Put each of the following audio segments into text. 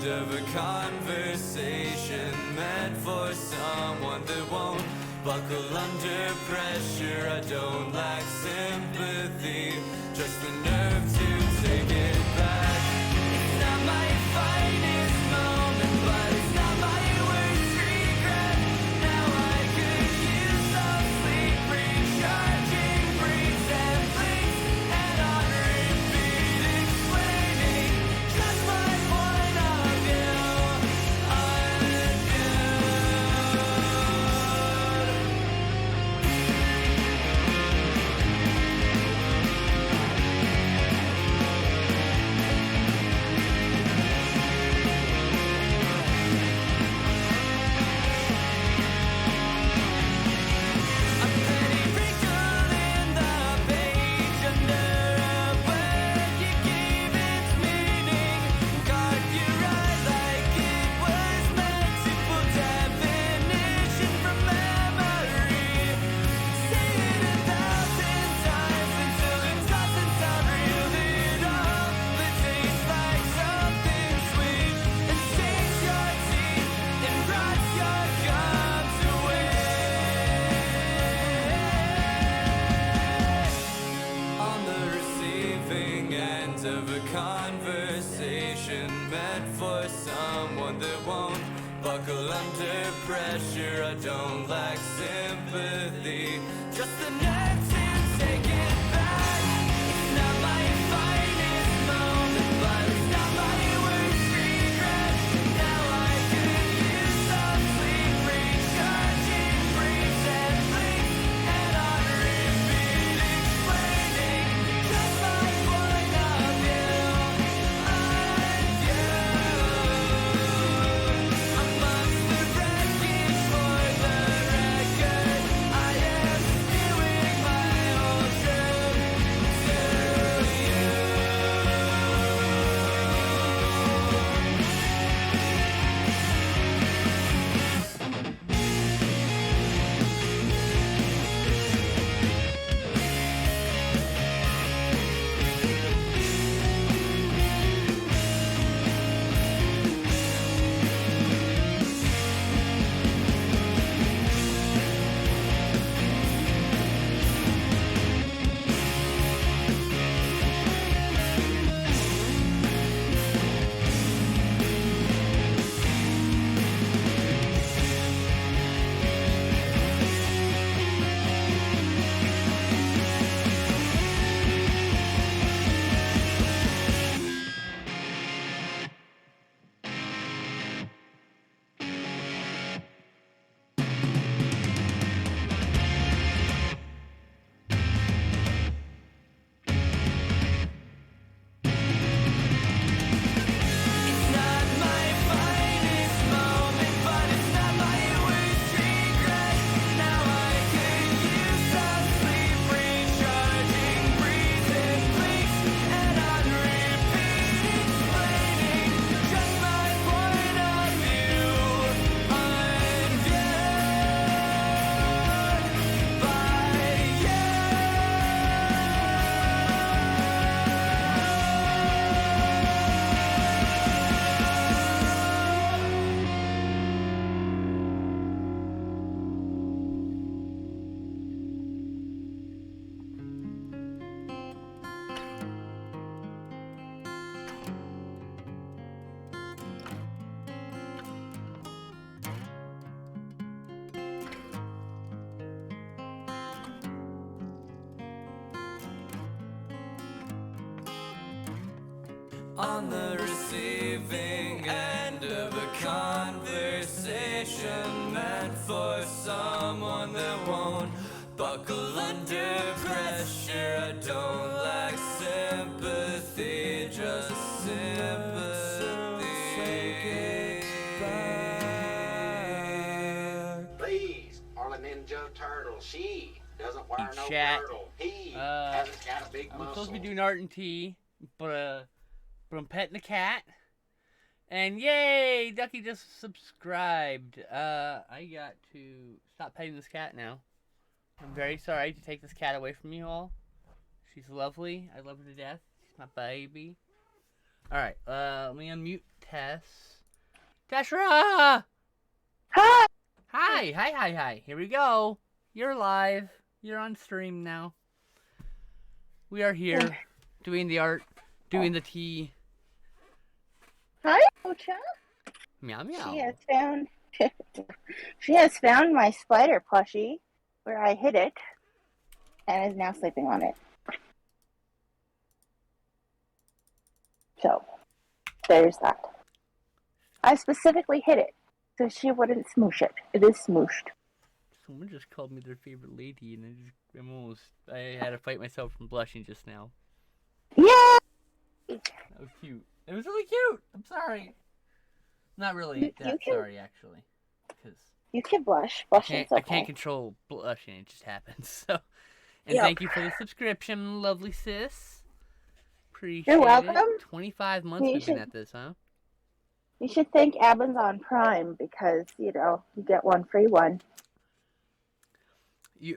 Of a conversation meant for someone that won't buckle under pressure. I don't lack sympathy, just the nerve to take it back. It's not my finest moment, but it's not my worst regret. Now I could use some sleep, recharging, breathes and blinks, and on repeat explaining just my point of view. Of a conversation meant for someone that won't buckle under pressure. I don't lack sympathy, just the nerve to take it back. It's not my finest moment, but it's not my worst regret. Now I could use some sleep, recharging, breathes and blinks, and on repeat explaining just my point of view. Amongst the wreckage, for the record, I on the receiving end of a conversation meant for someone that won't buckle under pressure. I don't lack sympathy, just sympathy. Please, or the Ninja Turtle. She doesn't wear no Chat. girdle. He hasn't got a big I'm muscle. supposed to be doing art and tea, but I'm petting the cat. And yay, Ducky just subscribed. I got to stop petting this cat now. I'm very sorry to take this cat away from you all. She's lovely. I love her to death. She's my baby. Alright, let me unmute Tess. Tessra! Hi! Hi. Here we go. You're live. You're on stream now. We are here doing the art, doing the tea. Hi, Ocha. Meow meow. She has found my spider plushie where I hid it and is now sleeping on it. So, there's that. I specifically hid it so she wouldn't smoosh it. It is smooshed. Someone just called me their favorite lady, and I had to fight myself from blushing just now. Yeah! That was cute. It was really cute. I'm sorry. Not really sorry, actually. Because You can blush. I Blushing's okay. can't control blushing. It just happens. So, and Yep. thank you for the subscription, lovely sis. Appreciate You're welcome. it. 25 months You we've been should- at this, huh? You should thank Amazon Prime because, you get one free one.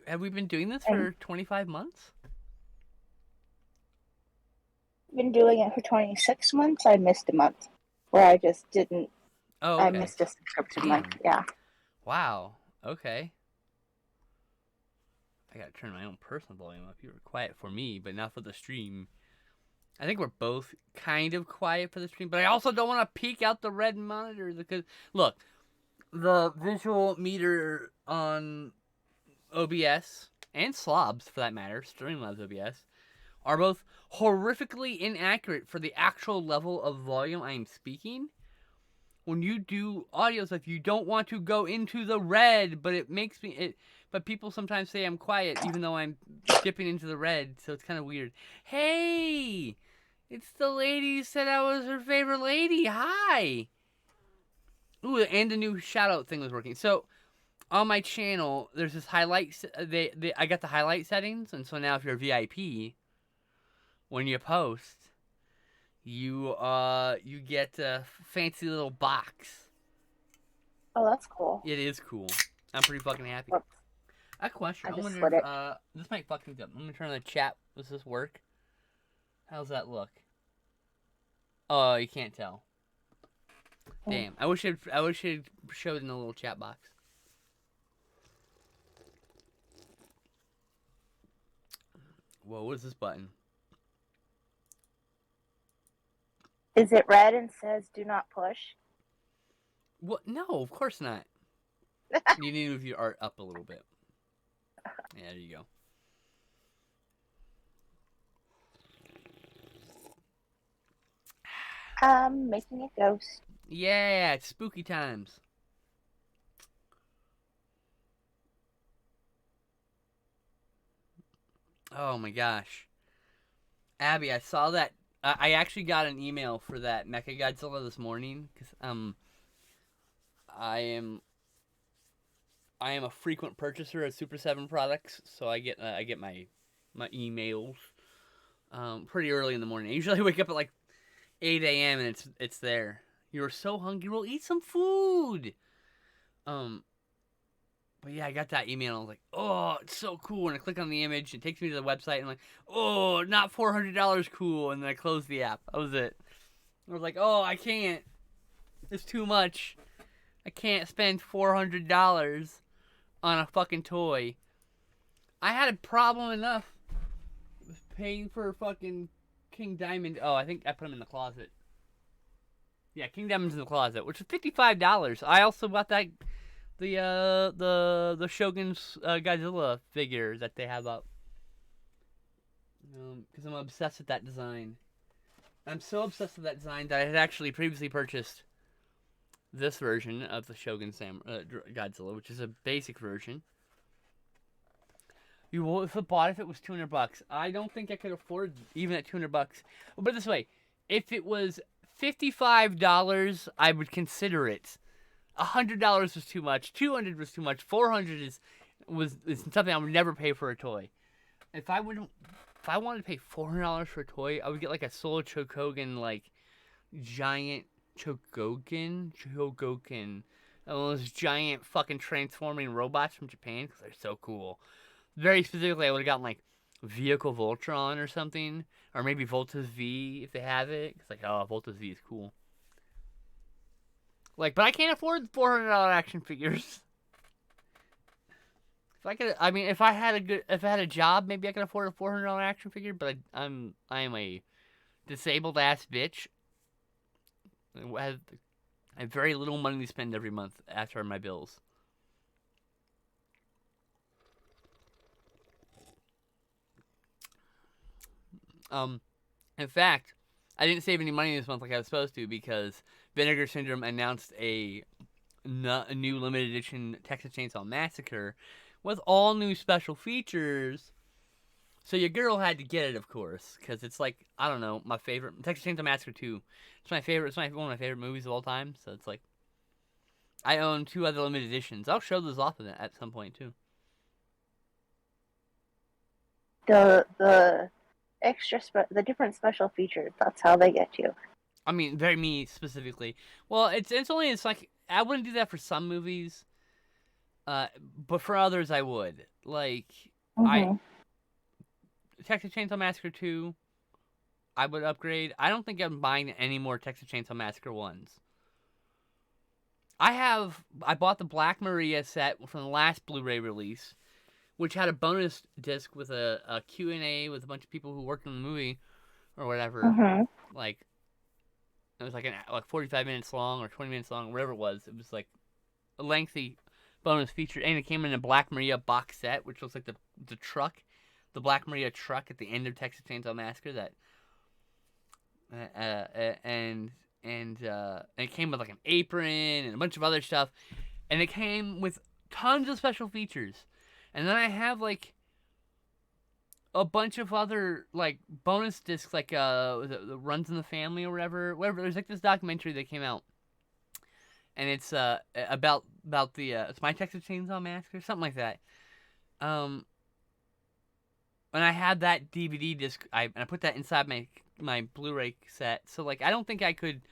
Have we been doing this for 25 months? Been doing it for 26 months. I missed a month where I just didn't. Oh, okay. I missed a subscription month. Yeah. Wow. Okay. I gotta turn my own personal volume up. You were quiet for me, but not for the stream. I think we're both kind of quiet for the stream, but I also don't want to peek out the red monitor because look, the visual meter on OBS and Slobs, for that matter, Streamlabs OBS, are both horrifically inaccurate for the actual level of volume I am speaking. When you do audio stuff, you don't want to go into the red, but but people sometimes say I'm quiet even though I'm dipping into the red, so it's kind of weird. Hey! It's the lady who said I was her favorite lady. Hi! Ooh, and the new shout-out thing was working. So, on my channel, there's this highlight. I got the highlight settings, and so now if you're a VIP, when you post, you get a fancy little box. Oh, that's cool. It is cool. I'm pretty fucking happy. Whoops. A question. I I just wonder split if it. this might fuck things up. I'm gonna turn on the chat. Does this work? How's that look? Oh, you can't tell. Damn. I wish it showed in the little chat box. Whoa, what is this button? Is it red and says "Do not push"? What? No, of course not. You need to move your art up a little bit. Yeah, there you go. Making a ghost. Yeah, it's spooky times. Oh my gosh. Abby, I saw that. I actually got an email for that Mechagodzilla this morning because I am a frequent purchaser of Super 7 products, so I get my emails pretty early in the morning. I usually wake up at like 8 a.m. and it's there. You're so hungry. Well, eat some food. But yeah, I got that email and I was like, oh, it's so cool. And I click on the image, it takes me to the website and I'm like, oh, not $400 cool. And then I closed the app. That was it. I was like, oh, I can't. It's too much. I can't spend $400 on a fucking toy. I had a problem enough with paying for fucking King Diamond. Oh, I think I put him in the closet. Yeah, King Diamond's in the closet, which is $55. I also bought that the Shogun's Godzilla figure that they have up. Because I'm obsessed with that design. I'm so obsessed with that design that I had actually previously purchased this version of the Shogun Godzilla, which is a basic version. You would have bought if it was $200. I don't think I could afford even at $200. But put it this way, if it was $55, I would consider it. $100 was too much. $200 was too much. $400 is something I would never pay for a toy. If I wanted to pay $400 for a toy, I would get like a Soul Chogokin, like giant Chogokin, those giant fucking transforming robots from Japan because they're so cool. Very specifically, I would have gotten like Vehicle Voltron or something, or maybe Voltus V if they have it. It's like, oh, Voltus V is cool. Like, but I can't afford $400 action figures. If I could, I mean, if I had a job, maybe I could afford a $400 action figure. But I am a disabled ass bitch. I have very little money to spend every month after my bills. In fact, I didn't save any money this month like I was supposed to because Vinegar Syndrome announced a new limited edition Texas Chainsaw Massacre with all new special features. So your girl had to get it, of course, because it's like, I don't know, my favorite. Texas Chainsaw Massacre 2. It's my favorite. It's one of my favorite movies of all time. So it's like, I own 2 other limited editions. I'll show those off at some point too. The the different special features. That's how they get you. I mean, very me specifically. Well, it's like I wouldn't do that for some movies, but for others I would. Like Texas Chainsaw Massacre 2, I would upgrade. I don't think I'm buying any more Texas Chainsaw Massacre 1s. I bought the Black Maria set from the last Blu-ray release, which had a bonus disc with a Q&A with a bunch of people who worked on the movie or whatever. Like, it was like 45 minutes long or 20 minutes long, whatever it was. It was like a lengthy bonus feature, and it came in a Black Maria box set, which looks like the truck, the Black Maria truck at the end of Texas Chainsaw Massacre. That and it came with like an apron and a bunch of other stuff, and it came with tons of special features. And then I have like a bunch of other like bonus discs, like the Runs in the Family or whatever. There's like this documentary that came out, and it's about the it's My Texas Chainsaw Massacre, something like that. And I had that DVD disc. I put that inside my Blu-ray set. So like I don't think I could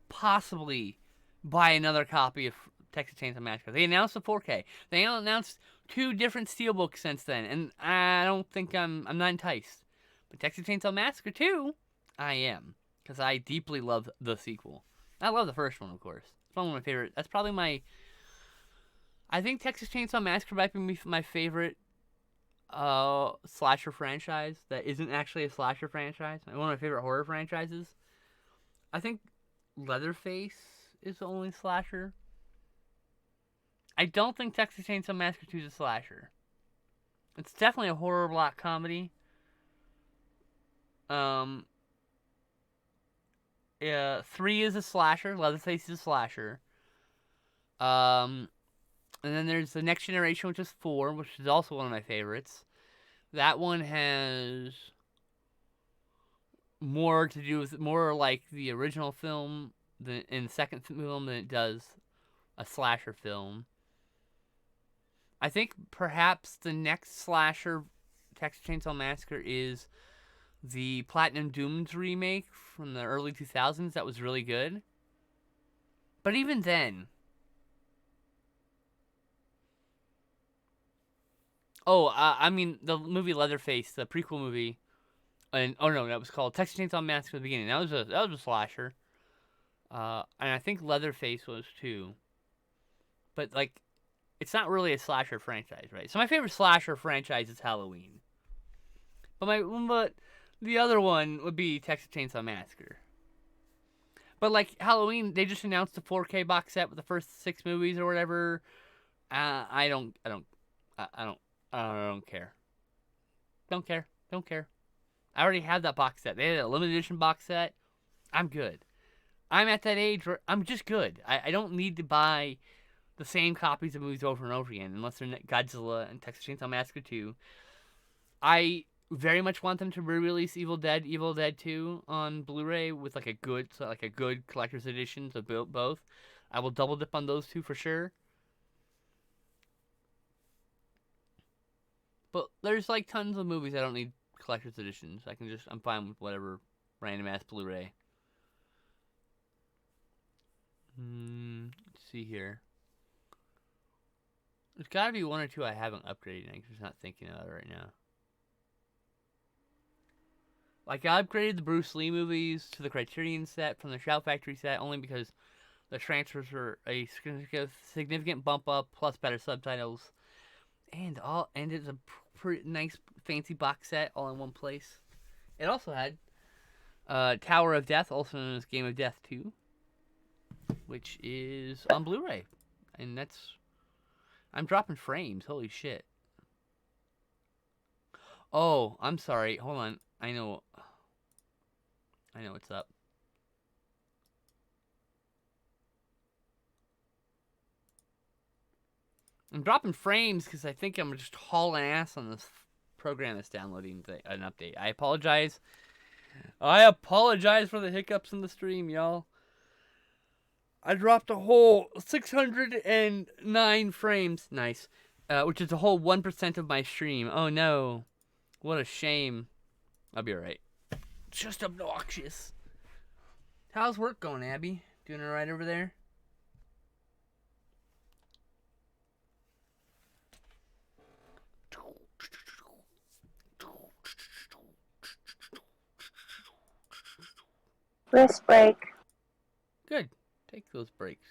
possibly buy another copy of Texas Chainsaw Massacre. They announced the 4K. They announced 2 different steelbooks since then, and I don't think I'm not enticed. But Texas Chainsaw Massacre 2, I am, because I deeply love the sequel. I love the first one, of course. It's one of my favorite. That's probably I think Texas Chainsaw Massacre might be my favorite slasher franchise that isn't actually a slasher franchise. One of my favorite horror franchises. I think Leatherface is the only slasher. I don't think Texas Chainsaw Massacre 2 is a slasher. It's definitely a horror block comedy. Yeah, 3 is a slasher. Leatherface is a slasher. And then there's the Next Generation, which is 4, which is also one of my favorites. That one has more to do with more like the original film in the second film than it does a slasher film. I think perhaps the next slasher Texas Chainsaw Massacre is the Platinum Dunes remake from the early 2000s. That was really good. But even then... I mean, the movie Leatherface, the prequel movie... that was called Texas Chainsaw Massacre at the beginning. That was a slasher. And I think Leatherface was too. But, like... It's not really a slasher franchise, right? So my favorite slasher franchise is Halloween. But the other one would be Texas Chainsaw Massacre. But like Halloween, they just announced the 4K box set with the first 6 movies or whatever. I don't care. Don't care. I already have that box set. They had a limited edition box set. I'm good. I'm at that age where I'm just good. I don't need to buy the same copies of movies over and over again, unless they're Godzilla and Texas Chainsaw Massacre 2. I very much want them to re-release Evil Dead 2 on Blu-ray with like a good collector's edition of both. I will double dip on those two for sure. But there's like tons of movies I don't need collector's editions. I'm fine with whatever random ass Blu-ray. Let's see here. There's gotta be one or two I haven't upgraded. I'm just not thinking of it right now. Like, I upgraded the Bruce Lee movies to the Criterion set from the Shout Factory set only because the transfers were a significant bump up, plus better subtitles, and it's a pretty nice fancy box set all in one place. It also had Tower of Death, also known as Game of Death 2, which is on Blu-ray, and I'm dropping frames. Holy shit. Oh, I'm sorry. Hold on. I know what's up. I'm dropping frames because I think I'm just hauling ass on this program that's downloading an update. I apologize. I apologize for the hiccups in the stream, y'all. I dropped a whole 609 frames. Nice. Which is a whole 1% of my stream. Oh no. What a shame. I'll be alright. Just obnoxious. How's work going, Abby? Doing alright over there? Wrist break. Good. Take those breaks.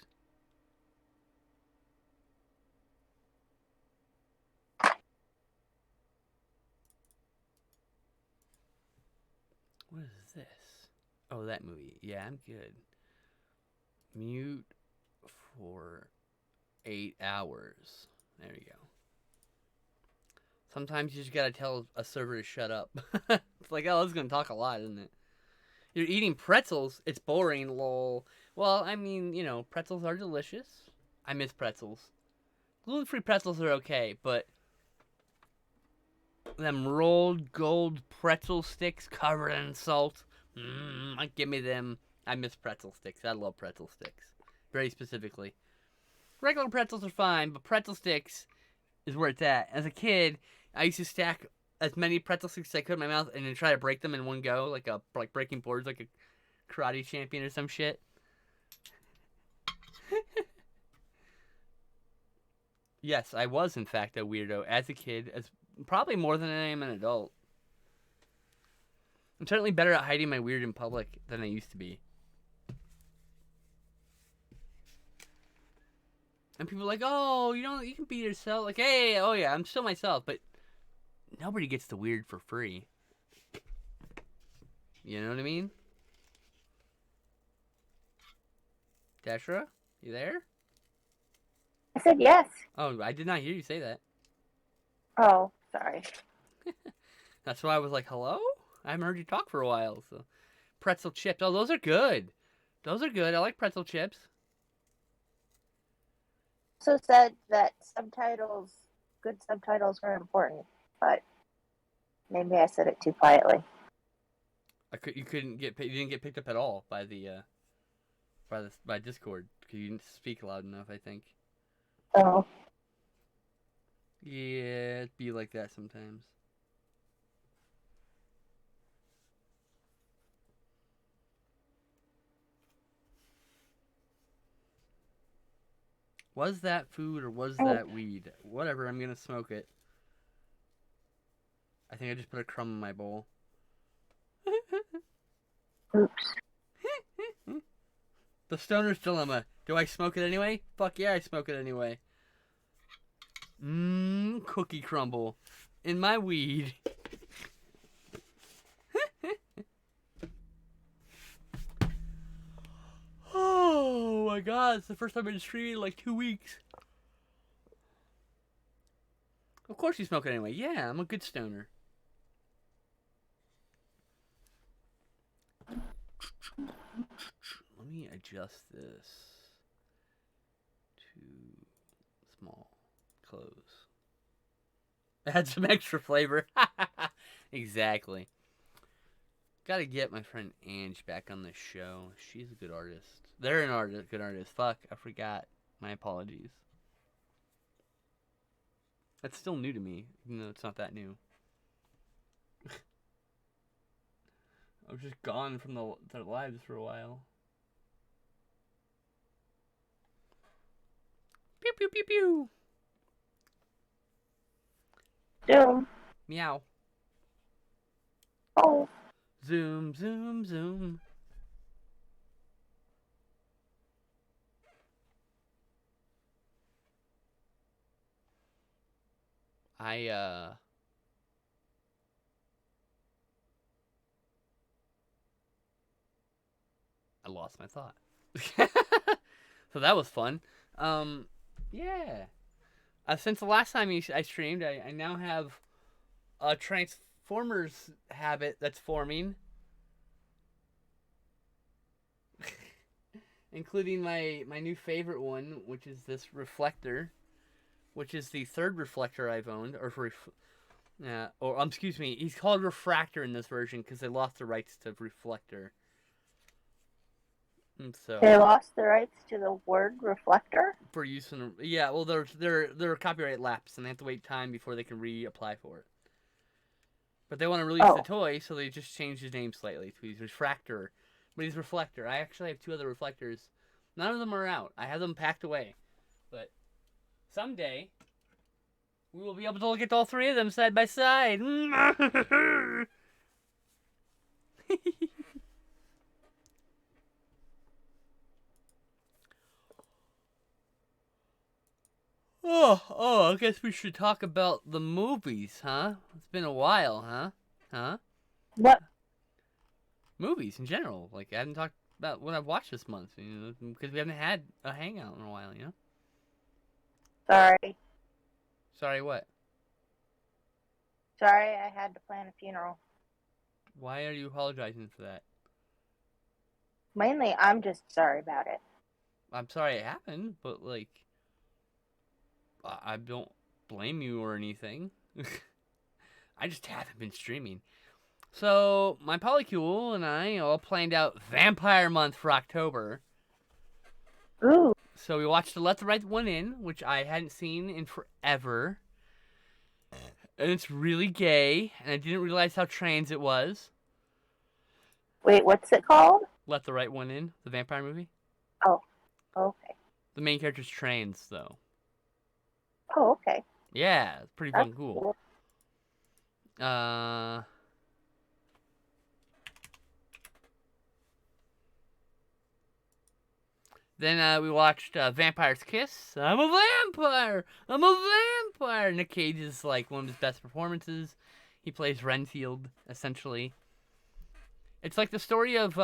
What is this? Oh, that movie. Yeah, I'm good. Mute for 8 hours. There you go. Sometimes you just gotta tell a server to shut up. It's like, oh, it's gonna talk a lot, isn't it? You're eating pretzels. It's boring, lol. Well, I mean, pretzels are delicious. I miss pretzels. Gluten-free pretzels are okay, but them rolled gold pretzel sticks covered in salt. Give me them. I miss pretzel sticks. I love pretzel sticks. Very specifically. Regular pretzels are fine, but pretzel sticks is where it's at. As a kid, I used to stack as many pretzel sticks as I could in my mouth and then try to break them in one go, like breaking boards like a karate champion or some shit. Yes, I was in fact a weirdo as a kid, as probably more than I am an adult. I'm certainly better at hiding my weird in public than I used to be. And people are like, oh, you can be yourself. Like, hey, oh yeah, I'm still myself, but nobody gets the weird for free. You know what I mean? Dashra, you there? I said yes. Oh, I did not hear you say that. Oh, sorry. That's why I was like, hello? I haven't heard you talk for a while. So, pretzel chips. Oh, those are good. Those are good. I like pretzel chips. Also said that good subtitles are important, but maybe I said it too quietly. You didn't get picked up at all by by Discord because you didn't speak loud enough, I think. Oh. Yeah, it'd be like that sometimes. Was that food or was that weed? Whatever, I'm gonna smoke it. I think I just put a crumb in my bowl. Oops. The stoner's dilemma. Do I smoke it anyway? Fuck yeah, I smoke it anyway. Cookie crumble. In my weed. Oh my god, it's the first time I've been streaming in like 2 weeks. Of course you smoke it anyway. Yeah, I'm a good stoner. Let me adjust this to small. Close. Add some extra flavor. Exactly. Gotta get my friend Ange back on the show. She's a good artist. They're an artist, good artist. Fuck, I forgot. My apologies. That's still new to me, even though it's not that new. I was just gone from their lives for a while. Pew pew pew pew. Zoom. Meow. Oh. Zoom, zoom, zoom. I lost my thought. So that was fun. Yeah. Since the last time I streamed, I now have a Transformers habit that's forming. Including my new favorite one, which is this reflector, which is the third reflector I've owned, excuse me, he's called Refractor in this version because they lost the rights to Reflector. And so They lost the rights to the word reflector? for use in well, they're copyright lapse and they have to wait time before they can reapply for it. But they want to release the toy, so they just changed his name slightly to he's Refractor. But he's Reflector. I actually have 2 other reflectors. None of them are out. I have them packed away. But someday we will be able to look at all 3 of them side by side. I guess we should talk about the movies, huh? It's been a while, huh? What? Movies in general. Like, I haven't talked about what I've watched this month, because we haven't had a hangout in a while, Sorry. Sorry, what? Sorry, I had to plan a funeral. Why are you apologizing for that? Mainly, I'm just sorry about it. I'm sorry it happened, but, like, I don't blame you or anything. I just haven't been streaming. So, my polycule and I all planned out Vampire Month for October. Ooh. So we watched The Let the Right One In, which I hadn't seen in forever. And it's really gay, and I didn't realize how trans it was. Wait, what's it called? Let the Right One In, the vampire movie. Oh, okay. The main character's trans, though. Oh, okay. Yeah, it's pretty That's fucking cool. Then we watched Vampire's Kiss. I'm a vampire! I'm a vampire! Nick Cage is like one of his best performances. He plays Renfield, essentially. It's like the story of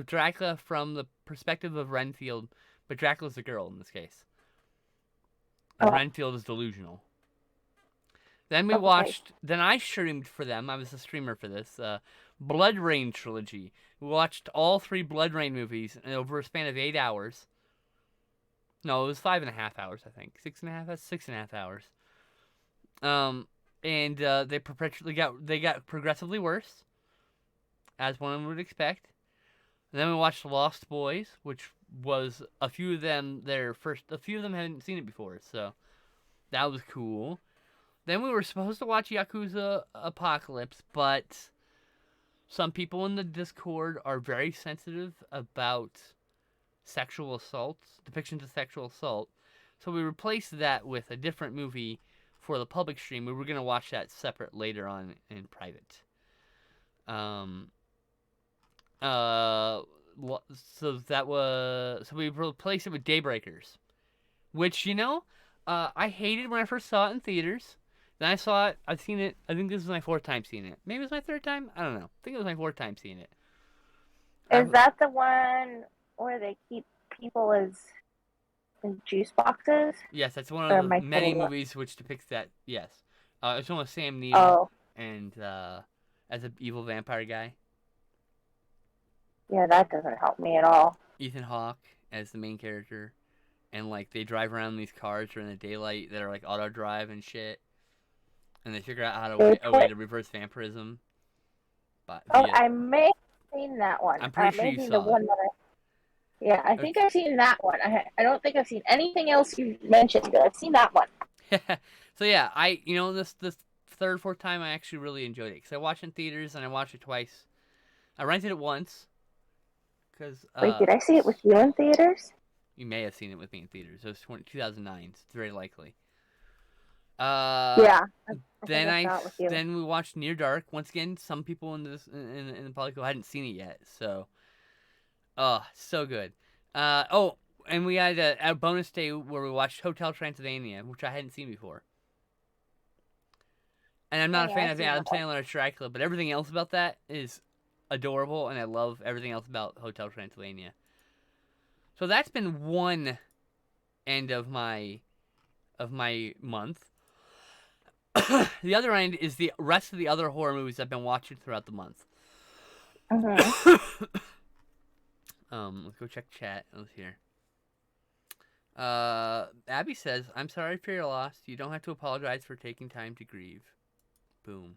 Dracula from the perspective of Renfield, but Dracula's a girl in this case. And Renfield is delusional. Then we watched, then I streamed for them, I was a streamer for this, Blood Rain trilogy. We watched all 3 Blood Rain movies over a span of 8 hours. No, it was 5.5 hours, I think. 6.5, that's 6.5 hours. And they got progressively worse, as one would expect. And then we watched Lost Boys, which was a few of them hadn't seen it before, so that was cool. Then we were supposed to watch Yakuza Apocalypse, but some people in the Discord are very sensitive about sexual assaults, depictions of sexual assault. So we replaced that with a different movie for the public stream. We were going to watch that separate later on in private. So we replaced it with Daybreakers, which, I hated when I first saw it in theaters. Then I saw it, I've seen it, I think this is my 4th time seeing it. Maybe it was my 3rd time? I don't know. I think it was my 4th time seeing it. Is that the one where they keep people as in juice boxes? Yes, that's one of the many movies which depicts that, yes. It's one with Sam Neill and as an evil vampire guy. Yeah, that doesn't help me at all. Ethan Hawke as the main character, and like they drive around these cars during the daylight that are like auto drive and shit, and they figure out how to They a way put. to reverse vampirism, but Oh, via. I may have seen that one. I'm pretty sure you Maybe the saw it. one that I. Yeah, I think I've seen that one. I don't think I've seen anything else you mentioned, but I've seen that one. So yeah, this third fourth time I actually really enjoyed it because I watched it in theaters and I watched it twice. I rented it once because Wait, did I see it with you in theaters? you may have seen it with me in theaters. It was 2009. It's very likely. Yeah. I think Then I saw it with you. then we watched Near Dark once again. Some people in the public who hadn't seen it yet, so so good. And we had a bonus day where we watched Hotel Transylvania, which I hadn't seen before. And I'm not Oh, a yeah, fan I've of seen Adam that one. Sandler or Dracula, but everything else about that is adorable, and I love everything else about Hotel Transylvania. So that's been one end of my month. The other end is the rest of the other horror movies I've been watching throughout the month. Mm-hmm. Let's go check chat. Let's hear. Abby says, "I'm sorry for your loss. You don't have to apologize for taking time to grieve." Boom.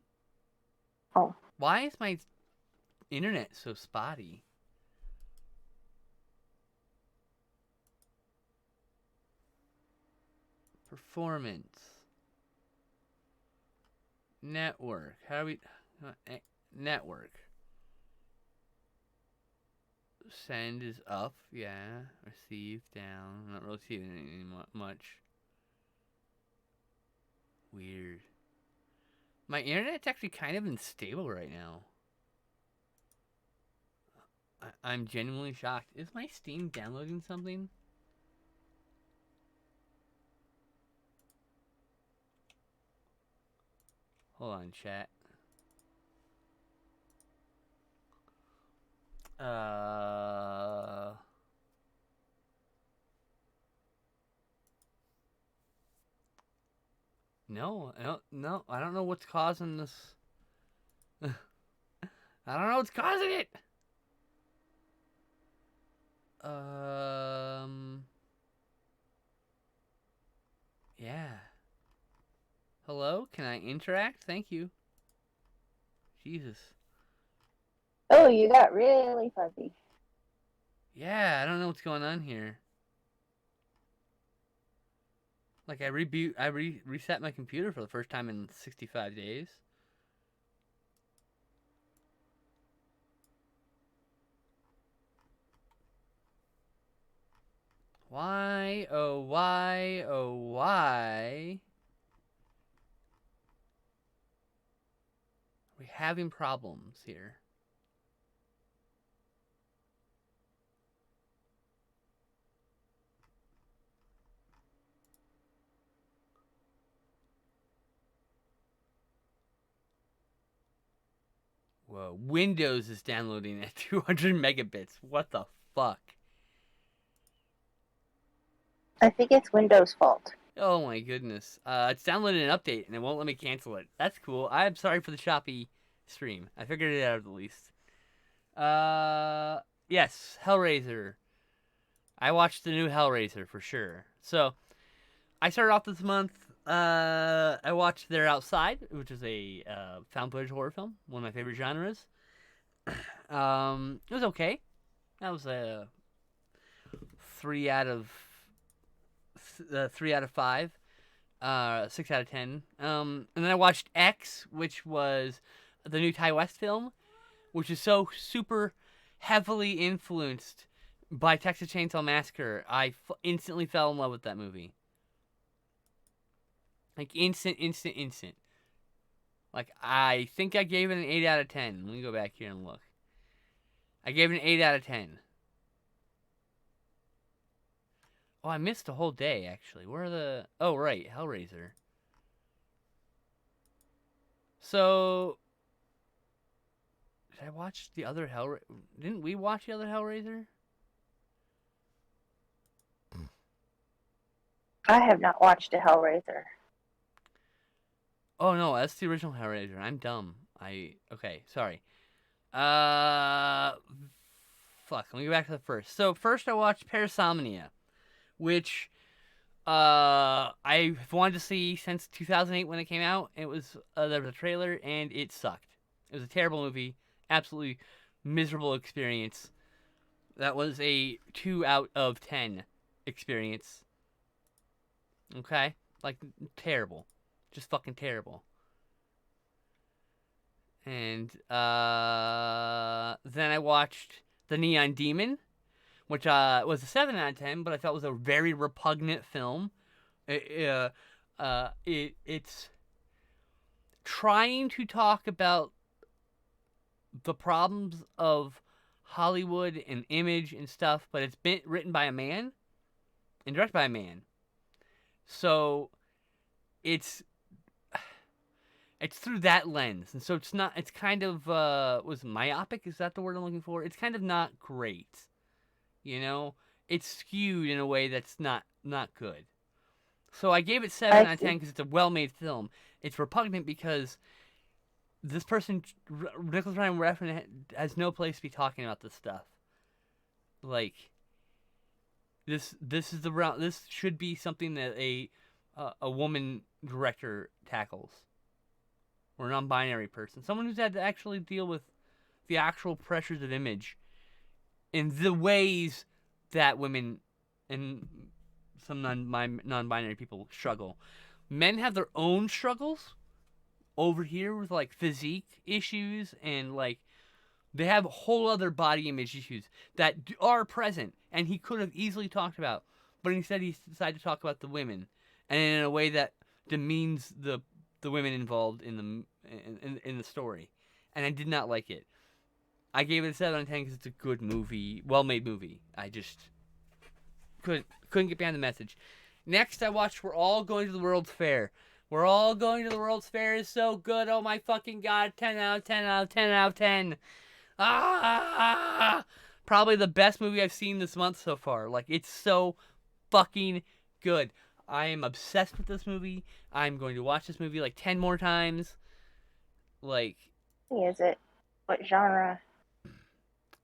Oh. Why is my internet so spotty? Performance. Network. How do we... network. Send is up. Yeah. Receive down. I'm not really seeing anything much. Weird. My internet's actually kind of unstable right now. I'm genuinely shocked. Is my Steam downloading something? Hold on, chat. No, I don't know what's causing this. I don't know what's causing it. Yeah. Hello? Can I interact? Thank you. Jesus. Oh, you got really fuzzy. Yeah, I don't know what's going on here. Like I reset my computer for the first time in 65 days. Why, oh why, oh why? Are we having problems here? Whoa, Windows is downloading at 200 megabits. What the fuck? I think it's Windows' fault. Oh my goodness. It's downloading an update and it won't let me cancel it. That's cool. I'm sorry for the choppy stream. I figured it out at least. Yes, Hellraiser. I watched the new Hellraiser for sure. So, I started off this month. I watched They're Outside, which is a found footage horror film, one of my favorite genres. It was okay. That was a 3 out of 5. 6 out of 10. And then I watched X, which was the new Ty West film, which is so super heavily influenced by Texas Chainsaw Massacre. I instantly fell in love with that movie. Like instant. Like I think I gave it an 8 out of 10. Let me go back here and look. I gave it an 8 out of 10. Oh, I missed a whole day, actually. Where are the... Oh, right. Hellraiser. So... Did I watch the other Hellraiser? Didn't we watch the other Hellraiser? I have not watched a Hellraiser. Oh, no. That's the original Hellraiser. I'm dumb. Okay, sorry. fuck. Let me go back to the first. So first I watched Parasomnia, which I've wanted to see since 2008 when it came out. It was there was a trailer and it sucked. It was a terrible movie, absolutely miserable experience. That was a 2 out of 10 experience. Okay, like terrible, just fucking terrible. And then I watched The Neon Demon, which was a 7 out of 10, but I thought was a very repugnant film. It's trying to talk about the problems of Hollywood and image and stuff, but it's been written by a man and directed by a man. So it's through that lens, and so it's not. It's kind of was myopic. Is that the word I'm looking for? It's kind of not great. You know, it's skewed in a way that's not good. So I gave it 7 out of 10 because it's a well-made film. It's repugnant because this person, Nicholas Ryan Refn, has no place to be talking about this stuff. Like, this is the route. This should be something that a woman director tackles, or a non-binary person, someone who's had to actually deal with the actual pressures of image in the ways that women and some non-binary people struggle. Men have their own struggles over here with like physique issues, and like they have whole other body image issues that are present, and he could have easily talked about, but instead he decided to talk about the women, and in a way that demeans the women involved in the story, and I did not like it. I gave it a 7 out of 10 because it's a good movie, well-made movie. I just couldn't get behind the message. Next, I watched We're All Going to the World's Fair. We're All Going to the World's Fair is so good. Oh my fucking god! 10 out of 10 out of 10 out of 10. Probably the best movie I've seen this month so far. Like, it's so fucking good. I am obsessed with this movie. I'm going to watch this movie like 10 more times. Like, is it? What genre?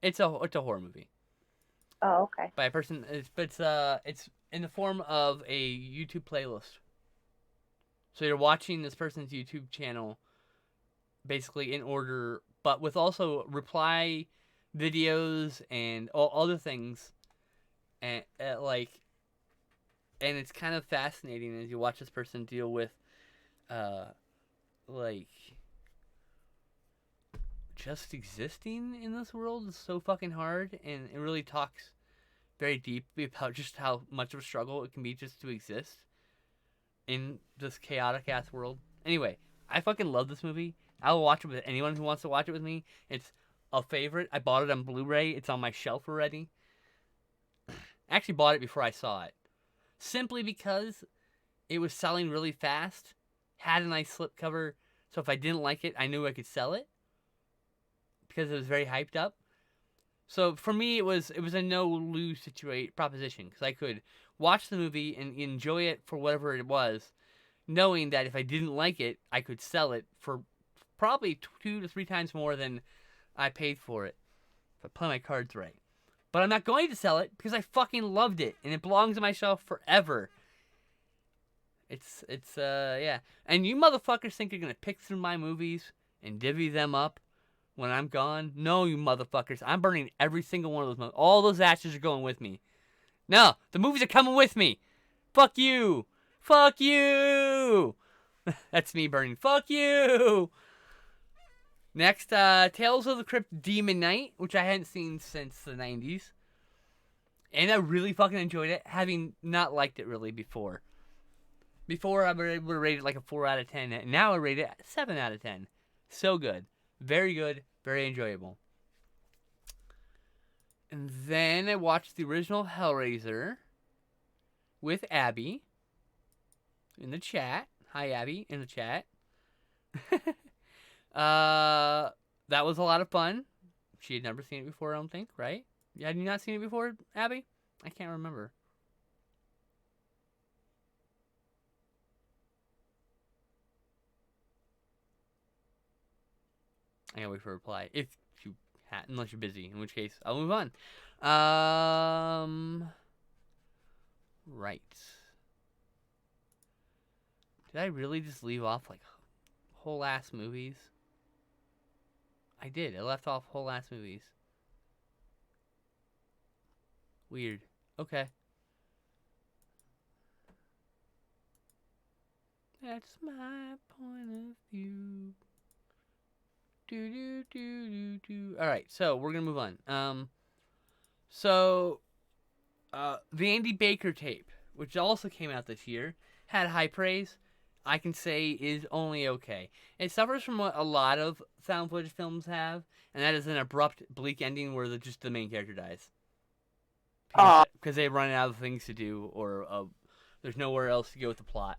it's a horror movie. Oh, okay. By a person, it's in the form of a YouTube playlist. So you're watching this person's YouTube channel, basically in order, but with also reply videos and all other things, and and it's kind of fascinating as you watch this person deal with, like, just existing in this world is so fucking hard, and it really talks very deeply about just how much of a struggle it can be just to exist in this chaotic ass world. Anyway, I fucking love this movie. I will watch it with anyone who wants to watch it with me. It's a favorite. I bought it on Blu-ray. It's on my shelf already. I actually bought it before I saw it, simply because it was selling really fast. Had a nice slipcover, so if I didn't like it, I knew I could sell it because it was very hyped up. So for me, it was a no-lose proposition, because I could watch the movie and enjoy it for whatever it was, knowing that if I didn't like it, I could sell it for probably 2 to 3 times more than I paid for it, if I play my cards right. But I'm not going to sell it because I fucking loved it, and it belongs on my shelf forever. It's yeah. And you motherfuckers think you're gonna pick through my movies and divvy them up when I'm gone? No, you motherfuckers. I'm burning every single one of those movies. All those ashes are going with me. No, the movies are coming with me. Fuck you. Fuck you. That's me burning. Fuck you. Next, Tales of the Crypt Demon Knight, which I hadn't seen since the 90s. And I really fucking enjoyed it, having not liked it really before. Before, I would rate it like a 4 out of 10. And now I rate it 7 out of 10. So good. Very good. Very enjoyable. And then I watched the original Hellraiser with Abby in the chat. Hi, Abby, in the chat. That was a lot of fun. She had never seen it before, I don't think, right? Had you not seen it before, Abby? I can't remember. I gotta wait for a reply. If you unless you're busy, in which case I'll move on. Right. Did I really just leave off like whole ass movies? I did. I left off whole ass movies. Weird. Okay. That's my point of view. Do do do do do. All right, so we're gonna move on. The Andy Baker tape, which also came out this year, had high praise. I can say is only okay. It suffers from what a lot of found footage films have, and that is an abrupt, bleak ending where just the main character dies. Because they run out of things to do, or there's nowhere else to go with the plot.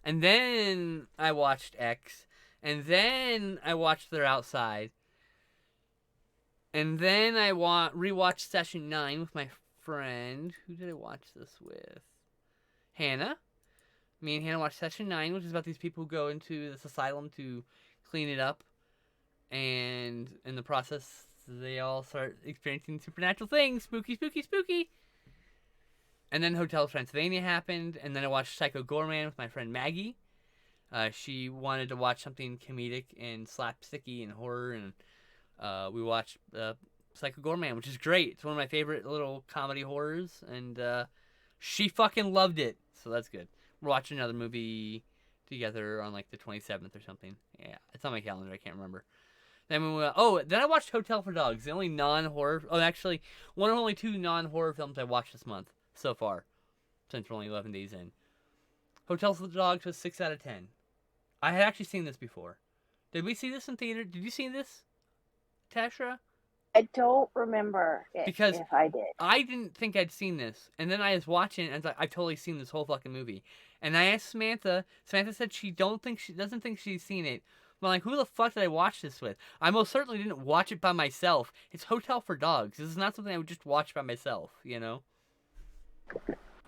And then I watched X, and then I watched They're Outside, and then I rewatched Session 9 with my friend. Who did I watch this with? Hannah. Me and Hannah watched Session 9, which is about these people who go into this asylum to clean it up, and in the process, they all start experiencing supernatural things. Spooky, spooky, spooky. And then Hotel Transylvania happened, and then I watched Psycho Goreman with my friend Maggie. She wanted to watch something comedic and slapsticky and horror, and we watched Psycho Goreman, which is great. It's one of my favorite little comedy horrors, and she fucking loved it, so that's good. We're watching another movie together on like the 27th or something. Yeah, it's on my calendar. I can't remember. Then then I watched Hotel for Dogs, the only non-horror. Oh, actually, one of only 2 non-horror films I watched this month so far, since we're only 11 days in. Hotel for Dogs was 6 out of 10. I had actually seen this before. Did we see this in theater? Did you see this, Tasha? I don't remember it, Because if I did. I didn't think I'd seen this, and then I was watching it, and I was like, I've totally seen this whole fucking movie. And I asked Samantha. Samantha said she doesn't think she's seen it. I'm like, who the fuck did I watch this with? I most certainly didn't watch it by myself. It's Hotel for Dogs. This is not something I would just watch by myself, you know?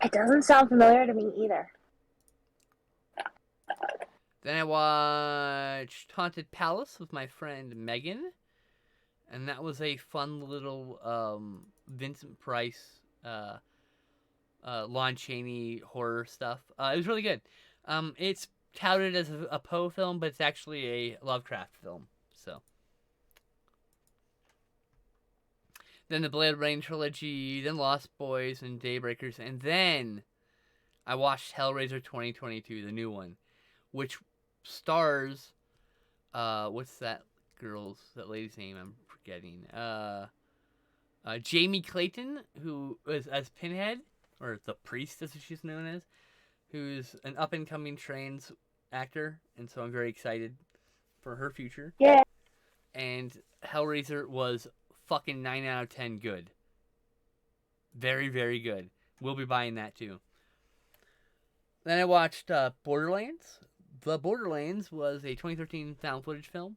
It doesn't sound familiar to me either. Then I watched Haunted Palace with my friend Megan. And that was a fun little Vincent Price, Lon Chaney horror stuff. It was really good. It's touted as a Poe film, but it's actually a Lovecraft film. So then the Blade Runner trilogy, then Lost Boys and Daybreakers, and then I watched Hellraiser 2022, the new one, which stars what's that lady's name? I'm forgetting. Jamie Clayton, who is as Pinhead, or the priest as she's known as, who's an up and coming trans actor, and so I'm very excited for her future. Yeah. And Hellraiser was fucking 9 out of 10 good. Very, very good. We'll be buying that too. Then I watched Borderlands. The Borderlands was a 2013 found footage film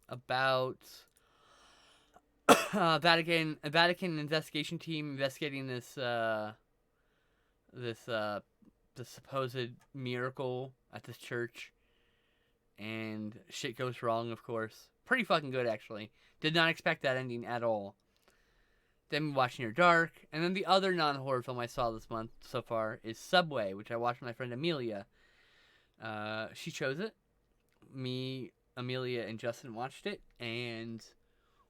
about a Vatican investigation team investigating this supposed miracle at this church, and shit goes wrong, of course. Pretty fucking good, actually. Did not expect that ending at all. Then we watched Near Dark, and then the other non-horror film I saw this month so far is Subway, which I watched with my friend Amelia. She chose it. Me, Amelia, and Justin watched it, and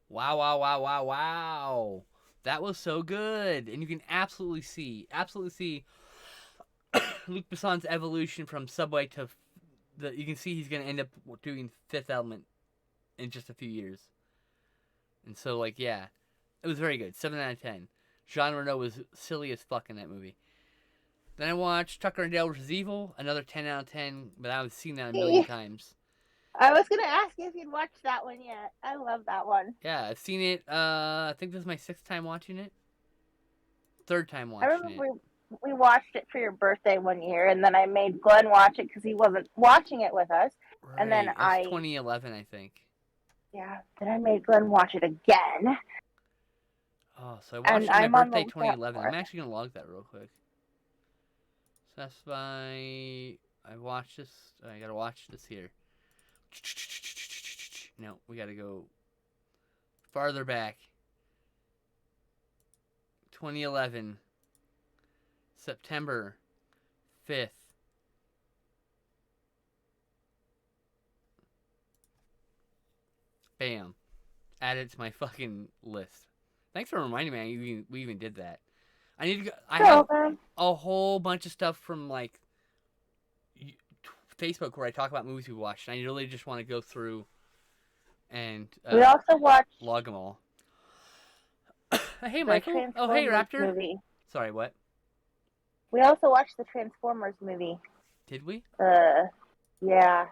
wow. That was so good. And you can absolutely see Luc Besson's evolution from Subway to you can see he's going to end up doing Fifth Element in just a few years. And so, like, yeah, it was very good. 7 out of 10. Jean Reno was silly as fuck in that movie. Then I watched Tucker and Dale vs. Evil, another 10 out of 10, but I've seen that a million times. I was going to ask you if you'd watched that one yet. I love that one. Yeah, I've seen it. I think this is my 6th time watching it. 3rd time watching I it. remember we watched it for your birthday one year, and then I made Glenn watch it because he wasn't watching it with us. Right. And then It's 2011, I think. Yeah, then I made Glenn watch it again. Oh, so I watched it on my birthday 2011. I'm actually going to log that real quick. So that's I watched this. I got to watch this here. No, we got to go farther back. 2011, September 5th. Bam. Add it to my fucking list. Thanks for reminding me. We even did that. I need to go. I have a whole bunch of stuff from like Facebook where I talk about movies we watched. And I really just want to go through and we also watched log them all. Hey, Michael. Oh, hey, Raptor. Movie. Sorry, what? We also watched the Transformers movie. Did we? Yeah.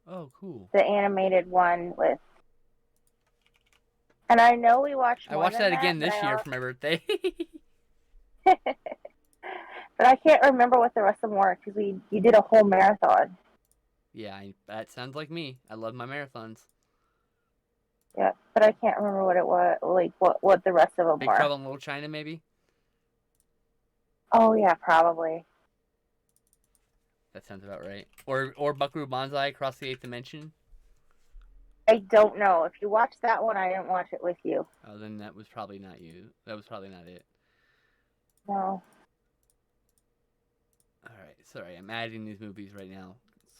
Oh, cool. The animated one with. And I know we watched. I watched that again this year for my birthday. But I can't remember what the rest of them were because you did a whole marathon. Yeah, that sounds like me. I love my marathons. Yeah, but I can't remember what it was. Like what the rest of them Big were. Big Trouble in Little China, maybe. Oh yeah, probably. That sounds about right. Or Buckaroo Banzai Across the Eighth Dimension. I don't know. If you watched that one, I didn't watch it with you. Oh, then that was probably not you. That was probably not it. No. Alright, sorry. I'm adding these movies right now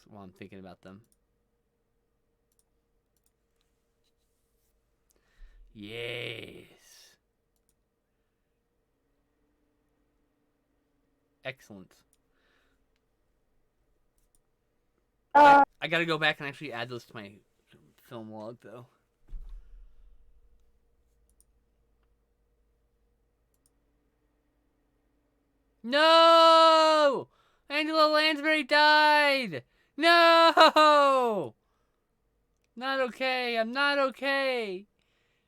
while I'm thinking about them. Yes. Excellent. I gotta go back and actually add those to my film log, though. No! Angela Lansbury died! No! Not okay. I'm not okay.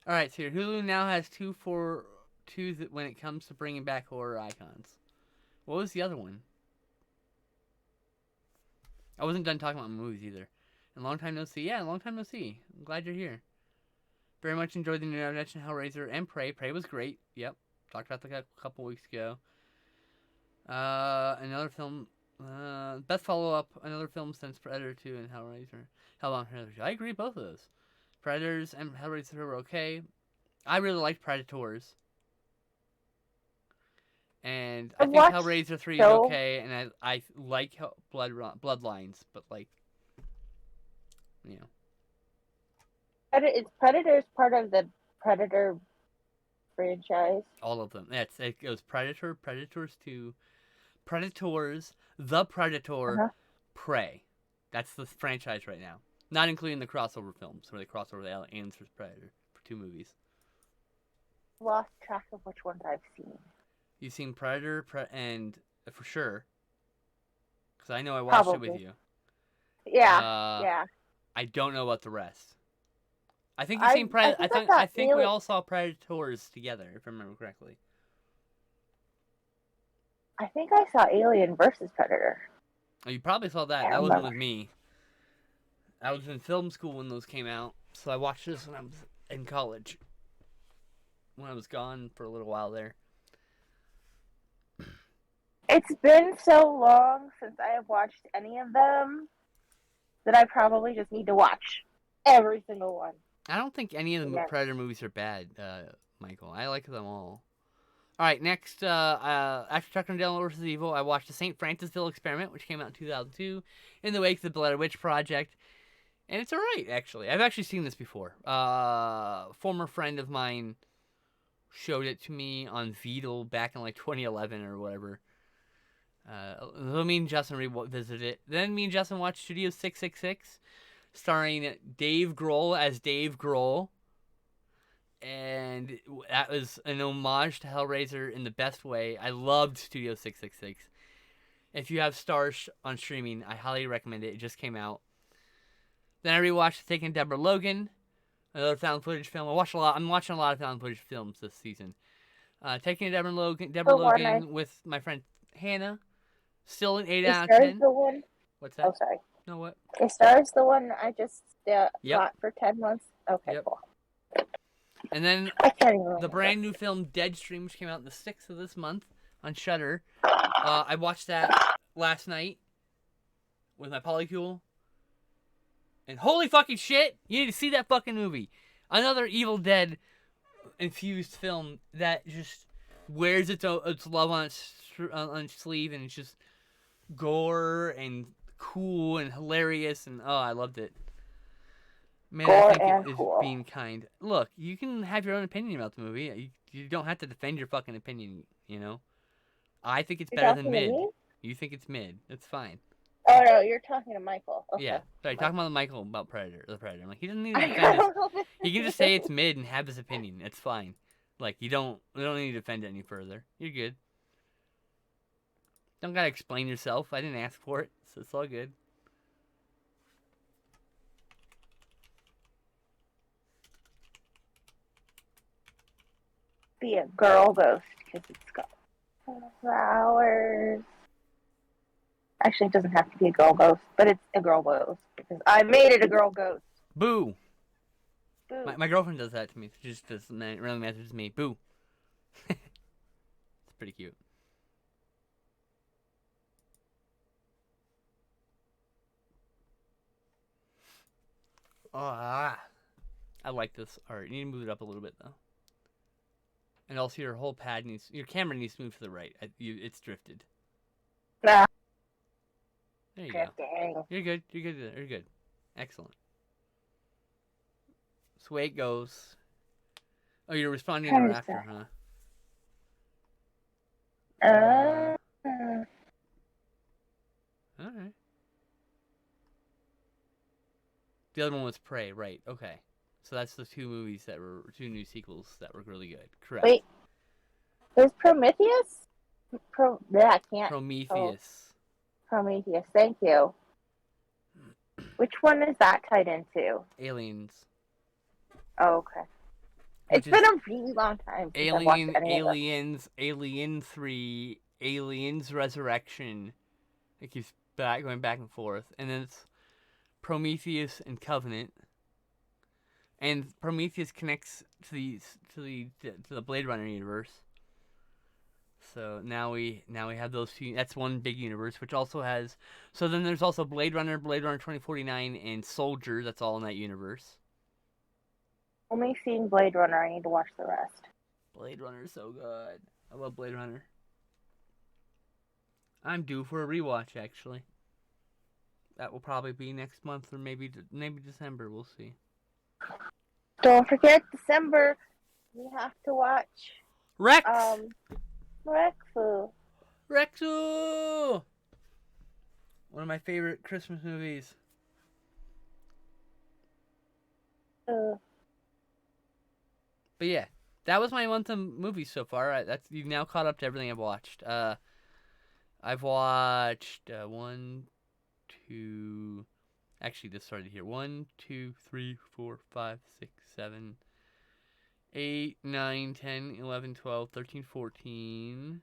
Alright, so Hulu now has two when it comes to bringing back horror icons. What was the other one? I wasn't done talking about movies either. And long time no see. Yeah, long time no see. I'm glad you're here. Very much enjoyed the new adaptation Hellraiser and Prey. Prey was great. Yep. Talked about that a couple weeks ago. Another film. Best follow-up. Another film since Predator 2 and Hellraiser. Hellbound Predator 2. I agree, both of those. Predators and Hellraiser were okay. I really liked Predators. And I think Hellraiser 3 is okay, and I like Bloodlines, but like, you know. Is Predators part of the Predator franchise? All of them. It goes Predator, Predators 2, Predators, The Predator, Prey. That's the franchise right now. Not including the crossover films, where they cross over the Aliens vs. Predator for 2 movies. Lost track of which ones I've seen. You've seen Predator, and for sure, because I know I watched it with you. Yeah, yeah. I don't know about the rest. I think you've seen Predator. I think we all saw Predators together, if I remember correctly. I think I saw Alien versus Predator. Oh, you probably saw that. That wasn't with me. I was in film school when those came out, so I watched this when I was in college. When I was gone for a little while there. It's been so long since I have watched any of them that I probably just need to watch every single one. I don't think any of the Predator movies are bad, Michael. I like them all. All right, next, after Tucker and Dale vs. Evil, I watched The St. Francisville Experiment, which came out in 2002, in the wake of the Blair Witch Project. And it's all right, actually. I've actually seen this before. Former friend of mine showed it to me on Vidal back in like 2011 or whatever. Then me and Justin revisited it. Then me and Justin watched Studio 666, starring Dave Grohl as Dave Grohl. And that was an homage to Hellraiser in the best way. I loved Studio 666. If you have Stars on streaming, I highly recommend it. It just came out. Then I rewatched Taking Deborah Logan, another found footage film. I'm watching a lot of found footage films this season. Taking Deborah Logan with my friend Hannah. Still an 8 out of 10. The one? What's that? Oh, sorry. No, what? Is Stars the one I just got for 10 months? Okay, cool. And then the brand new film Deadstream, which came out on the 6th of this month on Shudder. I watched that last night with my polycule. And holy fucking shit, you need to see that fucking movie. Another Evil Dead infused film that just wears its love on its sleeve, and it's just gore and cool and hilarious, and oh, I loved it. Man, Gore I think and it is cool. being kind. Look, you can have your own opinion about the movie. You don't have to defend your fucking opinion, you know? I think it's You're better than talking to mid. me? You think it's mid. That's fine. Oh no, you're talking to Michael. Okay. Yeah. Sorry, talking about Michael about the Predator. I'm like, he doesn't need to I defend his. don't know this He can is just say it's mid and have his opinion. It's fine. Like, we don't need to defend it any further. You're good. Don't gotta explain yourself. I didn't ask for it, so it's all good. be a girl ghost because it's got flowers. Actually, it doesn't have to be a girl ghost, but it's a girl ghost because I made it a girl ghost. Boo. Boo. My girlfriend does that to me. She just doesn't really messages me. Boo. It's pretty cute. I like this art. You need to move it up a little bit though. And also your whole pad your camera needs to move to the right. It's drifted. Nah. There you go. Dang. You're good. You're good. You're good. Excellent. So way it goes. Oh, you're responding to her after, huh? All right. The other one was Prey, right? Okay. So that's the two movies that were two new sequels that were really good. Correct. Wait. There's Prometheus? I can't. Prometheus. Prometheus. Thank you. Which one is that tied into? Aliens. Oh, okay. It's been a really long time since I've watched any of them. Alien 3, Aliens Resurrection. It keeps going back and forth. And then it's Prometheus and Covenant. And Prometheus connects to the Blade Runner universe. So now we have those two. That's one big universe, which also has. So then there's also Blade Runner 2049, and Soldier. That's all in that universe. Only seen Blade Runner. I need to watch the rest. Blade Runner is so good. I love Blade Runner. I'm due for a rewatch, actually. That will probably be next month or maybe December. We'll see. Don't forget December. We have to watch Rex. Rexu. Rexu. One of my favorite Christmas movies. But yeah, that was my month of movies so far. You've now caught up to everything I've watched. I've watched 1, 2. Actually, this started here. 1, 2, 3, 4, 5, 6, 7, 8, 9, 10, 11, 12, 13, 14,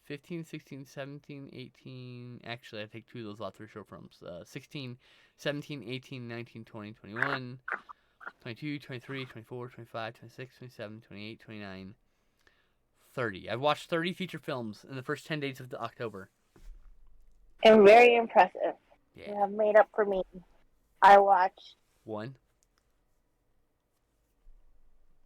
15, 16, 17, 18. Actually, I take 2 of those off for short films. 16, 17, 18, 19, 20, 21, 22, 23, 24, 25, 26, 27, 28, 29, 30. I've watched 30 feature films in the first 10 days of October. And very impressive. Yeah. You have made up for me. I watched 1.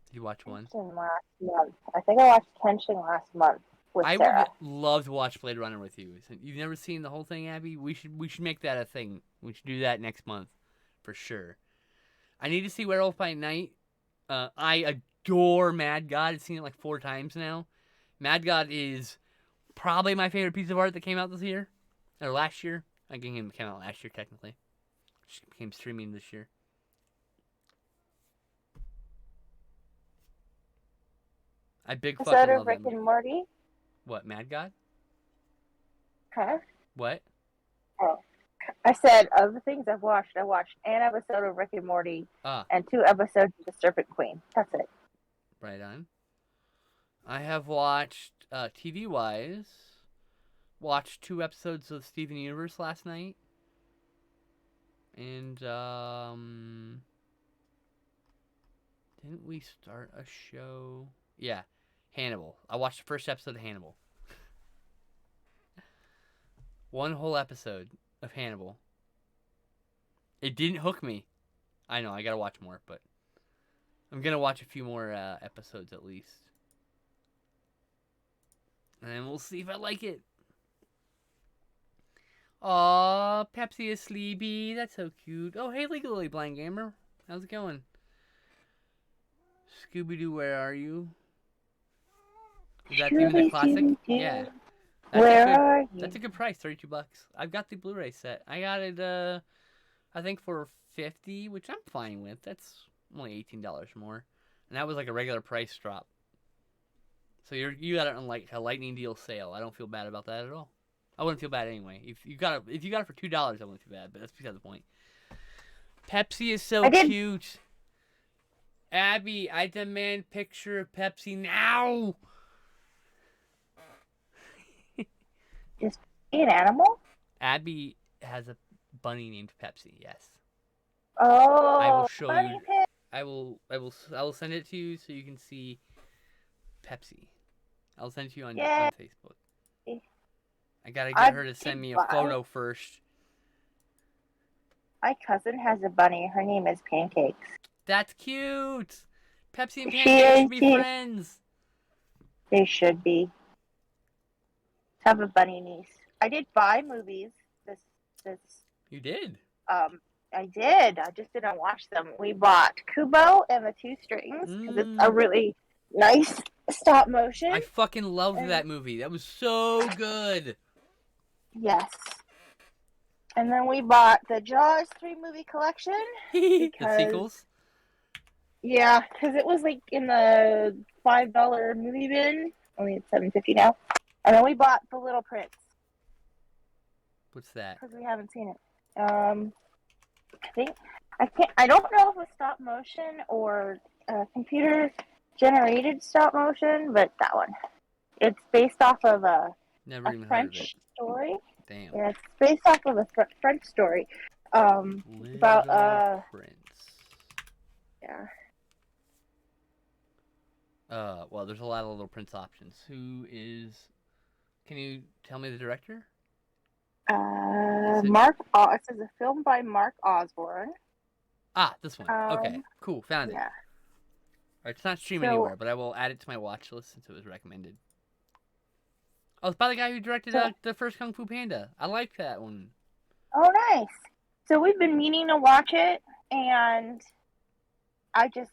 Did you watch 1? Kenshin last month. I think I watched Kenshin last month with Sarah. Would love to watch Blade Runner with you. You've never seen the whole thing, Abby? We should make that a thing. We should do that next month, for sure. I need to see Werewolf by Night. I adore Mad God. I've seen it like 4 times now. Mad God is probably my favorite piece of art that came out this year. Or last year. I think it came out last year, technically. It became streaming this year. I big fucking Episode love of that Rick movie. and Morty. What, Mad God? Huh? What? Oh. I said, of the things I watched an episode of Rick and Morty and 2 episodes of The Serpent Queen. That's it. Right on. I have watched, TV-wise, watched 2 episodes of Steven Universe last night. And, didn't we start a show? Yeah, Hannibal. I watched the first episode of Hannibal. 1 whole episode of Hannibal. It didn't hook me. I know, I gotta watch more, but I'm gonna watch a few more episodes at least. And then we'll see if I like it. Aw, Pepsi is sleepy. That's so cute. Oh, hey, Legally Blind Gamer. How's it going? Scooby-Doo, where are you? Is that even the classic? Yeah. Where are you? That's a good price, $32. I've got the Blu-ray set. I got it, I think for $50, which I'm fine with. That's only $18 more. And that was like a regular price drop. So you got it on like a lightning deal sale. I don't feel bad about that at all. I wouldn't feel bad anyway. If you got it for $2, I wouldn't feel bad. But that's beside the point. Pepsi is so cute. Abby, I demand picture of Pepsi now. Is he an animal? Abby has a bunny named Pepsi. Yes. Oh, I will show bunny you. pig. I will send it to you so you can see Pepsi. I'll send it to you on Facebook. I gotta get her to send me a photo first. My cousin has a bunny. Her name is Pancakes. That's cute. Pepsi and Pancakes should be friends. They should be. Have a bunny niece. I did buy movies. This. You did? I did. I just didn't watch them. We bought Kubo and the Two Strings because it's a really nice stop motion. I fucking loved that movie. That was so good. Yes. And then we bought the Jaws 3 movie collection. The sequels? Yeah, because it was like in the $5 movie bin. Only it's $7.50 now. And then we bought The Little Prince. What's that? Because we haven't seen it. I don't know if it's stop motion or computer generated stop motion, but that one. It's based off of a French story. Damn. Yeah, it's based off of a French story. About Prince. Yeah. Well, there's a lot of Little Prince options. Who is? Can you tell me the director? It says a film by Mark Osborne. Ah, this one. Okay, cool. Found it. Yeah. Alright, it's not streaming anywhere, but I will add it to my watch list since it was recommended. Oh, it's by the guy who directed the first Kung Fu Panda. I like that one. Oh, nice. So we've been meaning to watch it, and I just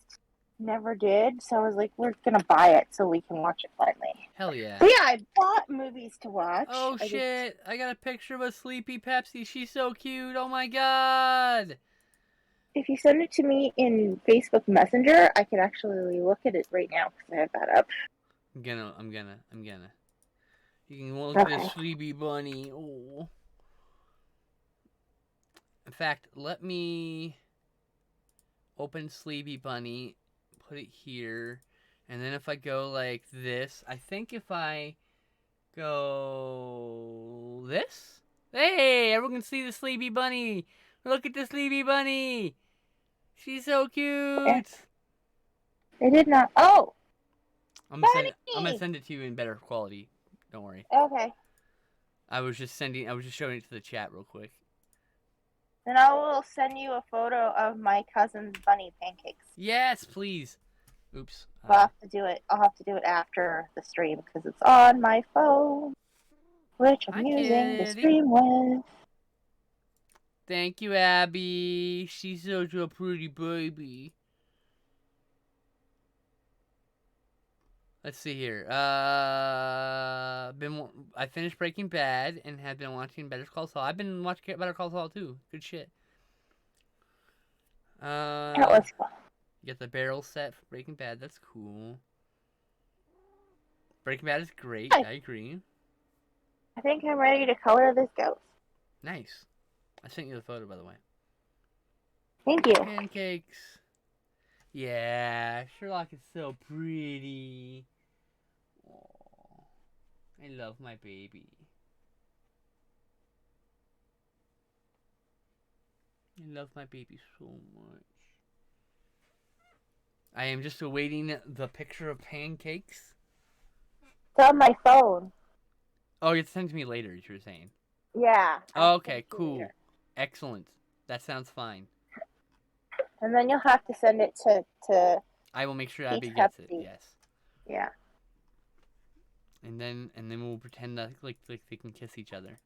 never did. So I was like, we're going to buy it so we can watch it finally. Hell yeah. So yeah, I bought movies to watch. Oh, shit. I got a picture of a sleepy Pepsi. She's so cute. Oh, my God. If you send it to me in Facebook Messenger, I can actually look at it right now because I have that up. I'm gonna. You can look at the sleepy bunny. Oh. In fact, let me open Sleepy Bunny, put it here, and then if I go like this, I think if I go this, hey, everyone can see the Sleepy Bunny. Look at the Sleepy Bunny. She's so cute. I did not. Oh. I'm gonna send it to you in better quality. Don't worry. Okay. I was just showing it to the chat real quick. Then I will send you a photo of my cousin's bunny Pancakes. Yes, please. Oops. I'll have to do it. I'll have to do it after the stream because it's on my phone, which I'm using the stream with. Thank you, Abby. She's such a pretty baby. Let's see here. I finished Breaking Bad and have been watching Better Call Saul. I've been watching Better Call Saul too. Good shit. That was fun. You get the barrel set for Breaking Bad. That's cool. Breaking Bad is great. I agree. I think I'm ready to color this ghost. Nice. I sent you the photo, by the way. Thank you. Pancakes. Yeah, Sherlock is so pretty. Aww. I love my baby. I love my baby so much. I am just awaiting the picture of Pancakes. It's on my phone. Oh, you have to send it to me later, you were saying. Yeah. Okay, cool. Excellent. That sounds fine. And then you'll have to send it to I will make sure Peach Abby gets it. Pepsi. Yes. Yeah. And then we'll pretend that like they can kiss each other.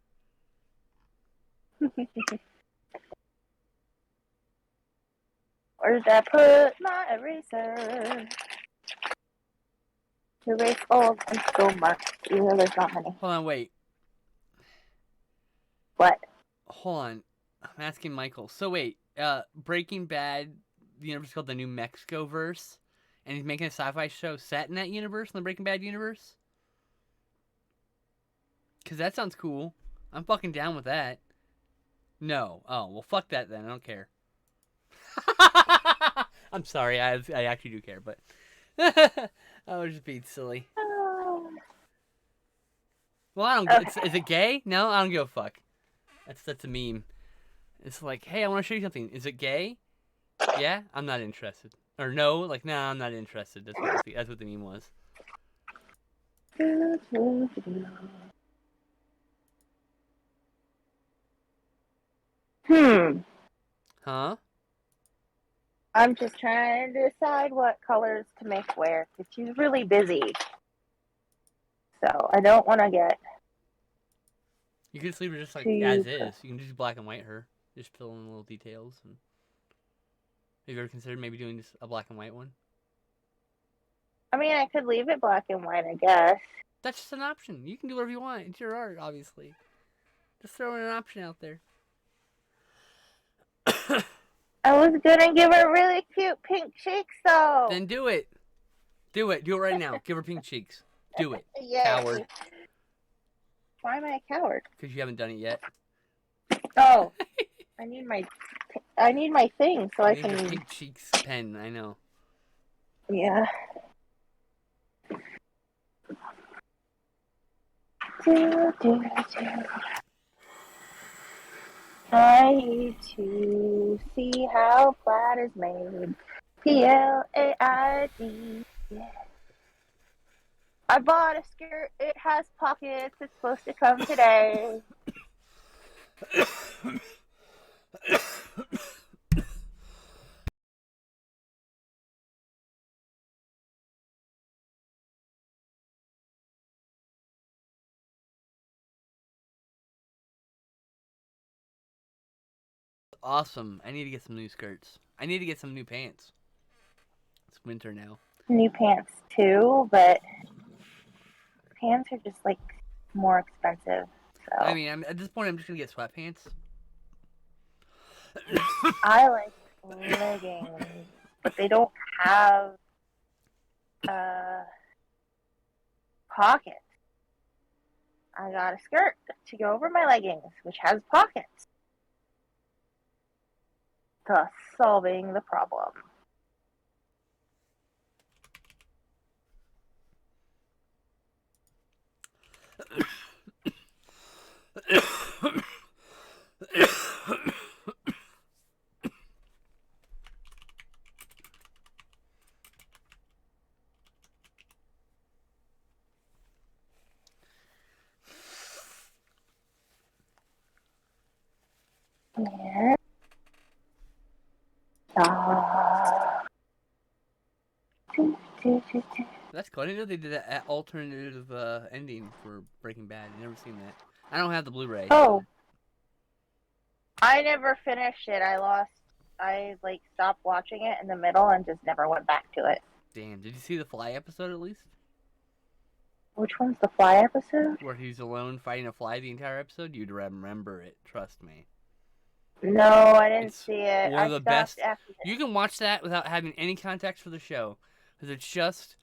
Where did I put my eraser? To erase old and still marks, even though there's not many. Hold on, wait. What? Hold on. I'm asking Michael. So wait, Breaking Bad, the universe is called the New Mexico verse, and he's making a sci-fi show set in that universe, in the Breaking Bad universe? Cause that sounds cool. I'm fucking down with that. No. Oh, well fuck that then. I don't care. I'm sorry, I actually do care, but I was just being silly. Well, I don't. Okay. Is it gay? No, I don't give a fuck. That's a meme. It's like, hey, I want to show you something. Is it gay? Yeah, I'm not interested. Or no, like, nah, I'm not interested. That's what the meme was. Huh? I'm just trying to decide what colors to make wear, because she's really busy. So I don't want to get... You can just leave her just like Too as is. You can just black and white her. Just fill in little details. And... Have you ever considered maybe doing just a black and white one? I mean, I could leave it black and white, I guess. That's just an option. You can do whatever you want. It's your art, obviously. Just throwing an option out there. I was gonna give her really cute pink cheeks, though. Then do it. Do it. Do it right now. Give her pink cheeks. Do it. Yay. Coward. Why am I a coward? Because you haven't done it yet. Oh, I need my thing so I Need your can. pink cheeks pen. I know. Yeah. Do. I need to see how plaid is made. PLAID. Yeah. I bought a skirt. It has pockets. It's supposed to come today. Awesome. I need to get some new skirts. I need to get some new pants. It's winter now. New pants too, but pants are just like more expensive. So I mean, at this point, I'm just gonna get sweatpants. I like leggings, but they don't have pockets. I got a skirt to go over my leggings, which has pockets, thus solving the problem. Yeah. That's cool. I didn't know they did an alternative ending for Breaking Bad. I've never seen that. I don't have the Blu-ray. Oh. I never finished it. I stopped watching it in the middle and just never went back to it. Damn. Did you see the Fly episode at least? Which one's the Fly episode? Where he's alone fighting a fly the entire episode? You'd remember it. Trust me. No, I didn't It's see it. one of the best. After You can watch that without having any context for the show. Because it's just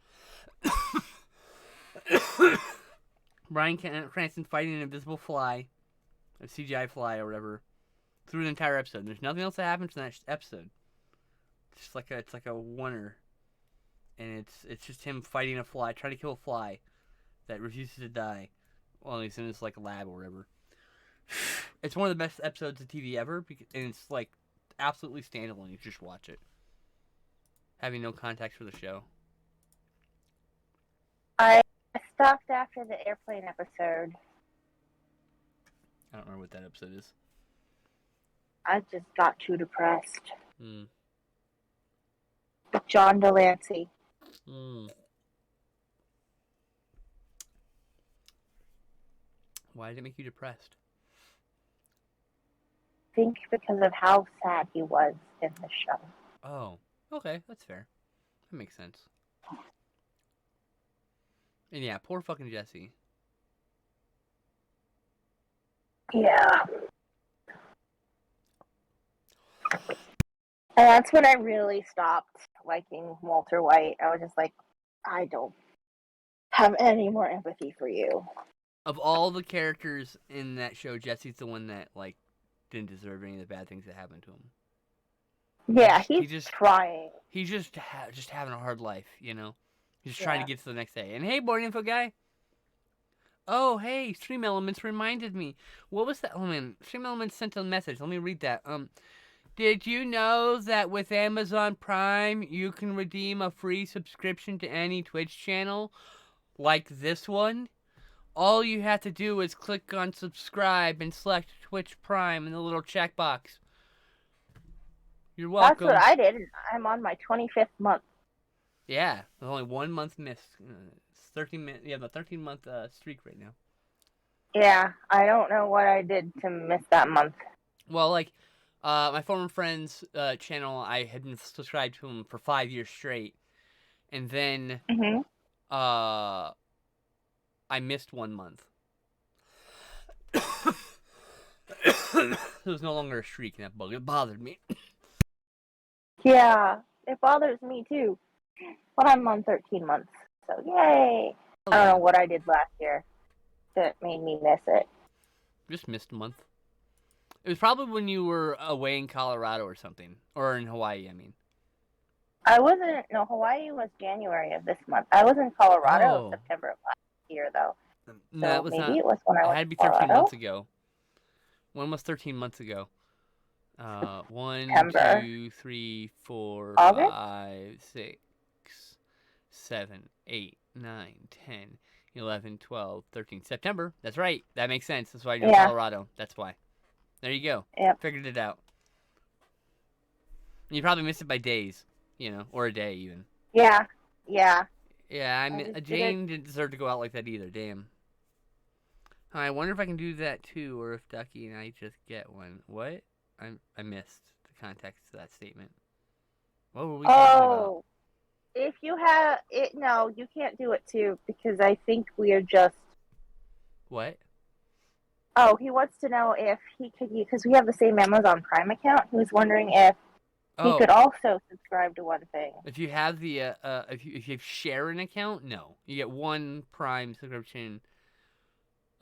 Bryan Cranston fighting an invisible fly, a CGI fly or whatever, through the entire episode. There's nothing else that happens in that episode. It's like a oneer, and it's just him fighting a fly, trying to kill a fly that refuses to die. Well, he's in this like lab or whatever. It's one of the best episodes of TV ever, and it's like absolutely standalone. You just watch it, having no context for the show. I stopped after the airplane episode. I don't remember what that episode is. I just got too depressed. Mm. With John Delancey. Mm. Why did it make you depressed? I think because of how sad he was in the show. Oh, okay, that's fair. That makes sense. And yeah, poor fucking Jesse. Yeah. And that's when I really stopped liking Walter White. I was just like, I don't have any more empathy for you. Of all the characters in that show, Jesse's the one that, like, didn't deserve any of the bad things that happened to him. Yeah, he's just trying. He's just having a hard life, you know? He's just trying to get to the next day. And hey, Board Info Guy. Oh, hey, Stream Elements reminded me. What was that? Oh, man. Stream Elements sent a message. Let me read that. Did you know that with Amazon Prime, you can redeem a free subscription to any Twitch channel like this one? All you have to do is click on subscribe and select Twitch Prime in the little checkbox. You're welcome. That's what I did. I'm on my 25th month. Yeah, there's only 1 month missed. It's 13 yeah, the 13-month streak right now. Yeah, I don't know what I did to miss that month. Well, like, my former friend's channel, I had been subscribed to him for 5 years straight, and then I missed 1 month. It was no longer a streak, and that bug. It bothered me. Yeah, it bothers me too. But I'm on 13 months, so yay! I don't know what I did last year that made me miss it. Just missed a month. It was probably when you were away in Colorado or something. Or in Hawaii, I mean. I wasn't... No, Hawaii was January of this month. I was in Colorado September of last year, though. No, so it was maybe not. It was when I it was had to be 13 months ago. When was 13 months ago? 1, September. 2, 3, 4, August? 5, 6, 7, 8, 9, 10, 11, 12, 13. September. That's right. That makes sense. That's why you're in Colorado. That's why. There you go. Yep. Figured it out. You probably missed it by days, you know, or a day even. Yeah. Yeah. Yeah, Jane didn't deserve to go out like that either. Damn. I wonder if I can do that too, or if Ducky and I just get one. What? I missed the context of that statement. What were we talking about? If you have it, no, you can't do it too, because I think we are just... What? Oh, he wants to know if he could, because we have the same Amazon Prime account. He was wondering if he could also subscribe to one thing. If you have the if you share an account, no, you get one Prime subscription.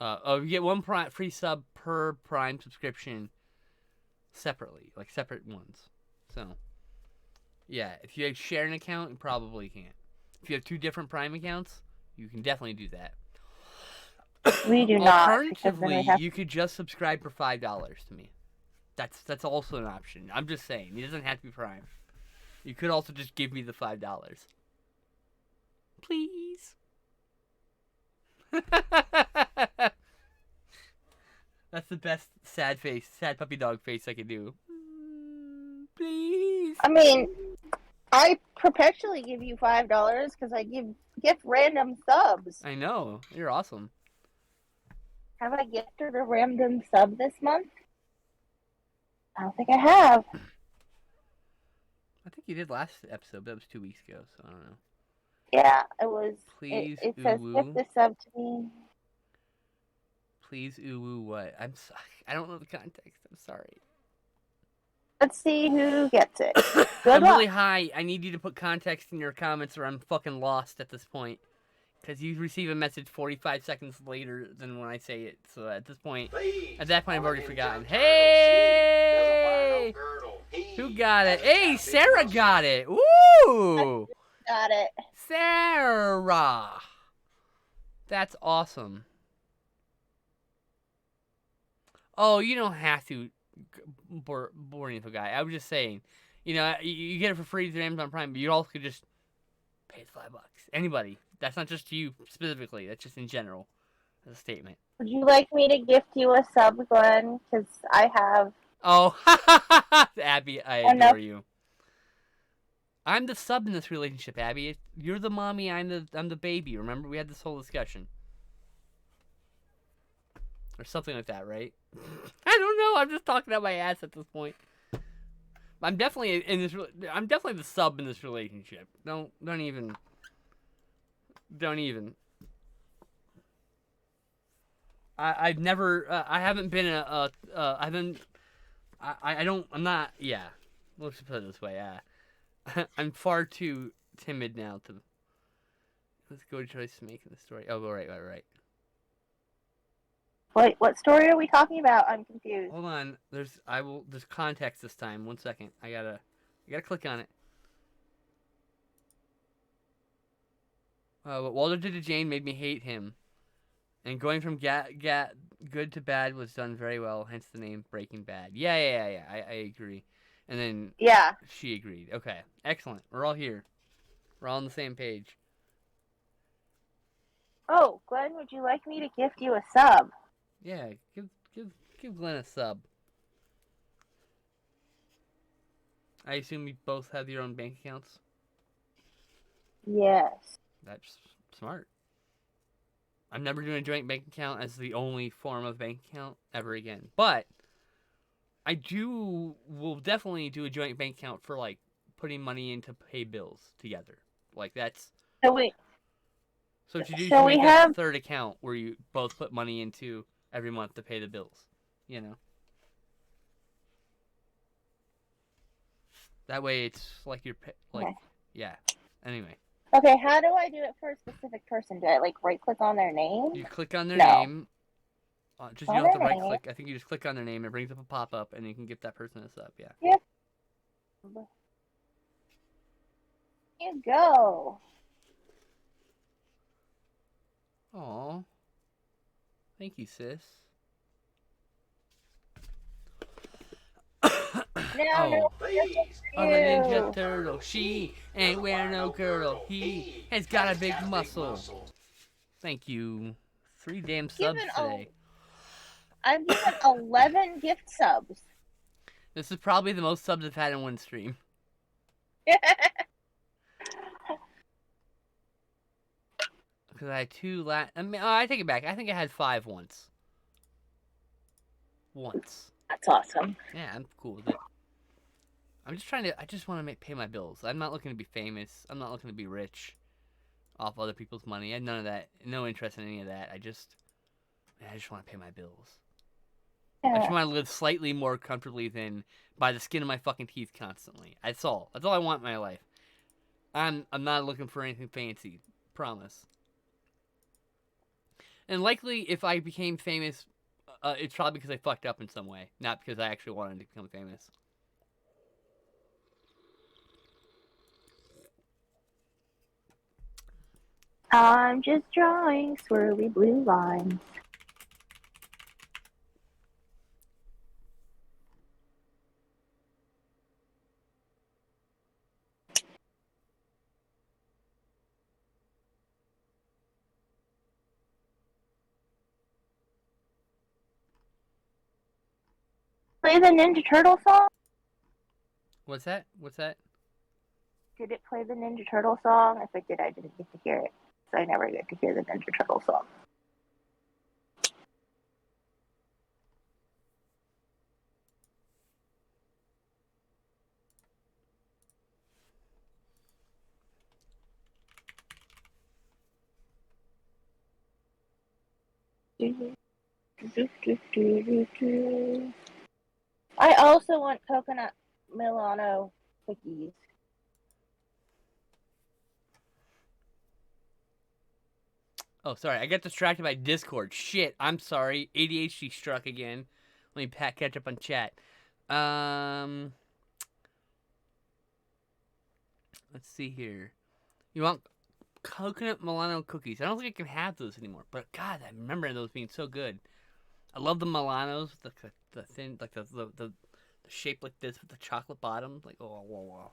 You get one free sub per Prime subscription separately, like separate ones. So, yeah, if you share an account, you probably can't. If you have 2 different Prime accounts, you can definitely do that. We do not. Alternatively, you could just subscribe for $5 to me. That's also an option. I'm just saying, it doesn't have to be Prime. You could also just give me the $5. Please. That's the best sad puppy dog face I could do. Please. I mean, I perpetually give you $5 because I gift random subs. I know. You're awesome. Have I gifted a random sub this month? I don't think I have. I think you did last episode, but that was 2 weeks ago, so I don't know. Yeah, it was. Please, it says gift a sub to me. Please, what? I'm sorry. I don't know the context. I'm sorry. Let's see who gets it. I'm really high. I need you to put context in your comments or I'm fucking lost at this point. Because you receive a message 45 seconds later than when I say it. So at this point, at that point I've already forgotten. Hey! Who got it? Hey, Sarah got it. Woo! Got it. Sarah! That's awesome. Oh, you don't have to, boring info guy. I was just saying, you know, you get it for free through Amazon Prime, but you also could just pay $5. Anybody. That's not just you specifically. That's just in general. As a statement. Would you like me to gift you a sub, Glenn? Because I have Oh, Abby, I adore you. I'm the sub in this relationship, Abby. You're the mommy, I'm the baby. Remember, we had this whole discussion. Or something like that, right? I don't know. I'm just talking out my ass at this point. I'm definitely in this. I'm definitely the sub in this relationship. Don't even. I've never. I haven't been I haven't. I don't. I'm not. Yeah. Let's put it this way. I'm far too timid now to. Let's go choice making the story. Oh, right. Wait, what story are we talking about? I'm confused. Hold on. There's context this time. 1 second. I gotta click on it. What Walter did to Jane made me hate him. And going from good to bad was done very well, hence the name Breaking Bad. Yeah. I agree. And then she agreed. Okay. Excellent. We're all here. We're all on the same page. Oh, Glenn, would you like me to gift you a sub? Yeah, give Glenn a sub. I assume you both have your own bank accounts? Yes. That's smart. I'm never doing a joint bank account as the only form of bank account ever again. But I will definitely do a joint bank account for like putting money in to pay bills together. Like that's So wait. So what you do is you make a third account where you both put money into every month to pay the bills. You know? That way it's like you're Okay. Yeah. Anyway. Okay, how do I do it for a specific person? Do I like right click on their name? You click on their name. Just you don't have to right name. click. I think you just click on their name. It brings up a pop up, and you can give that person a sub. Yeah. Yep. Here you go. Aw. Thank you, sis. No, Please. I'm a Ninja Turtle. She ain't wearing no girdle. He has got a big muscle. Thank you. 3 damn subs today. I've given 11 gift subs. This is probably the most subs I've had in one stream. Because I had 2 I take it back. I think I had 5 once. That's awesome. Yeah, I'm cool with it. I just want to pay my bills. I'm not looking to be famous. I'm not looking to be rich off other people's money. I had none of that. No interest in any of that. I just want to pay my bills. I just want to live slightly more comfortably than by the skin of my fucking teeth constantly. That's all. That's all I want in my life. I'm not looking for anything fancy. Promise. And likely, if I became famous, it's probably because I fucked up in some way, not because I actually wanted to become famous. I'm just drawing swirly blue lines. Play the Ninja Turtle song? What's that? Did it play the Ninja Turtle song? If it did, I didn't get to hear it. So I never get to hear the Ninja Turtle song. I also want coconut Milano cookies. Oh, sorry. I got distracted by Discord. Shit. I'm sorry. ADHD struck again. Let me catch up on chat. Let's see here. You want coconut Milano cookies? I don't think I can have those anymore. But God, I remember those being so good. I love the Milanos, the thin, like the shape like this with the chocolate bottom. Like, oh, wow. All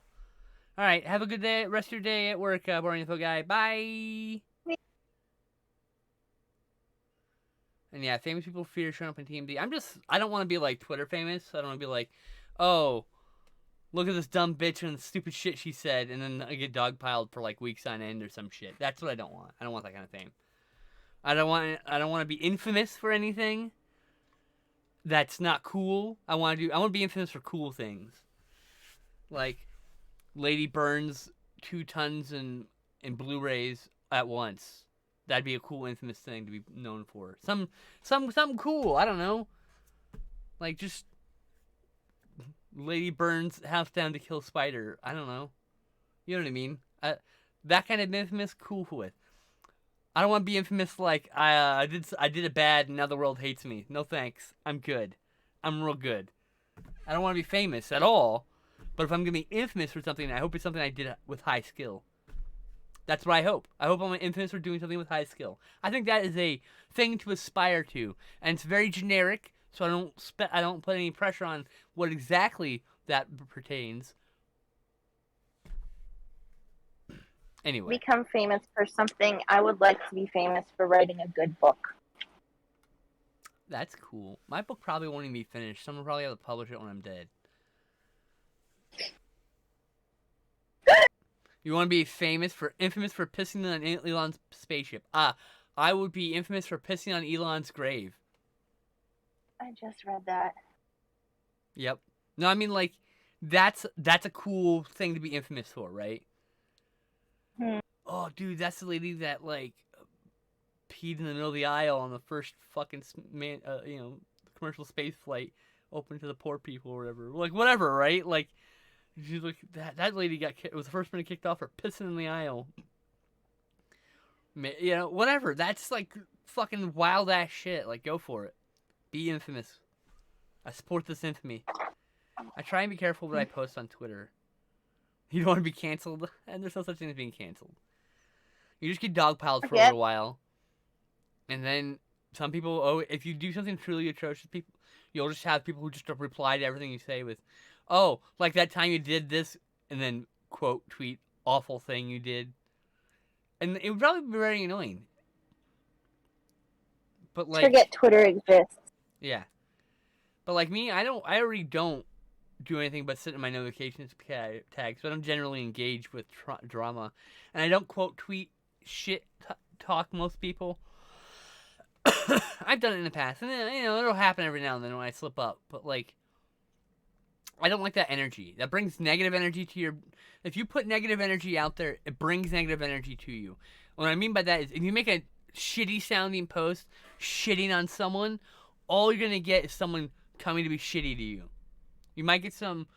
right. Have a good day. Rest of your day at work, Boring Info Guy. Bye. And yeah, famous people fear showing up on TMZ. I don't want to be like Twitter famous. I don't want to be like, oh, look at this dumb bitch and the stupid shit she said, and then I get dogpiled for like weeks on end or some shit. That's what I don't want. I don't want that kind of fame. I don't want to be infamous for anything that's not cool. I want to be infamous for cool things. Like Lady burns 2 tons in Blu-rays at once. That'd be a cool infamous thing to be known for. Something cool, I don't know. Like just Lady burns house down to kill spider. I don't know. You know what I mean? That kind of infamous, cool with. I don't want to be infamous like I did it bad and now the world hates me. No thanks. I'm good. I'm real good. I don't want to be famous at all. But if I'm going to be infamous for something, I hope it's something I did with high skill. That's what I hope. I hope I'm infamous for doing something with high skill. I think that is a thing to aspire to. And it's very generic, so I don't put any pressure on what exactly that pertains. Anyway. Become famous for something. I would like to be famous for writing a good book. That's cool. My book probably won't even be finished. Someone will probably have to publish it when I'm dead. You want to be infamous for pissing on Elon's spaceship. I would be infamous for pissing on Elon's grave. I just read that. Yep. No, I mean like that's a cool thing to be infamous for, right? Oh, dude, that's the lady that like peed in the middle of the aisle on the first fucking commercial space flight open to the poor people or whatever. Like whatever, right? Like. She's like that lady was the first one kicked off for pissing in the aisle. You know, whatever. That's like fucking wild ass shit. Like, go for it. Be infamous. I support this infamy. I try and be careful what I post on Twitter. You don't want to be canceled, and there's no such thing as being canceled. You just get dogpiled for a little while, and then some people. If you do something truly atrocious, you'll just have people who just reply to everything you say with. Oh, like that time you did this, and then, quote, tweet, awful thing you did. And it would probably be very annoying. But like... Forget Twitter exists. Yeah. But like me, I already don't do anything but sit in my notifications tags, but I'm generally engaged with drama. And I don't, quote, tweet shit talk most people. I've done it in the past, and it'll happen every now and then when I slip up, but like... I don't like that energy. That brings negative energy to your... If you put negative energy out there, it brings negative energy to you. What I mean by that is if you make a shitty-sounding post shitting on someone, all you're going to get is someone coming to be shitty to you. You might get some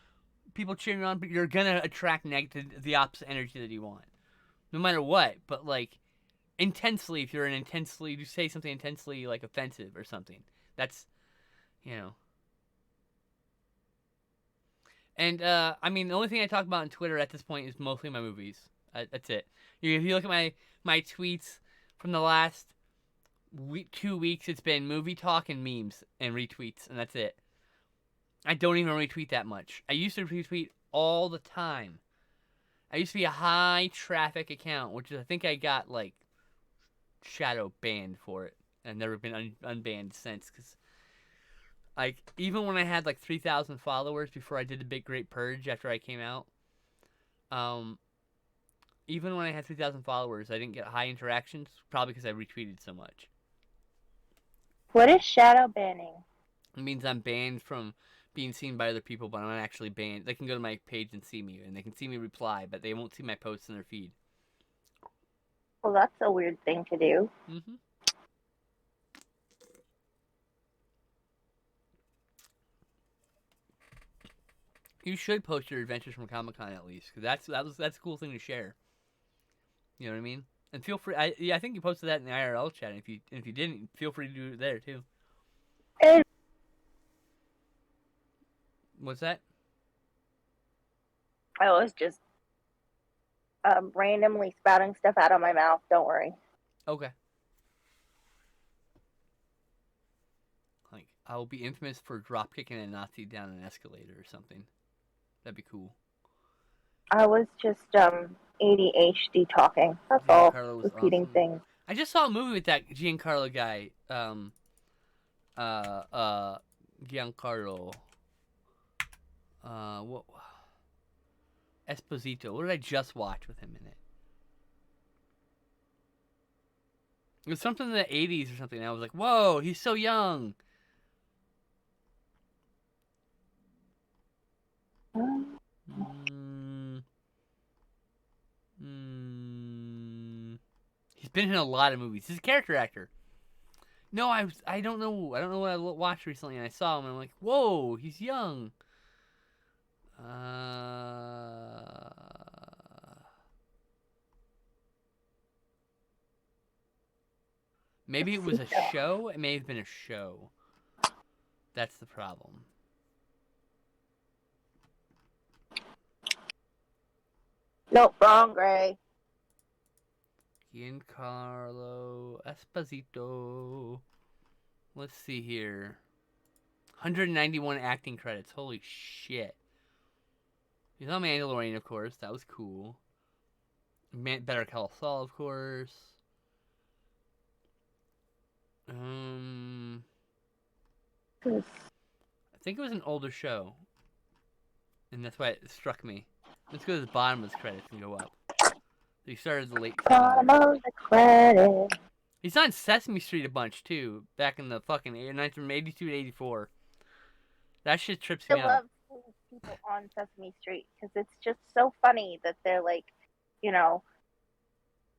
people cheering on, but you're going to attract the opposite energy that you want. No matter what. But, like, intensely, if you're you say something intensely, like, offensive or something. That's, And, I mean, the only thing I talk about on Twitter at this point is mostly my movies. That's it. If you look at my tweets from the last 2 weeks, it's been movie talk and memes and retweets, and that's it. I don't even retweet that much. I used to retweet all the time. I used to be a high-traffic account, which I think I got, like, shadow banned for it. I've never been unbanned since, because... Like, even when I had, like, 3,000 followers before I did the Big Great Purge after I came out, even when I had 3,000 followers, I didn't get high interactions, probably because I retweeted so much. What is shadow banning? It means I'm banned from being seen by other people, but I'm not actually banned. They can go to my page and see me, and they can see me reply, but they won't see my posts in their feed. Well, that's a weird thing to do. Mm-hmm. You should post your adventures from Comic-Con at least, because that's a cool thing to share. You know what I mean? And feel free. I think you posted that in the IRL chat. And if you didn't, feel free to do it there too. What's that? I was just randomly spouting stuff out of my mouth. Don't worry. Okay. Like, I will be infamous for drop kicking a Nazi down an escalator or something. That'd be cool. I was just ADHD talking. That's all. Repeating things. I just saw a movie with that Giancarlo guy. Giancarlo. What? Esposito. What did I just watch with him in it? It was something in the 80s or something. And I was like, whoa, he's so young. He's been in a lot of movies. He's a character actor. No, I don't know. I don't know what I watched recently, and I saw him, and I'm like, whoa, he's young. Maybe it was a show. It may have been a show. That's the problem. Nope, wrong, Gray. Giancarlo Esposito. Let's see here. 191 acting credits. Holy shit. He's on Mandalorian, of course. That was cool. Better Call Saul, of course. I think it was an older show. And that's why it struck me. Let's go to the bottom of his credits and go up. He started the late 70s. Bottom of the credit. He's on Sesame Street a bunch, too. Back in the fucking 1982 to 84. That shit trips me out. I love people on Sesame Street because it's just so funny that they're like, you know,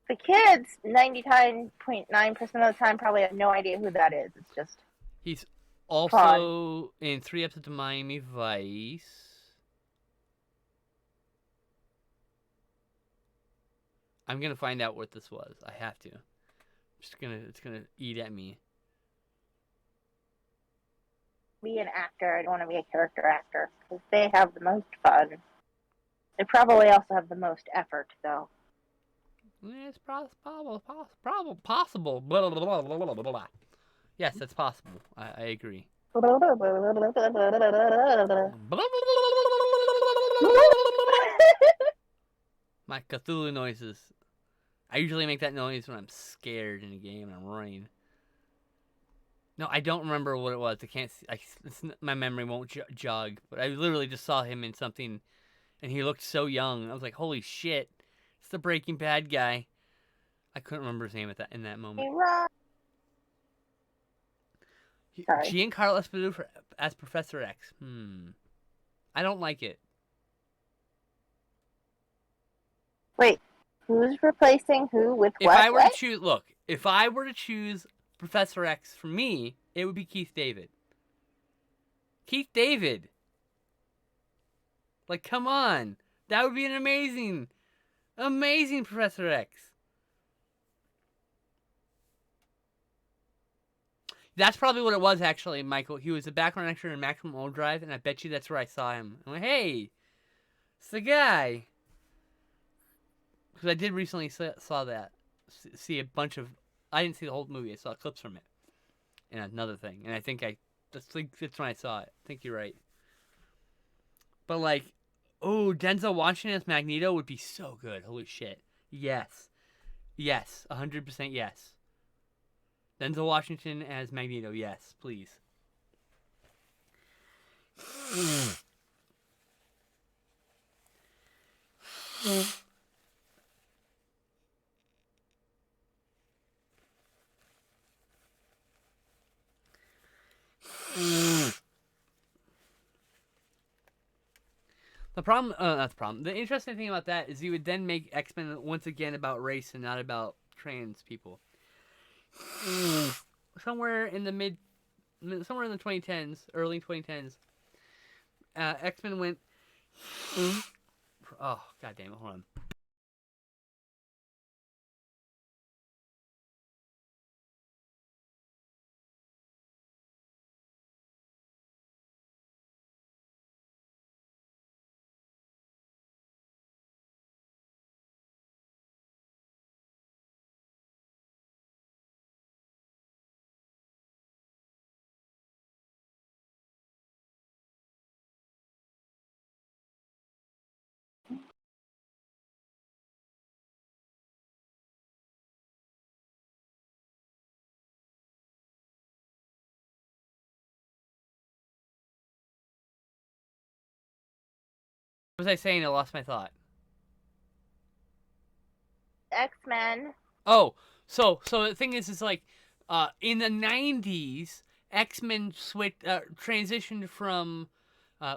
the kids 99.9% of the time probably have no idea who that is. It's just he's also in 3 episodes of Miami Vice. I'm gonna find out what this was. I have to. It's gonna eat at me. Be an actor. I don't want to be a character actor because they have the most fun. They probably also have the most effort, though. It's possible. Blah, blah, blah, blah, blah, blah. Yes, that's possible. I agree. My Cthulhu noises. I usually make that noise when I'm scared in a game and I'm running. No, I don't remember what it was. I can't see. My memory won't jog. But I literally just saw him in something, and he looked so young. I was like, "Holy shit! It's the Breaking Bad guy." I couldn't remember his name in that moment. Giancarlo Esposito as Professor X. I don't like it. Wait, who's replacing who with what? If I were to choose, if I were to choose Professor X for me, it would be Keith David. Keith David. Like, come on. That would be an amazing Professor X. That's probably what it was, actually, Michael. He was a background extra in Maximum Overdrive, and I bet you that's where I saw him. I'm like, hey, it's the guy. Because I did recently saw that. See a bunch of... I didn't see the whole movie. I saw clips from it. And another thing. And I think that's when I saw it. I think you're right. But like, oh, Denzel Washington as Magneto would be so good. Holy shit. Yes. Yes. 100% yes. Denzel Washington as Magneto. Yes, please. The problem, not the problem. The interesting thing about that is you would then make X-Men once again about race and not about trans people. Somewhere in the 2010s, early 2010s, X-Men went. Oh, god damn it! Hold on. was I saying? I lost my thought. X-Men. Oh, so the thing is like, in the '90s, X-Men transitioned from, uh,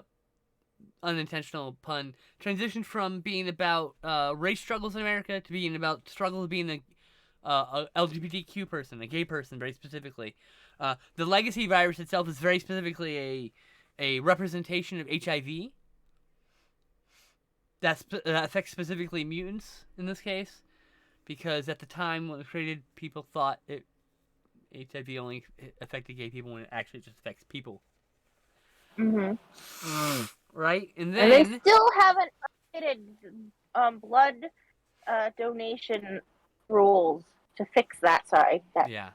unintentional pun, transitioned from being about race struggles in America to being about struggles of being a LGBTQ person, a gay person, very specifically. The legacy virus itself is very specifically a representation of HIV that affects specifically mutants in this case, because at the time when it was created, people thought HIV only affected gay people when it actually just affects people. Mm-hmm. Right? And And they then still haven't updated blood donation rules to fix that. Sorry, that yeah.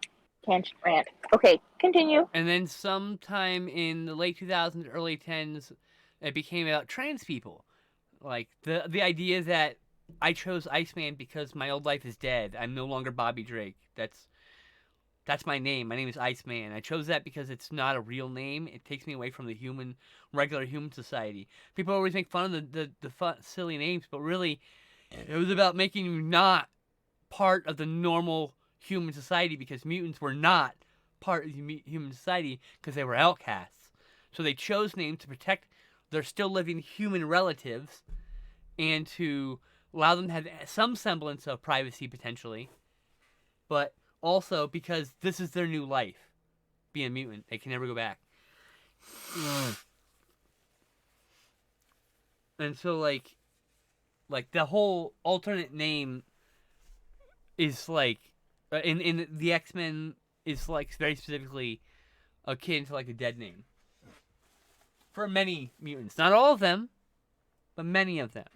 tangent rant. Okay, continue. And then sometime in the late 2000s, early 10s, it became about trans people. Like the idea that I chose Iceman because my old life is dead. I'm no longer Bobby Drake. That's my name. My name is Iceman. I chose that because it's not a real name. It takes me away from the regular human society. People always make fun of the fun, silly names, but really, it was about making you not part of the normal human society, because mutants were not part of the human society because they were outcasts. So they chose names to protect their still living human relatives and to allow them to have some semblance of privacy potentially, but also because this is their new life. Being a mutant, they can never go back. And so like the whole alternate name is like, in the X-Men is like very specifically akin to like a dead name for many mutants. Not all of them, but many of them.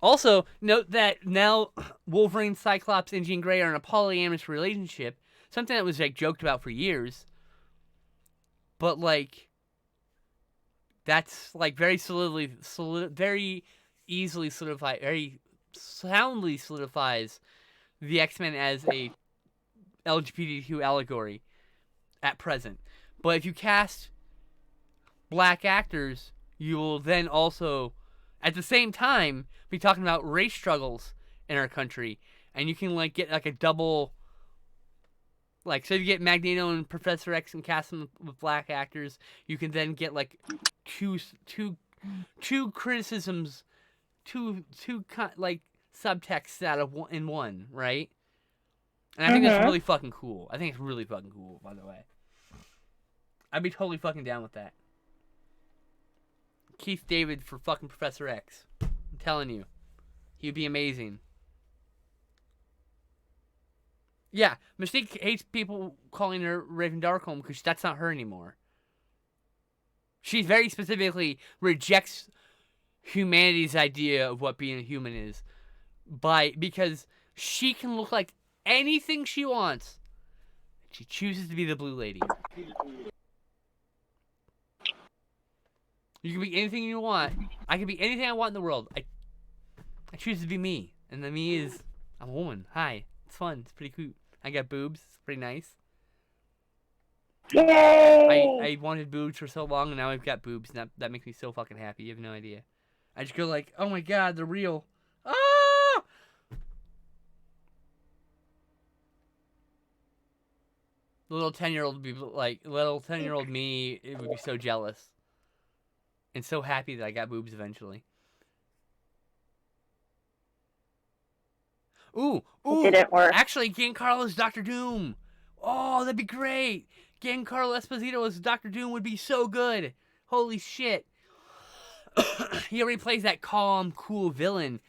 Also, note that now Wolverine, Cyclops, and Jean Grey are in a polyamorous relationship, something that was like joked about for years. But like, that's like very very easily solidified, very soundly solidifies the X-Men as a LGBTQ allegory at present. But if you cast black actors, you will then also, at the same time, be talking about race struggles in our country, and you can like get like a double. Like, so if you get Magneto and Professor X and cast them with black actors, you can then get like two criticisms, like subtexts out of one in one, right? And I think that's really fucking cool. I think it's really fucking cool, by the way. I'd be totally fucking down with that. Keith David for fucking Professor X. I'm telling you. He'd be amazing. Yeah, Mystique hates people calling her Raven Darkholme because that's not her anymore. She very specifically rejects humanity's idea of what being a human is, because she can look like anything she wants. She chooses to be the Blue Lady. You can be anything you want. I can be anything I want in the world. I choose to be me, and the me is I'm a woman. Hi, it's fun. It's pretty cute. I got boobs. It's pretty nice. Yay! I wanted boobs for so long, and now I've got boobs, and that makes me so fucking happy. You have no idea. I just go like, oh my god, they're real. Ah! Little 10-year-old would be like, little 10-year-old me, it would be so jealous. And so happy that I got boobs eventually. Ooh! It didn't work. Actually, Giancarlo is Doctor Doom. Oh, that'd be great. Giancarlo Esposito as Doctor Doom would be so good. Holy shit. He already plays that calm, cool villain.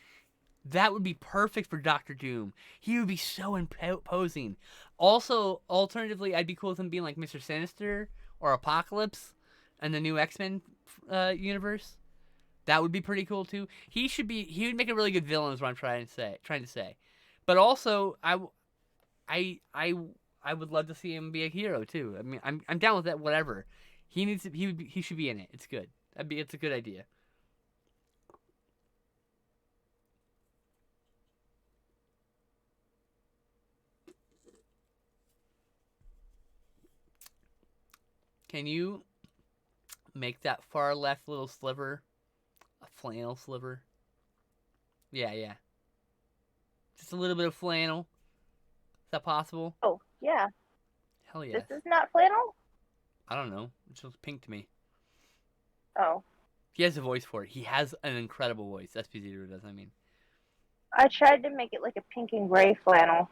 That would be perfect for Doctor Doom. He would be so imposing. Also, alternatively, I'd be cool with him being like Mr. Sinister or Apocalypse in the new X-Men universe. That would be pretty cool too. He would make a really good villain, is what I'm trying to say. But also, I would love to see him be a hero too. I mean, I'm down with that. Whatever. He should be in it. It's good. It's a good idea. Can you make that far left little sliver flannel sliver. Yeah. Just a little bit of flannel. Is that possible? Oh, yeah. Hell yes. This is not flannel? I don't know. It looks pink to me. Oh. He has a voice for it. He has an incredible voice. SP0 does, I mean. I tried to make it like a pink and gray flannel.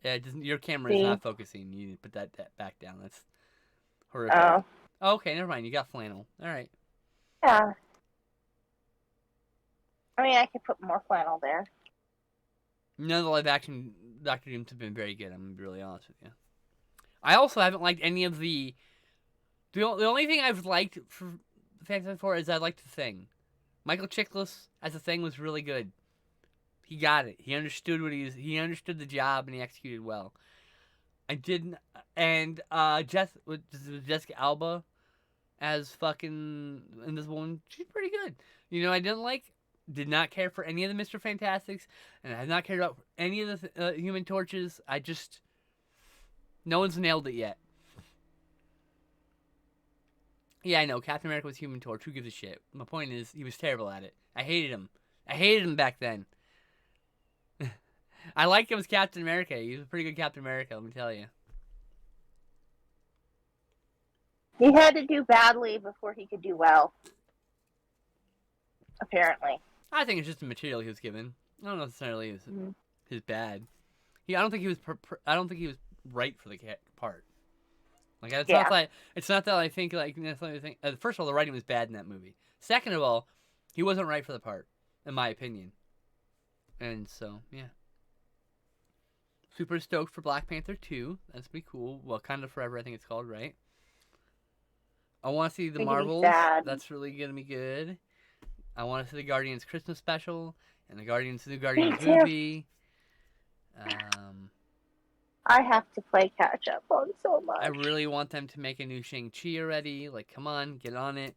Yeah, it doesn't, your camera is See? not focusing. You need to put that back down. That's horrific. Oh. Oh, okay, never mind. You got flannel. All right. Yeah. I mean, I could put more flannel there. None of the live action Doctor Dooms have been very good. I'm going to be really honest with you. I also haven't liked any of the... The only thing I've liked for Fantastic Four is I liked The Thing. Michael Chiklis as The Thing was really good. He got it. He understood he understood the job and he executed well. I didn't... And Jessica Alba as fucking Invisible Woman, she's pretty good. You know, I did not care for any of the Mr. Fantastics, and I have not cared about any of the Human Torches. No one's nailed it yet. Yeah, I know, Captain America was Human Torch. Who gives a shit? My point is, he was terrible at it. I hated him back then. I liked him as Captain America. He was a pretty good Captain America, let me tell you. He had to do badly before he could do well. Apparently. I think it's just the material he was given. I don't necessarily his bad. I don't think he was right for the part. Like it's not that I think like necessarily think. First of all, the writing was bad in that movie. Second of all, he wasn't right for the part, in my opinion. And so yeah. Super stoked for Black Panther 2. That's pretty cool. Wakanda Forever, I think it's called, right? I want to see the Marvels. That's really gonna be good. I want to see the Guardians Christmas special and the new Guardians movie. I have to play catch up on so much. I really want them to make a new Shang-Chi already. Like, come on, get on it.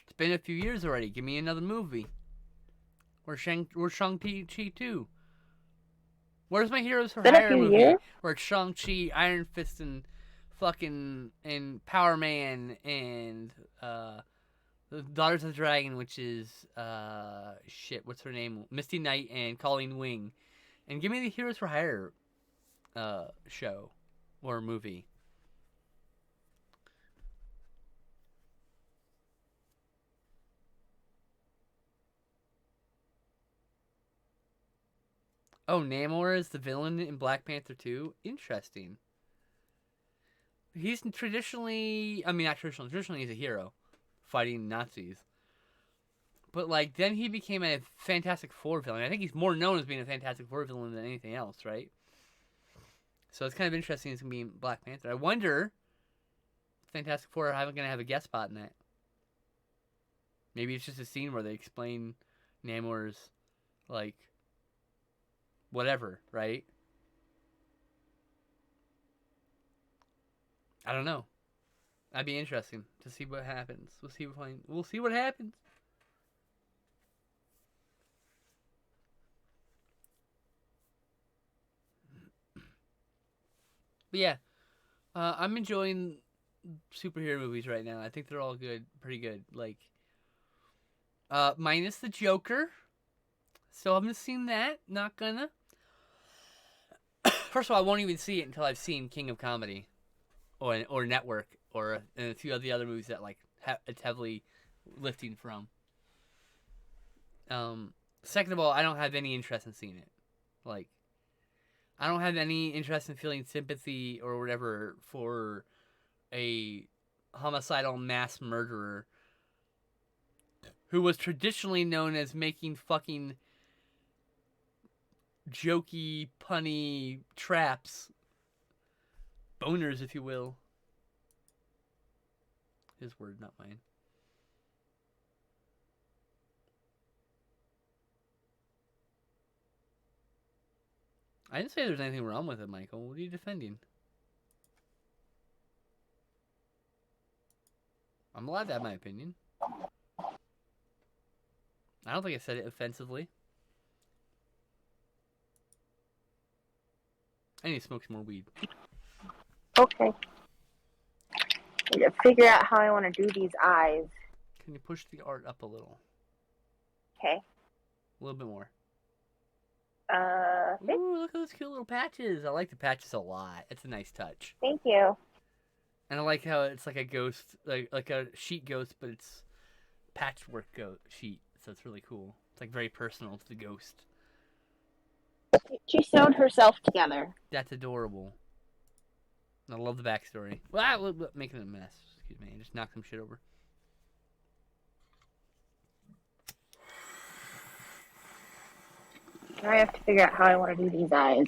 It's been a few years already. Give me another movie. Or Shang-Chi 2. Where's my Heroes for Hire movie? Years? Where it's Shang-Chi, Iron Fist, and fucking and Power Man and the Daughters of the Dragon, which is what's her name? Misty Knight and Colleen Wing. And give me the Heroes for Hire show or movie. Oh, Namor is the villain in Black Panther 2? Interesting. He's traditionally he's a hero fighting Nazis. But like then he became a Fantastic Four villain. I think he's more known as being a Fantastic Four villain than anything else, right? So it's kind of interesting he's going to be in Black Panther. I wonder if Fantastic Four are going to have a guest spot in that. Maybe it's just a scene where they explain Namor's, like, whatever, right? I don't know. That'd be interesting to see what happens. We'll see what happens. But yeah, I'm enjoying superhero movies right now. I think they're all good, pretty good. Like, minus the Joker. Still haven't seen that. Not gonna. First of all, I won't even see it until I've seen King of Comedy, or Network, or a few of the other movies that like it's heavily lifting from. Second of all, I don't have any interest in seeing it. Like, I don't have any interest in feeling sympathy or whatever for a homicidal mass murderer who was traditionally known as making fucking jokey, punny traps. Boners, if you will. His word, not mine. I didn't say there's anything wrong with it, Michael. What are you defending? I'm allowed to have my opinion. I don't think I said it offensively. I need to smoke some more weed. Okay. Need to figure out how I want to do these eyes. Can you push the art up a little? Okay. A little bit more. Thank Ooh, look at those cute little patches. I like the patches a lot. It's a nice touch. you. And I like how it's like a ghost, like a sheet ghost, but it's patchwork sheet. So it's really cool. It's like very personal to the ghost. She sewed herself together. That's adorable. I love the backstory. Wow, making a mess. Excuse me. I just knocked some shit over. Now I have to figure out how I want to do these eyes.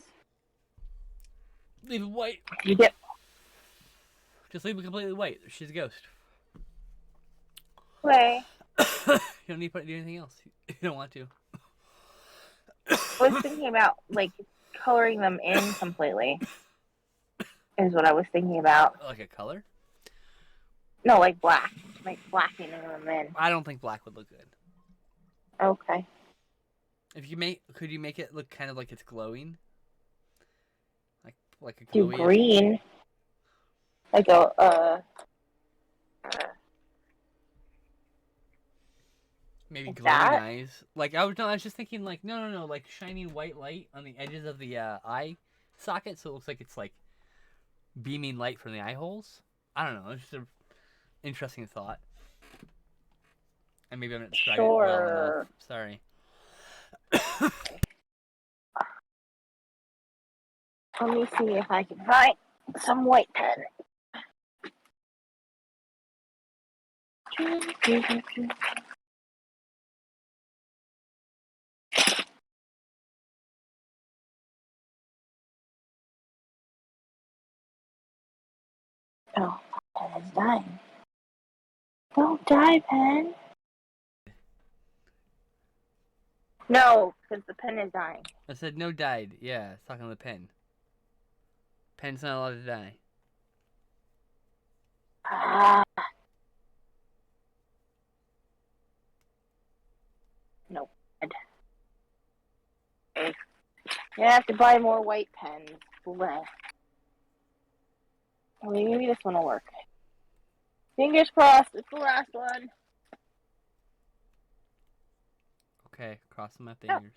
Leave it white. You get Just leave it completely white. She's a ghost. play. You don't need to do anything else. You don't want to. I was thinking about like coloring them in completely. Is what I was thinking about. Like a color? No, like black. Like blackening them in. I don't think black would look good. Okay. If you could you make it look kind of like it's glowing? Like a Do glowy. green. Like a Maybe like glowing that? eyes. Like I was just thinking like no, like shining white light on the edges of the eye socket, so it looks like it's like beaming light from the eye holes. I don't know. It's just an interesting thought. And maybe I'm not describing it well enough. Sorry. Let me see if I can find some white pen. Oh, pen is dying. Don't die, pen. No, because the pen is dying. I said no died. Yeah, it's talking to the pen. Pen's not allowed to die. Ah. No. Okay. You have to buy more white pens. Well, maybe this one will work. Fingers crossed. It's the last one. Okay, crossing my fingers.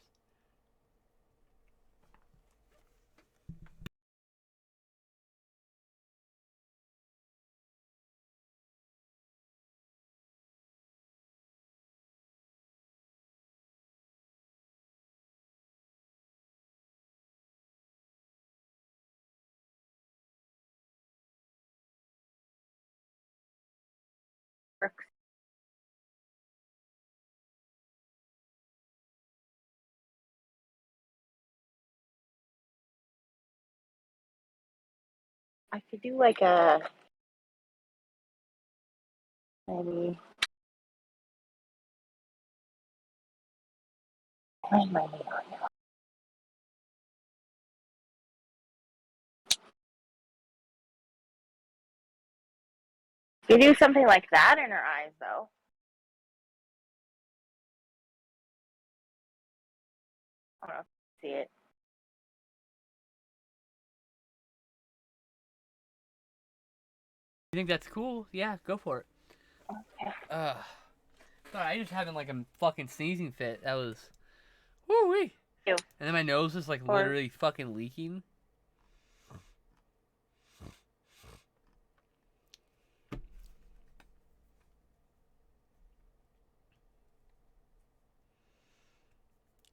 Works. I could do like a maybe. Where's my needle? You do something like that in her eyes, though. I don't know if you see it. You think that's cool? Yeah, go for it. Okay. Sorry, I just having like a fucking sneezing fit. That was, woo wee. Ew. And then my nose is like literally fucking leaking.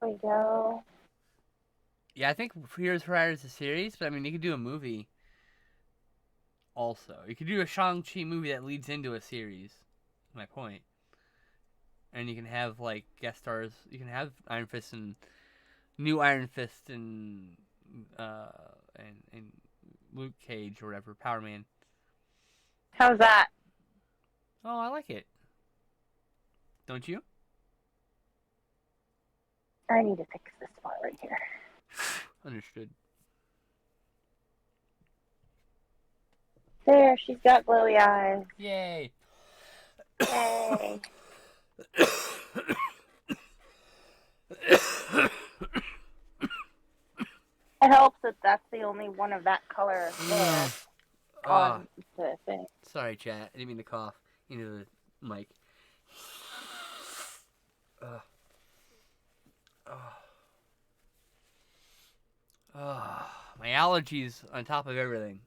There we go. Yeah, I think Heroes for Hire is a series, but I mean, you could do a movie. Also, you could do a Shang-Chi movie that leads into a series. My point. And you can have like guest stars. You can have Iron Fist and new Iron Fist and Luke Cage or whatever, Power Man. How's that? Oh, I like it. Don't you? I need to fix this spot right here. Understood. There, she's got glowy eyes. Yay. Yay. It helps that that's the only one of that color there on the thing. Sorry, chat. I didn't mean to cough into the mic. My allergies on top of everything.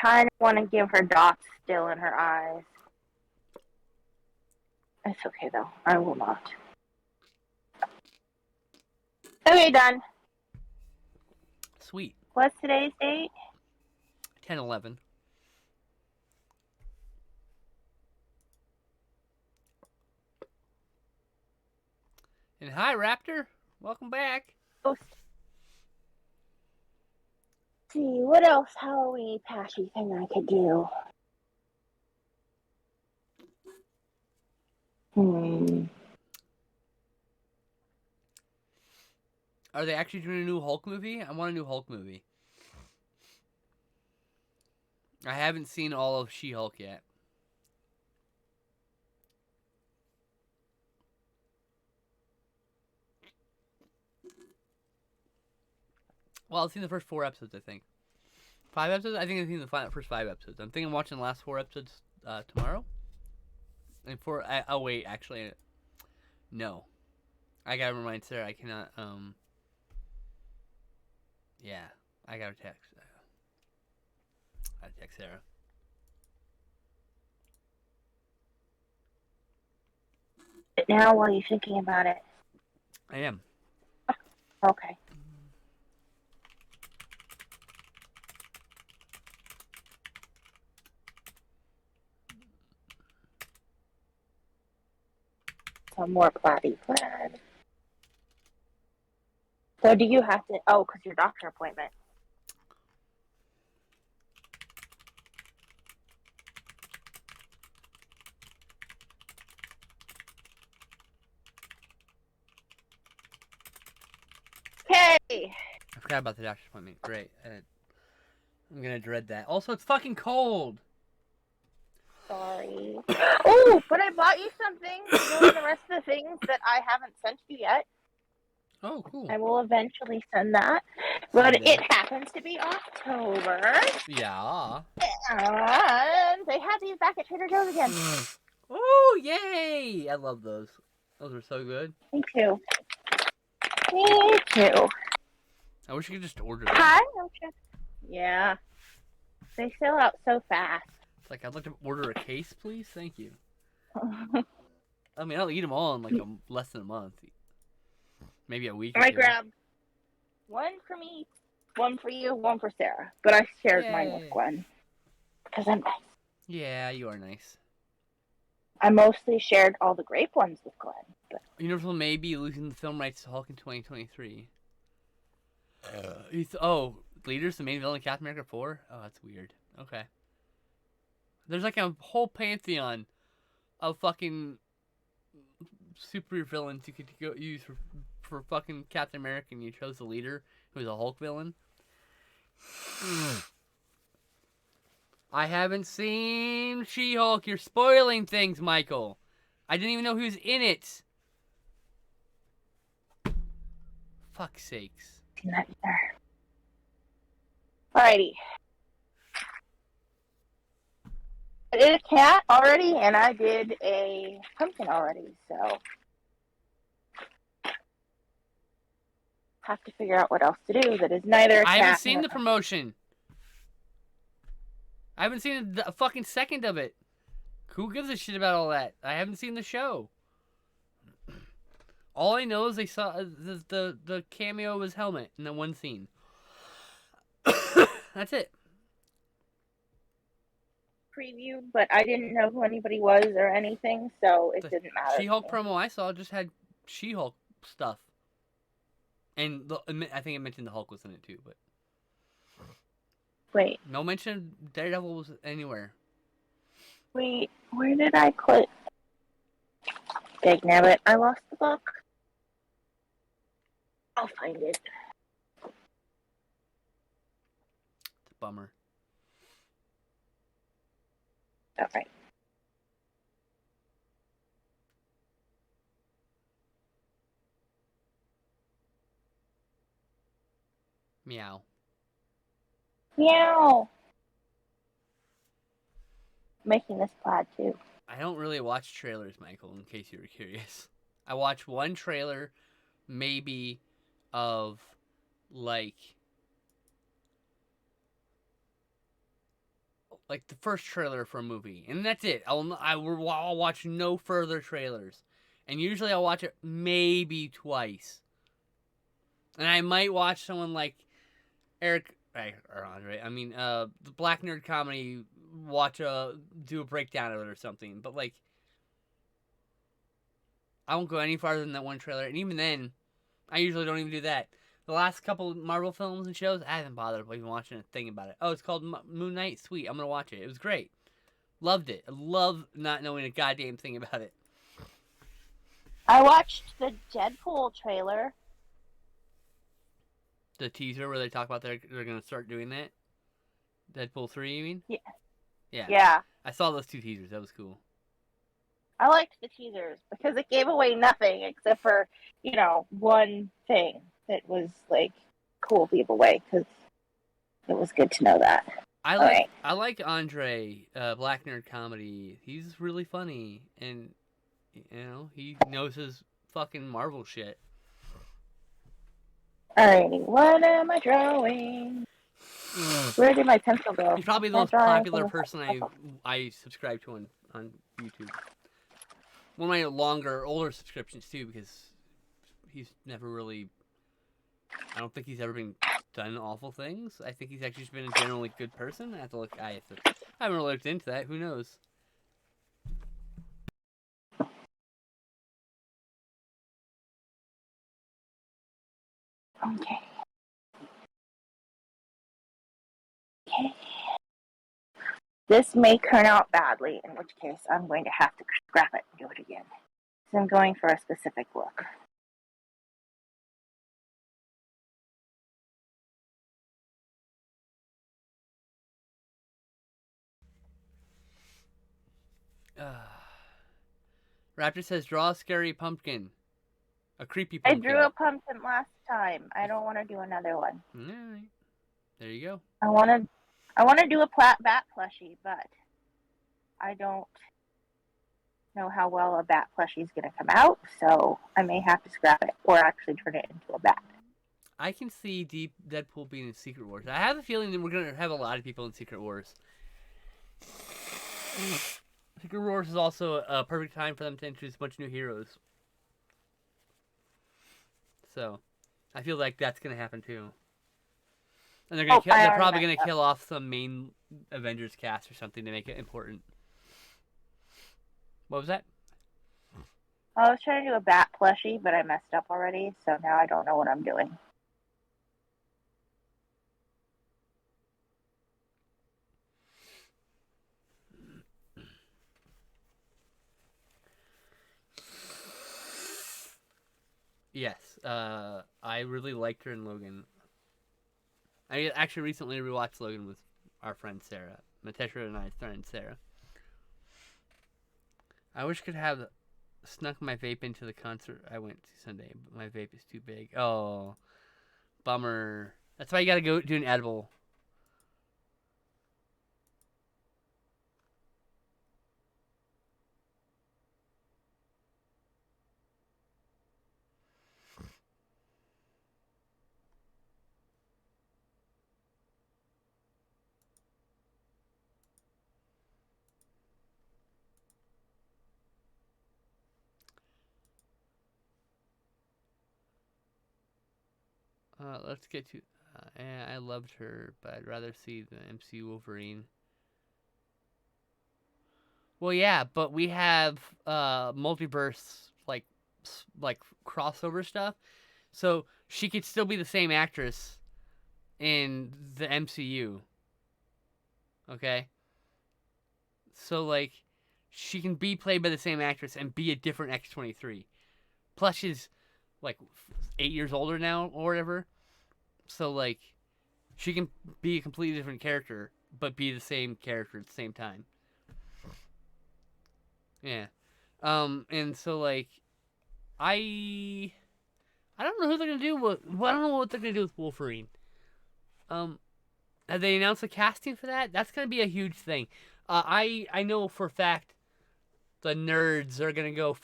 Kind of want to give her dots still in her eyes. It's okay though. I will not. Okay, done. Sweet. What's today's date? 10/11. And hi, Raptor. Welcome back. Let's see, what else Halloween patchy thing I could do? Are they actually doing a new Hulk movie? I want a new Hulk movie. I haven't seen all of She-Hulk yet. Well, I've seen the first 4 episodes, I think. 5 episodes? I think I've seen the first 5 episodes. I'm thinking of watching the last 4 episodes tomorrow. And oh wait, actually, no. I gotta remind Sarah I cannot, yeah, I gotta text. I text Sarah. Now, while you're thinking about it. I am. Okay. Some more plaid. So do you have to, because your doctor appointment. Okay. I forgot about the doctor's appointment. Great. I'm gonna dread that. Also, it's fucking cold. Sorry. Oh, but I bought you something to go with the rest of the things that I haven't sent you yet. Oh, cool. I will eventually send that. But Someday. it happens to be October. Yeah. And they have these back at Trader Joe's again. Oh, yay! I love those. Those are so good. Me too. Me too. I wish you could just order them. Hi, okay. Yeah. They sell out so fast. It's like, I'd like to order a case, please. Thank you. I mean, I'll eat them all in like less than a month. Maybe a week. I grabbed one for me, one for you, one for Sarah. But I shared mine with Gwen. Because I'm nice. Yeah, you are nice. I mostly shared all the grape ones with Glenn. But... Universal may be losing the film rights to Hulk in 2023. Leaders, the main villain of Captain America 4? Oh, that's weird. Okay. There's like a whole pantheon of fucking super villains you could use for fucking Captain America, and you chose the leader, who was a Hulk villain. I haven't seen She-Hulk. You're spoiling things, Michael. I didn't even know he was in it. Fuck's sakes. Not either. Alrighty. I did a cat already, and I did a pumpkin already, so have to figure out what else to do that is neither a cat. I haven't seen the promotion. I haven't seen a fucking second of it. Who gives a shit about all that? I haven't seen the show. All I know is they saw the cameo of his helmet in that one scene. That's it. Preview, but I didn't know who anybody was or anything, so it didn't matter. She-Hulk promo I saw just had She-Hulk stuff. And I think it mentioned the Hulk was in it too, but... Wait. No mention of Daredevil was anywhere. Wait, where did I put... Dagnabbit, I lost the book. I'll find it. It's a bummer. Alright. Meow. Meow! Making this plaid too. I don't really watch trailers, Michael, in case you were curious. I watch one trailer, maybe, of, like the first trailer for a movie, and that's it. I'll watch no further trailers, and usually I'll watch it maybe twice. And I might watch someone like Eric or Andre. I mean, the Black Nerd Comedy. Do a breakdown of it or something. But like, I won't go any farther than that one trailer, and even then, I usually don't even do that. The last couple of Marvel films and shows, I haven't bothered even watching a thing about it. Oh, it's called Moon Knight. Sweet, I'm gonna watch it. It was great. Loved it. I love not knowing a goddamn thing about it. I watched the Deadpool trailer. The teaser where they talk about they're gonna start doing that. Deadpool 3, you mean? Yeah. Yeah. Yeah. I saw those 2 teasers. That was cool. I liked the teasers because it gave away nothing except for, one thing that was like cool to give away because it was good to know that. I like Andre, Black Nerd Comedy. He's really funny, and he knows his fucking Marvel shit. Alrighty, what am I drawing? Where did my pencil go? He's probably the most popular person I subscribe to on YouTube. One of my older subscriptions too, because he's never really. I don't think he's ever been done awful things. I think he's actually just been a generally good person. I haven't really looked into that. Who knows? Okay. This may turn out badly, in which case I'm going to have to scrap it and do it again. So I'm going for a specific look. Raptor says, draw a scary pumpkin. A creepy pumpkin. I drew a pumpkin last time. I don't want to do another one. Alright. There you go. I want to do a bat plushie, but I don't know how well a bat plushie is going to come out, so I may have to scrap it or actually turn it into a bat. I can see Deadpool being in Secret Wars. I have a feeling that we're going to have a lot of people in Secret Wars. Secret Wars is also a perfect time for them to introduce a bunch of new heroes. So, I feel like that's going to happen too. And they're probably going to kill off some main Avengers cast or something to make it important. What was that? I was trying to do a bat plushie, but I messed up already, so now I don't know what I'm doing. Yes, I really liked her in Logan. I actually recently rewatched Logan with our friend Sarah. Matesha and I's friend Sarah. I wish I could have snuck my vape into the concert I went to Sunday, but my vape is too big. Oh, bummer. That's why you gotta go do an edible. Let's get to. I loved her, but I'd rather see the MCU Wolverine. Well, yeah, but we have multiverse like crossover stuff, so she could still be the same actress in the MCU. Okay. So like, she can be played by the same actress and be a different X-23. Plus, she's like 8 years older now or whatever. So like, she can be a completely different character, but be the same character at the same time. Yeah. And so like, I don't know who they're gonna do. I don't know what they're gonna do with Wolverine. Have they announced the casting for that? That's gonna be a huge thing. I know for a fact the nerds are gonna go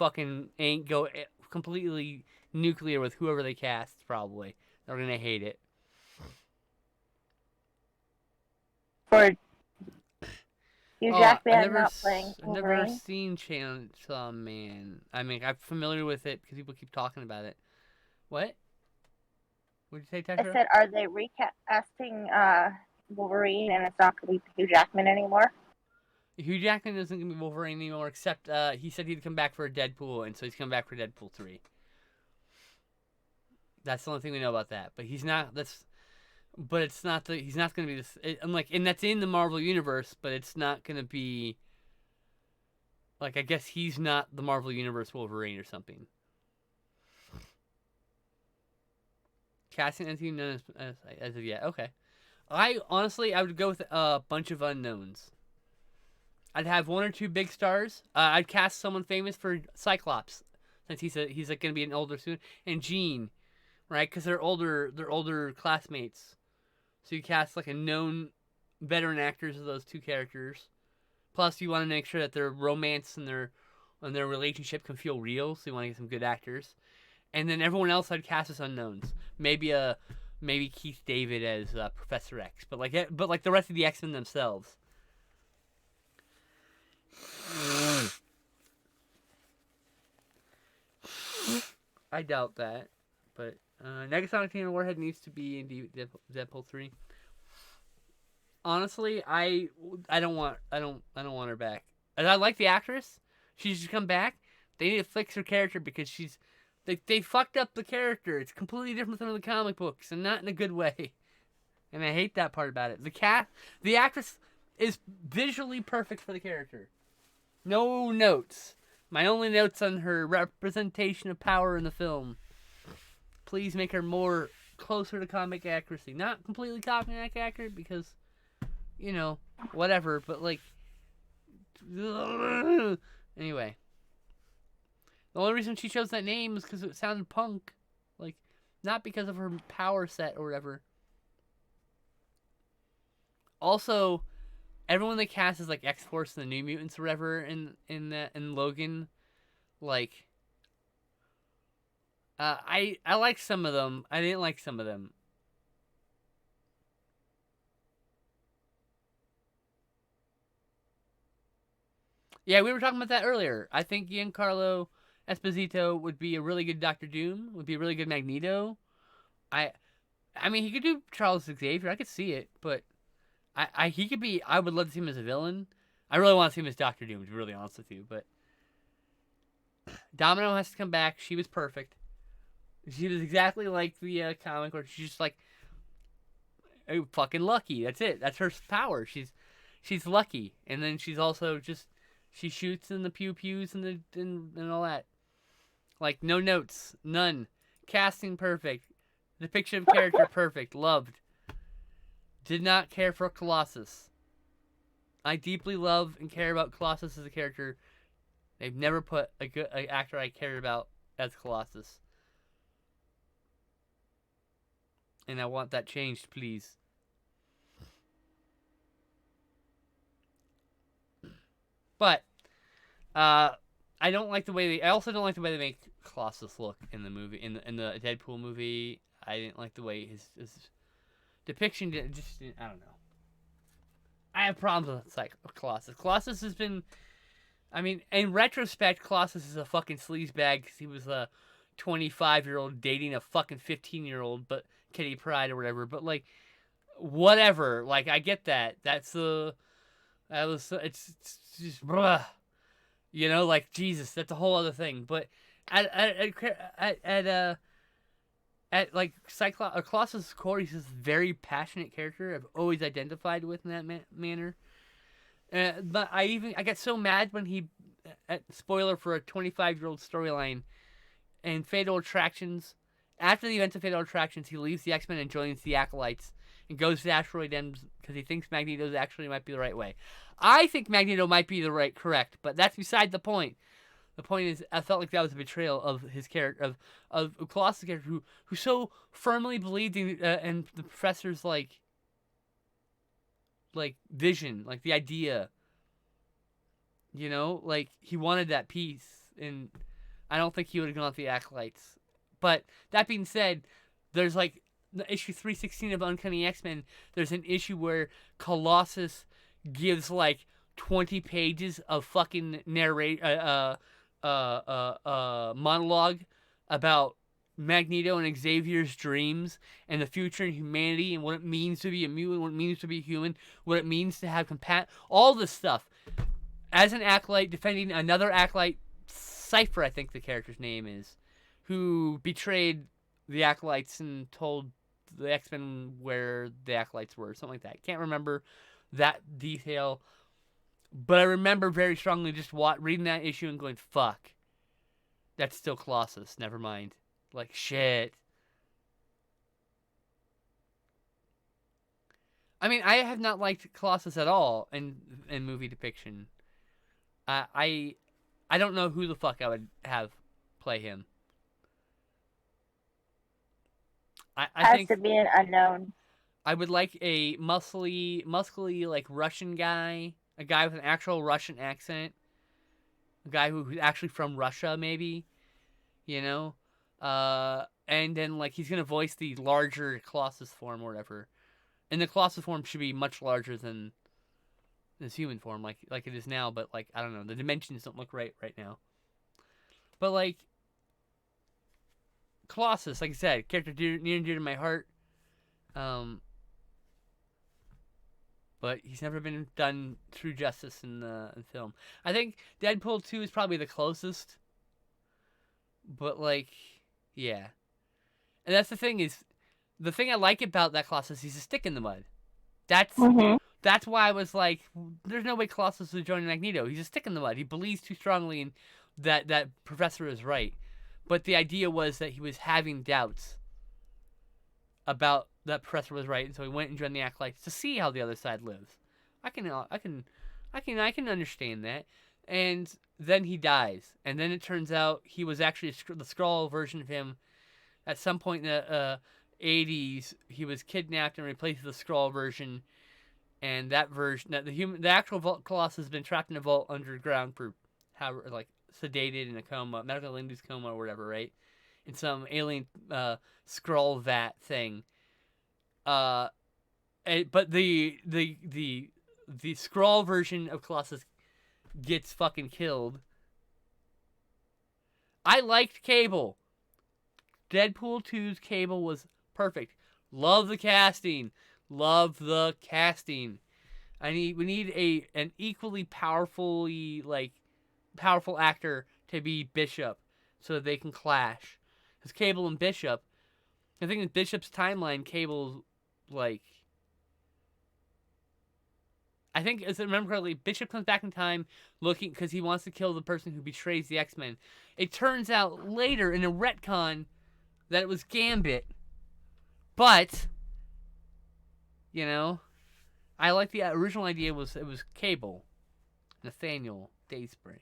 completely nuclear with whoever they cast. Probably they're gonna hate it. For Hugh Jackman I've not playing I've never Wolverine. seen Chainsaw Man. I mean, I'm familiar with it because people keep talking about it. What? What did you say, I Tetra? said, are they recasting Wolverine and it's not going to be Hugh Jackman anymore? Hugh Jackman isn't gonna be Wolverine anymore, except he said he'd come back for a Deadpool, and so he's coming back for Deadpool 3. That's the only thing we know about that. But he's not. But it's not the. He's not gonna be this. And that's in the Marvel universe, but it's not gonna be. Like, I guess he's not the Marvel universe Wolverine or something. Casting anything known as of yet. Okay. I would go with a bunch of unknowns. I'd have one or two big stars. I'd cast someone famous for Cyclops, since he's like gonna be an older student, and Jean, right? Because they're older classmates. So you cast like a known veteran actors of those two characters. Plus, you want to make sure that their romance and their relationship can feel real. So you want to get some good actors. And then everyone else I'd cast as unknowns. Maybe Keith David as Professor X, but like the rest of the X-Men themselves. I doubt that, but Negasonic Teen Warhead needs to be in Deadpool 3. Honestly, I don't want her back. And I like the actress. She should come back. They need to fix her character because they fucked up the character. It's completely different from the comic books, and not in a good way. And I hate that part about it. The actress is visually perfect for the character. No notes. My only notes on her representation of power in the film. Please make her more closer to comic accuracy. Not completely comic accurate because, whatever. But like, anyway. The only reason she chose that name is because it sounded punk. Like, not because of her power set or whatever. Also, everyone they cast is like X-Force and the New Mutants or whatever in Logan. Like, I like some of them. I didn't like some of them. Yeah, we were talking about that earlier. I think Giancarlo Esposito would be a really good Doctor Doom. Would be a really good Magneto. I mean, he could do Charles Xavier. I could see it, but he could be. I would love to see him as a villain. I really want to see him as Doctor Doom, to be really honest with you. But Domino has to come back. She was perfect. She was exactly like the comic, where she's just like, fucking lucky. That's it. That's her power. She's lucky, and then she's also just she shoots in the pew pews and all that. Like, no notes, none. Casting perfect. Depiction of character perfect. Loved. Did not care for Colossus. I deeply love and care about Colossus as a character. They've never put an actor I cared about as Colossus. And I want that changed, please. But I don't like the way I also don't like the way they make Colossus look in the movie, in the Deadpool movie. I didn't like the way his depiction I don't know. I have problems with Colossus. Colossus has been, I mean, in retrospect, Colossus is a fucking sleazebag because he was a 25-year-old dating a fucking 15-year-old, but Kitty Pryde or whatever. But like, whatever. Like, I get that. It's just bruh. Like, Jesus, that's a whole other thing. But at like Colossus' core, he's this very passionate character I've always identified with in that manner. But I got so mad when he, spoiler for a 25-year-old storyline, in Fatal Attractions. After the events of Fatal Attractions, he leaves the X-Men and joins the Acolytes and goes to Asteroid M because he thinks Magneto actually might be the right way. I think Magneto might be correct, but that's beside the point. The point is, I felt like that was a betrayal of his character, of Colossus' character, who so firmly believed in the Professor's like vision, like the idea. You know, like he wanted that peace, and I don't think he would have gone with the Acolytes. But that being said, there's like the issue 316 of Uncanny X-Men. There's an issue where Colossus gives like 20 pages of fucking monologue about Magneto and Xavier's dreams and the future and humanity and what it means to be a mutant, what it means to be human, what it means to have all this stuff. As an Acolyte defending another Acolyte, Cypher, I think the character's name is, who betrayed the Acolytes and told the X-Men where the Acolytes were, something like that. Can't remember that detail, but I remember very strongly just reading that issue and going, fuck, that's still Colossus, never mind. Like, shit. I mean, I have not liked Colossus at all in movie depiction. I don't know who the fuck I would have play him. I think has to be an unknown. I would like a muscly like Russian guy, a guy with an actual Russian accent, a guy who's actually from Russia, maybe, you know, and then like he's gonna voice the larger Colossus form or whatever, and the Colossus form should be much larger than this human form, like it is now, but like I don't know, the dimensions don't look right now, but like Colossus, like I said, character near and dear to my heart. But he's never been done true justice in film. I think Deadpool 2 is probably the closest. But like, yeah. And that's the thing I like about that Colossus, he's a stick in the mud. That's why I was like, there's no way Colossus would join Magneto. He's a stick in the mud. He believes too strongly in that Professor is right. But the idea was that he was having doubts about that Professor was right, and so he went and joined the Acolytes to see how the other side lives. I can understand that. And then he dies, and then it turns out he was actually the Skrull version of him. At some point in the 80s, he was kidnapped and replaced with the Skrull version, and that version, the actual Colossus has been trapped in a vault underground for like sedated in a coma, medical induced coma or whatever, right? In some alien Skrull vat thing. But the Skrull version of Colossus gets fucking killed. I liked Cable. Deadpool 2's Cable was perfect. Love the casting. We need an equally powerful actor to be Bishop so that they can clash. Because Cable and Bishop, I think in Bishop's timeline, Cable's like, I think, as I remember correctly, Bishop comes back in time looking because he wants to kill the person who betrays the X-Men. It turns out later in a retcon that it was Gambit. But, you know, I like the original idea was it was Cable, Nathaniel Dayspring.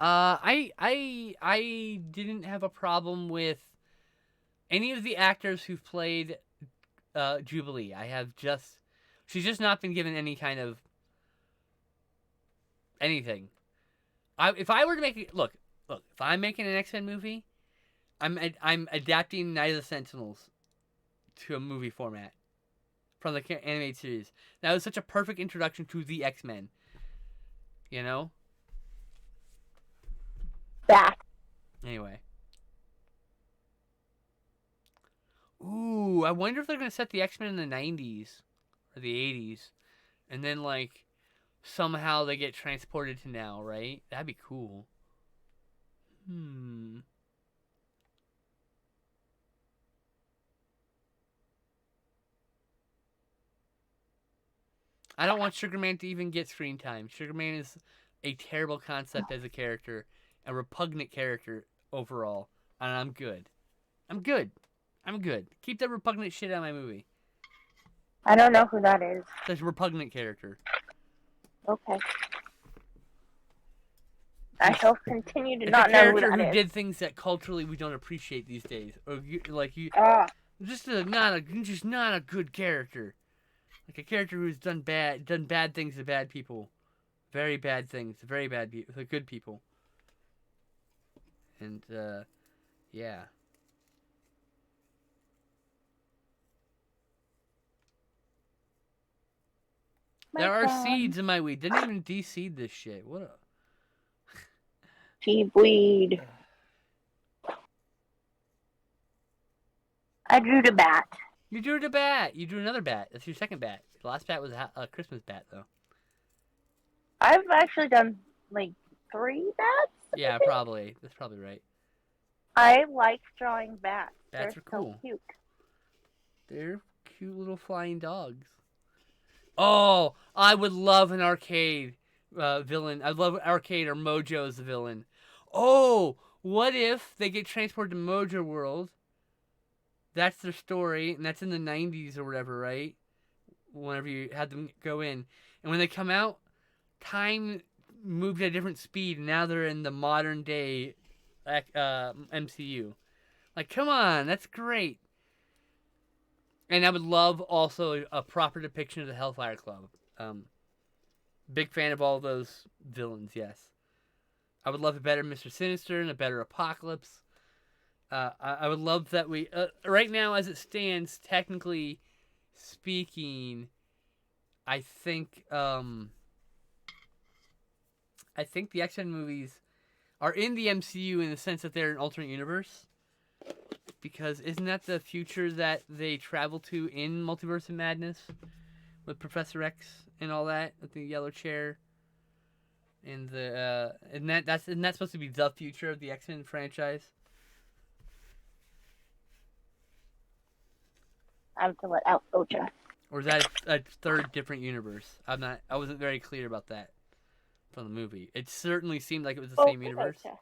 I didn't have a problem with any of the actors who've played Jubilee. She's just not been given any kind of anything. If I were to make it, look, if I'm making an X-Men movie, I'm adapting Night of the Sentinels to a movie format from the animated series. That was such a perfect introduction to the X-Men. You know? Back. Anyway. Ooh, I wonder if they're going to set the X-Men in the 90s or the 80s. And then, like, somehow they get transported to now, right? That'd be cool. I don't want Sugar Man to even get screen time. Sugar Man is a terrible concept as a character. A repugnant character overall. And I'm good. Keep that repugnant shit out of my movie. I don't know who that is. That's a repugnant character. Okay. I shall continue to It's not a know who character that who is. did things that culturally we don't appreciate these days. Or just not a good character. Like a character who's done bad things to bad people, very bad things, very bad people, to good people, and yeah. There are seeds in my weed. Didn't even de-seed this shit. What a Cheap weed. I drew the bat. You drew the bat. You drew another bat. That's your second bat. The last bat was a Christmas bat, though. I've actually done like 3 bats. Yeah, probably. That's probably right. I like drawing bats. Bats They're are cool. So cute. They're cute little flying dogs. Oh, I would love an arcade villain. I'd love Arcade or Mojo as the villain. Oh, what if they get transported to Mojo World? That's their story, and that's in the 90s or whatever, right? Whenever you had them go in. And when they come out, time moved at a different speed, and now they're in the modern day MCU. Like, come on, that's great. And I would love also a proper depiction of the Hellfire Club. Big fan of all those villains, yes. I would love a better Mr. Sinister and a better Apocalypse. I would love that we... right now, as it stands, technically speaking, I think the X-Men movies are in the MCU in the sense that they're an alternate universe. Because isn't that the future that they travel to in Multiverse of Madness? With Professor X and all that, with the yellow chair. And the isn't that supposed to be the future of the X-Men franchise? I have to let out Ocha. Or is that a third different universe? I wasn't very clear about that from the movie. It certainly seemed like it was the same universe. Ocha.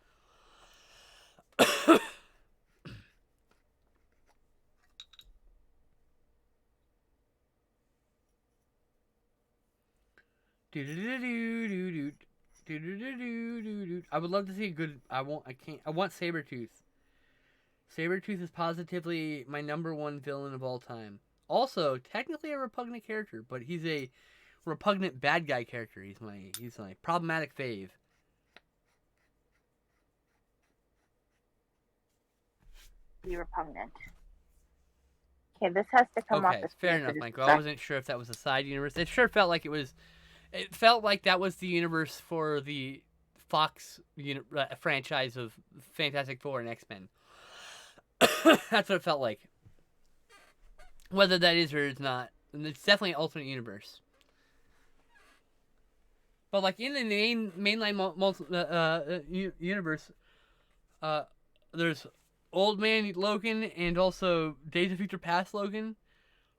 I would love to see a good. I want Sabretooth. Sabretooth is positively my #1 villain of all time. Also, technically a repugnant character, but he's a repugnant bad guy character. He's my problematic fave. Be repugnant. Okay, this has to come off the screen. Fair enough, Michael. I wasn't sure if that was a side universe. It sure felt like it was. It felt like that was the universe for the Fox franchise of Fantastic Four and X-Men. That's what it felt like. Whether that is or is not, and it's definitely an alternate universe. But like in the mainline universe, there's Old Man Logan and also Days of Future Past Logan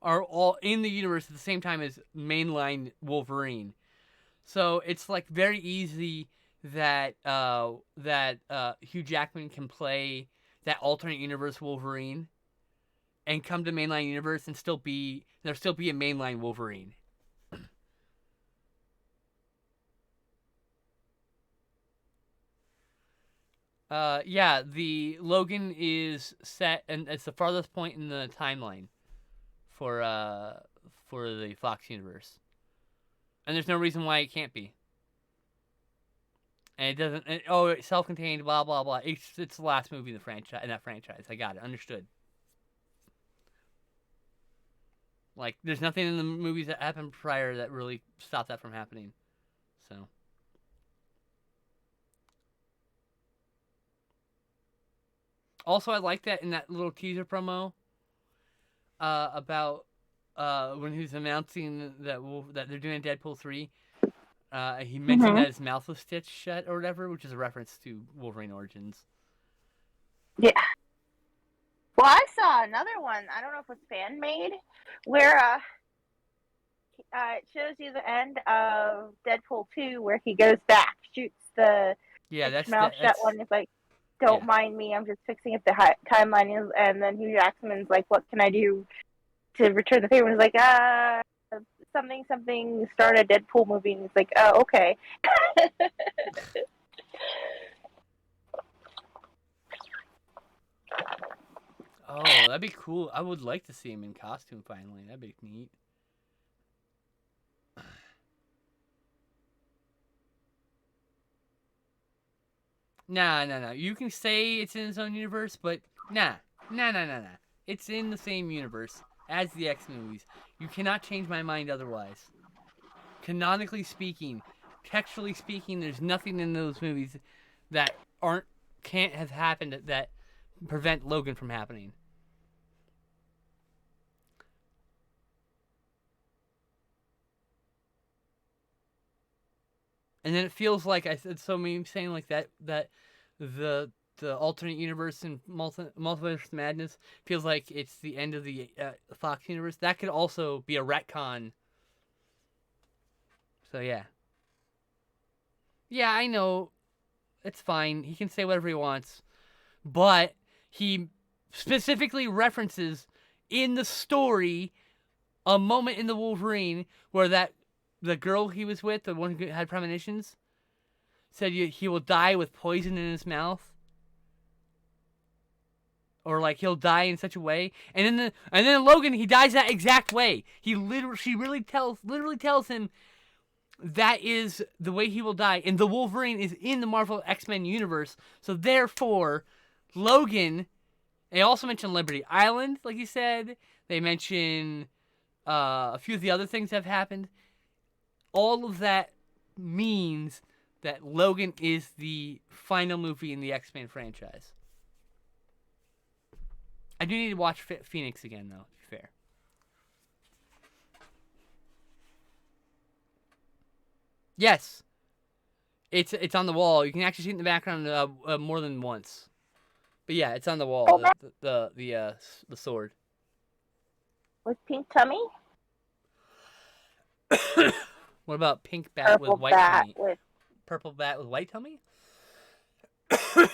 are all in the universe at the same time as mainline Wolverine. So it's like very easy that Hugh Jackman can play that alternate universe Wolverine and come to mainline universe and there'll still be a mainline Wolverine. Yeah, the Logan is set, and it's the farthest point in the timeline for the Fox universe, and there's no reason why it can't be. And it doesn't. It's self-contained. Blah blah blah. It's the last movie in that franchise. I got it. Understood. Like, there's nothing in the movies that happened prior that really stopped that from happening. So. Also, I like that in that little teaser promo about when he was announcing that they're doing Deadpool 3. He mentioned that his mouth was stitched shut or whatever, which is a reference to Wolverine Origins. Yeah. Well, I saw another one. I don't know if it's fan made, where it shows you the end of Deadpool 2, where he goes back, shoots the mouth shut one. It's like, don't mind me, I'm just fixing up the timeline. And then Hugh Jackman's like, what can I do to return the favor? And he's like, something, start a Deadpool movie. And he's like, oh, okay. Oh, that'd be cool. I would like to see him in costume finally. That'd be neat. Nah. You can say it's in its own universe, but nah. It's in the same universe as the X movies. You cannot change my mind otherwise. Canonically speaking, textually speaking, there's nothing in those movies that can't have happened that prevent Logan from happening. And then it feels like I said so many saying like that the alternate universe in Multiverse Madness feels like it's the end of the Fox universe. That could also be a retcon. So yeah. Yeah, I know. It's fine. He can say whatever he wants. But he specifically references in the story a moment in the Wolverine where the girl he was with, the one who had premonitions, said he will die with poison in his mouth. Or like he'll die in such a way. And then in Logan, he dies that exact way. She literally tells him that is the way he will die. And the Wolverine is in the Marvel X-Men universe. So therefore, Logan, they also mention Liberty Island, like you said. They mention a few of the other things that have happened. All of that means that Logan is the final movie in the X-Men franchise. I do need to watch Phoenix again, though, to be fair. Yes. It's on the wall. You can actually see it in the background more than once. But yeah, it's on the wall. The sword. With pink tummy? What about pink bat with white tummy? Purple bat with white tummy? I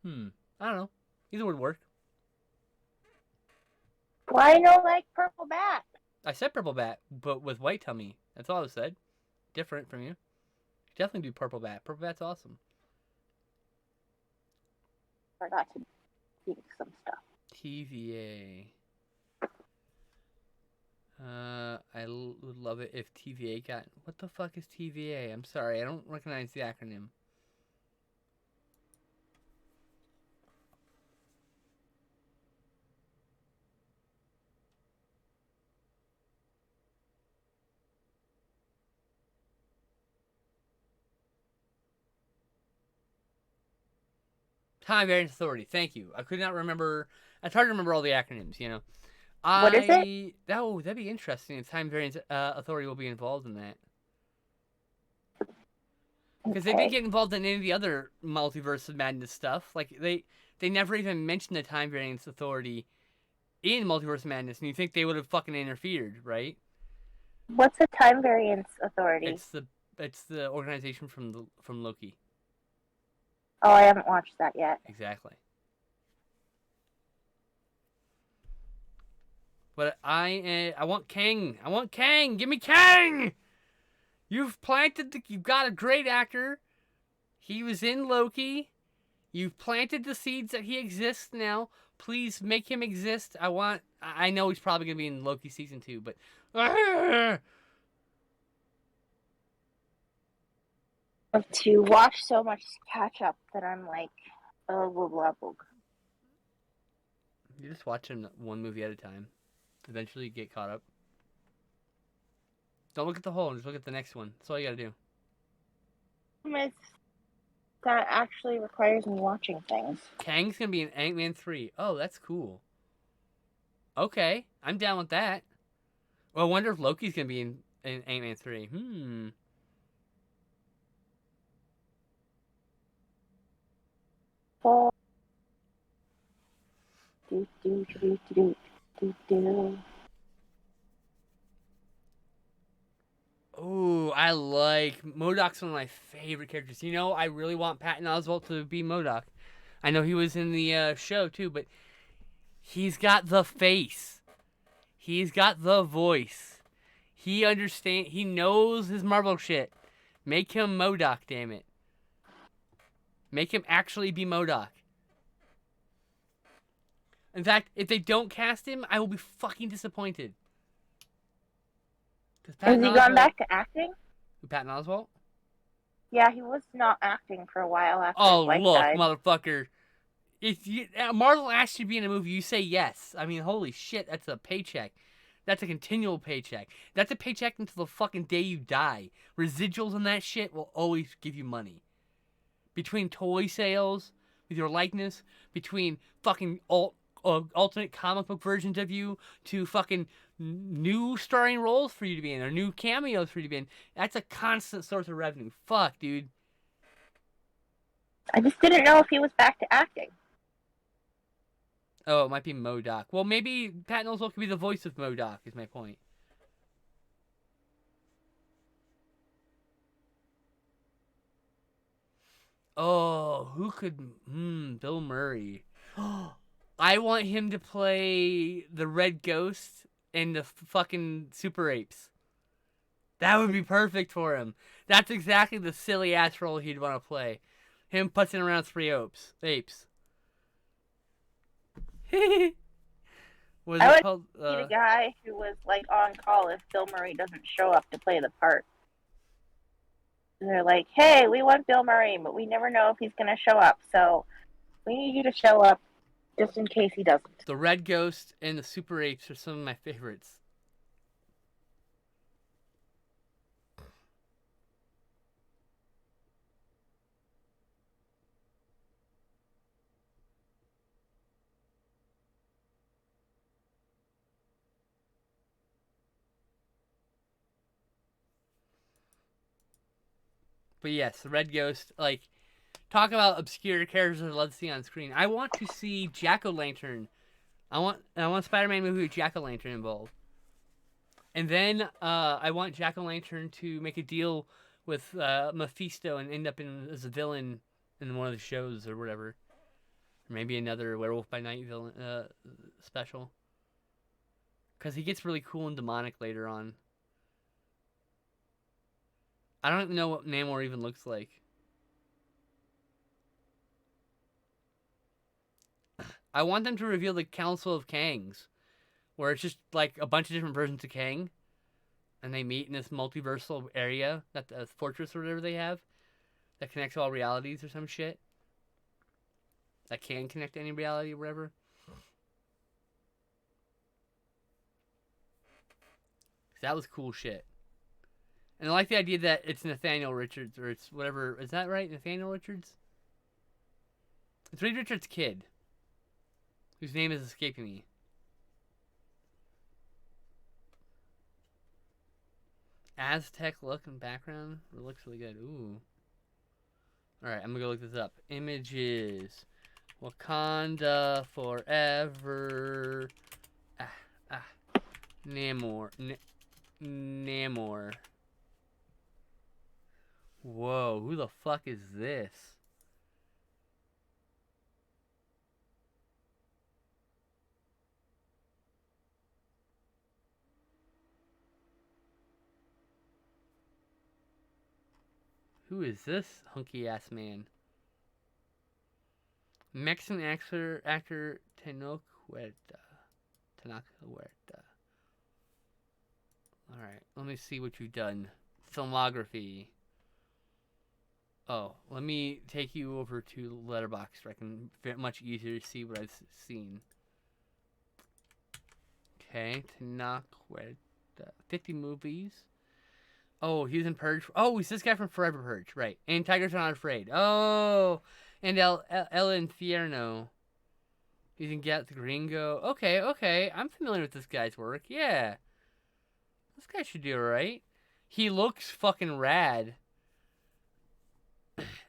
don't know. Either would work. Why no like purple bat? I said purple bat, but with white tummy. That's all I said. Different from you. Definitely do purple bat. Purple bat's awesome. Forgot to think some stuff. TVA. I would love it if TVA got... What the fuck is TVA? I'm sorry, I don't recognize the acronym. Time Variance Authority. Thank you. I could not remember. It's hard to remember all the acronyms, you know. What is it? That'd be interesting if Time Variance Authority will be involved in that. Because they didn't get involved in any of the other Multiverse of Madness stuff. Like, they never even mentioned the Time Variance Authority in Multiverse of Madness, and you think they would have fucking interfered, right? What's the Time Variance Authority? It's the organization from Loki. Oh, I haven't watched that yet. Exactly. But I want Kang. I want Kang. Give me Kang. You've got a great actor. He was in Loki. You've planted the seeds that he exists now. Please make him exist. I know he's probably going to be in Loki season 2, but To watch so much catch up that I'm like, oh, blah, blah, blah. You just watch him one movie at a time. Eventually you get caught up. Don't look at the whole, just look at the next one. That's all you gotta do. That actually requires me watching things. Kang's gonna be in Ant-Man 3. Oh, that's cool. Okay, I'm down with that. Well, I wonder if Loki's gonna be in Ant-Man 3. Ooh, I like MODOK's one of my favorite characters. You know, I really want Patton Oswalt to be MODOK. I know he was in the show too, but he's got the face. He's got the voice. He knows his Marvel shit. Make him MODOK, damn it. Make him actually be MODOK. In fact, if they don't cast him, I will be fucking disappointed. Has he gone back to acting? Patton Oswalt? Yeah, he was not acting for a while after Oh, his wife look, died. motherfucker. If Marvel asks you to be in a movie, you say yes. I mean, holy shit, that's a paycheck. That's a continual paycheck. That's a paycheck until the fucking day you die. Residuals on that shit will always give you money. Between toy sales with your likeness, between fucking alternate comic book versions of you, to fucking new starring roles for you to be in, or new cameos for you to be in, that's a constant source of revenue. Fuck, dude. I just didn't know if he was back to acting. Oh, it might be MODOK. Well, maybe Patton Oswalt could be the voice of MODOK, is my point. Oh, who could... Bill Murray. I want him to play the Red Ghost and the fucking Super Apes. That would be perfect for him. That's exactly the silly-ass role he'd want to play. Him putzing around three apes. Was I it would called? be the guy who was like on call if Bill Murray doesn't show up to play the part. And they're like, "Hey, we want Bill Murray, but we never know if he's going to show up, so we need you to show up just in case he doesn't." The Red Ghost and the Super Apes are some of my favorites. But yes, the Red Ghost, like, talk about obscure characters I'd love to see on screen. I want to see Jack-O-Lantern. I want Spider-Man movie with Jack-O-Lantern involved. And then I want Jack-O-Lantern to make a deal with Mephisto and end up as a villain in one of the shows or whatever. Or maybe another Werewolf by Night villain special. Because he gets really cool and demonic later on. I don't even know what Namor even looks like. I want them to reveal the Council of Kangs, where it's just like a bunch of different versions of Kang, and they meet in this multiversal area, that the fortress or whatever they have, that connects all realities or some shit. That can connect to any reality or whatever. That was cool shit. And I like the idea that it's Nathaniel Richards, or it's whatever. Is that right? Nathaniel Richards? It's Reed Richards' kid, whose name is escaping me. Aztec look and background. It looks really good. Ooh. Alright, I'm gonna go look this up. Images. Wakanda forever. Namor. Namor. Whoa, who the fuck is this? Who is this hunky ass man? Mexican actor Tenoch Huerta. Alright, let me see what you've done. Filmography. Oh, let me take you over to Letterboxd where I can much easier see what I've seen. Okay, Tenoch Huerta. 50 movies. Oh, he was in Purge. Oh, he's this guy from Forever Purge, right? And Tigers Are Not Afraid. Oh, and El Infierno. He's in Get the Gringo. Okay. I'm familiar with this guy's work. Yeah. This guy should do alright. He looks fucking rad.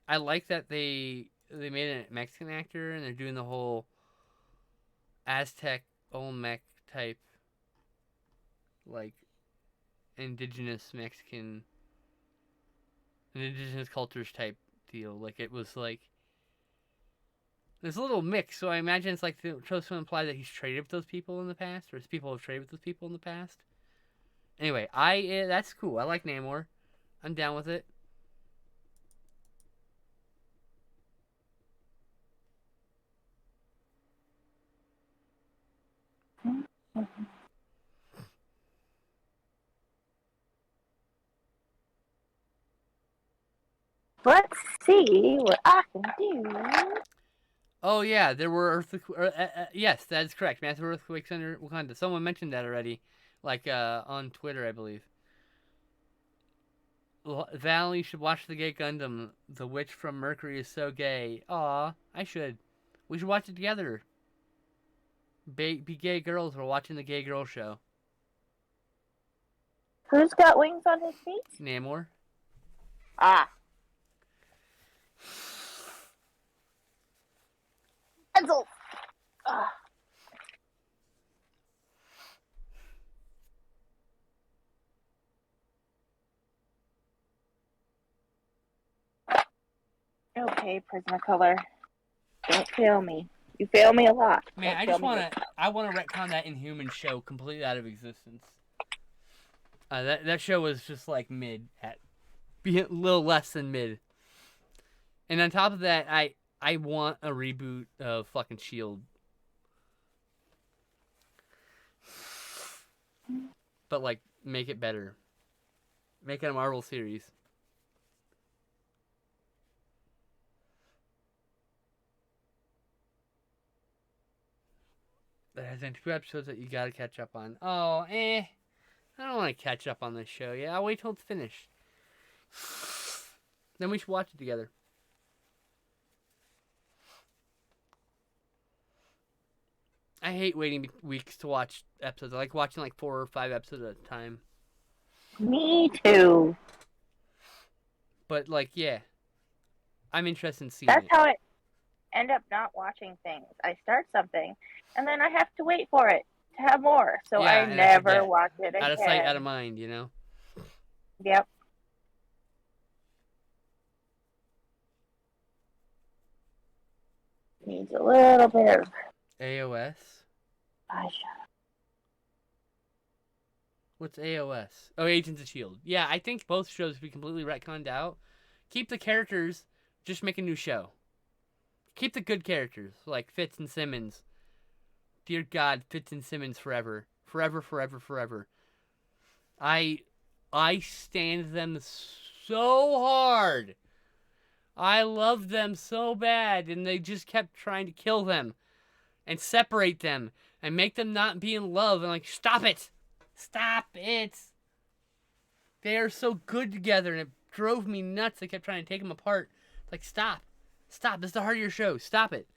I like that they made a Mexican actor and they're doing the whole Aztec Olmec type, like, indigenous cultures type deal. Like, it was like there's a little mix, so I imagine it's like supposed to imply that he's traded with those people in the past, or his people have traded with those people in the past. Anyway, that's cool. I like Namor. I'm down with it. Let's see what I can do. Oh yeah, there were yes, that is correct. Massive earthquakes under Wakanda. Someone mentioned that already, like on Twitter, I believe. Valley should watch the Gay Gundam. The witch from Mercury is so gay. Aw, I should. We should watch it together. Be gay girls while watching the Gay Girl Show. Who's got wings on his feet? Namor. Ah. Pencil. Ah. Okay, Prismacolor. Don't fail me. You fail me a lot. Man, Don't I fail just me want to. I want to retcon that Inhuman show completely out of existence. That show was just like mid, at be a little less than mid. And on top of that, I want a reboot of fucking Shield. But like, make it better. Make it a Marvel series. That has been 2 episodes that you gotta catch up on. Oh, I don't want to catch up on this show. Yeah, I'll wait till it's finished. Then we should watch it together. I hate waiting weeks to watch episodes. I like watching like 4 or 5 episodes at a time. Me too. But like, yeah, I'm interested in seeing That's it. how I end up not watching things. I start something, and then I have to wait for it to have more. So Yeah, I and I never forget. watch it again. Out of sight, out of mind, you know? Yep. Needs a little bit of AOS? eyeshadow. What's AOS? Oh, Agents of S.H.I.E.L.D. Yeah, I think both shows be completely retconned out. Keep the characters, just make a new show. Keep the good characters, like Fitz and Simmons. Dear God, Fitz and Simmons forever. Forever, forever, forever. I stand them so hard. I love them so bad, and they just kept trying to kill them and separate them and make them not be in love. And like, stop it. Stop it. They are so good together, and it drove me nuts. They kept trying to take them apart. It's like, stop. Stop. This is the heart of your show. Stop it.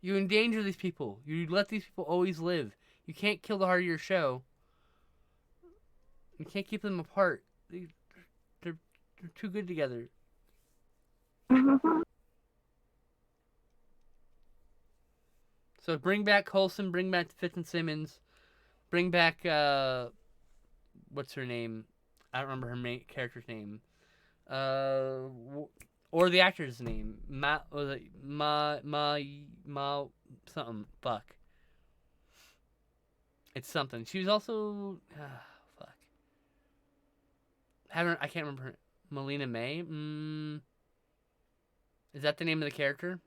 You endanger these people. You let these people always live. You can't kill the heart of your show. You can't keep them apart. They're too good together. So bring back Coulson, bring back Fitz and Simmons, bring back what's her name? I don't remember her character's name. Or the actor's name. Ma something. Fuck. It's something. She was also fuck. I can't remember her. Melina May? Is that the name of the character?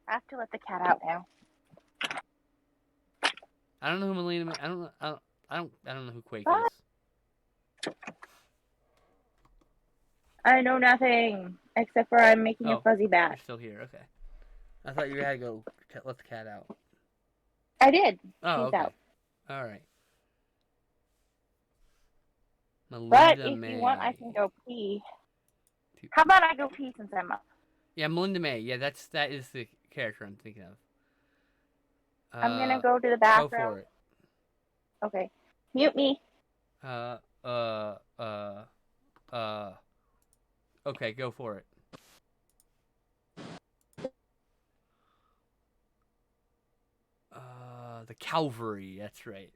I have to let the cat out now. I don't know who Melina May. I don't know who Quake What? is. I know nothing except for I'm making a fuzzy You're bat. still here. Okay. I thought you had to go let the cat out. I did. Oh, She's okay. out. All right. But Melinda if May. you want, I can go pee. How about I go pee since I'm up? Yeah, Melinda May. Yeah, that is the character I'm thinking of. I'm gonna go to the Go bathroom. for it. Okay. Mute me. Okay, go for it. The Calvary. That's right.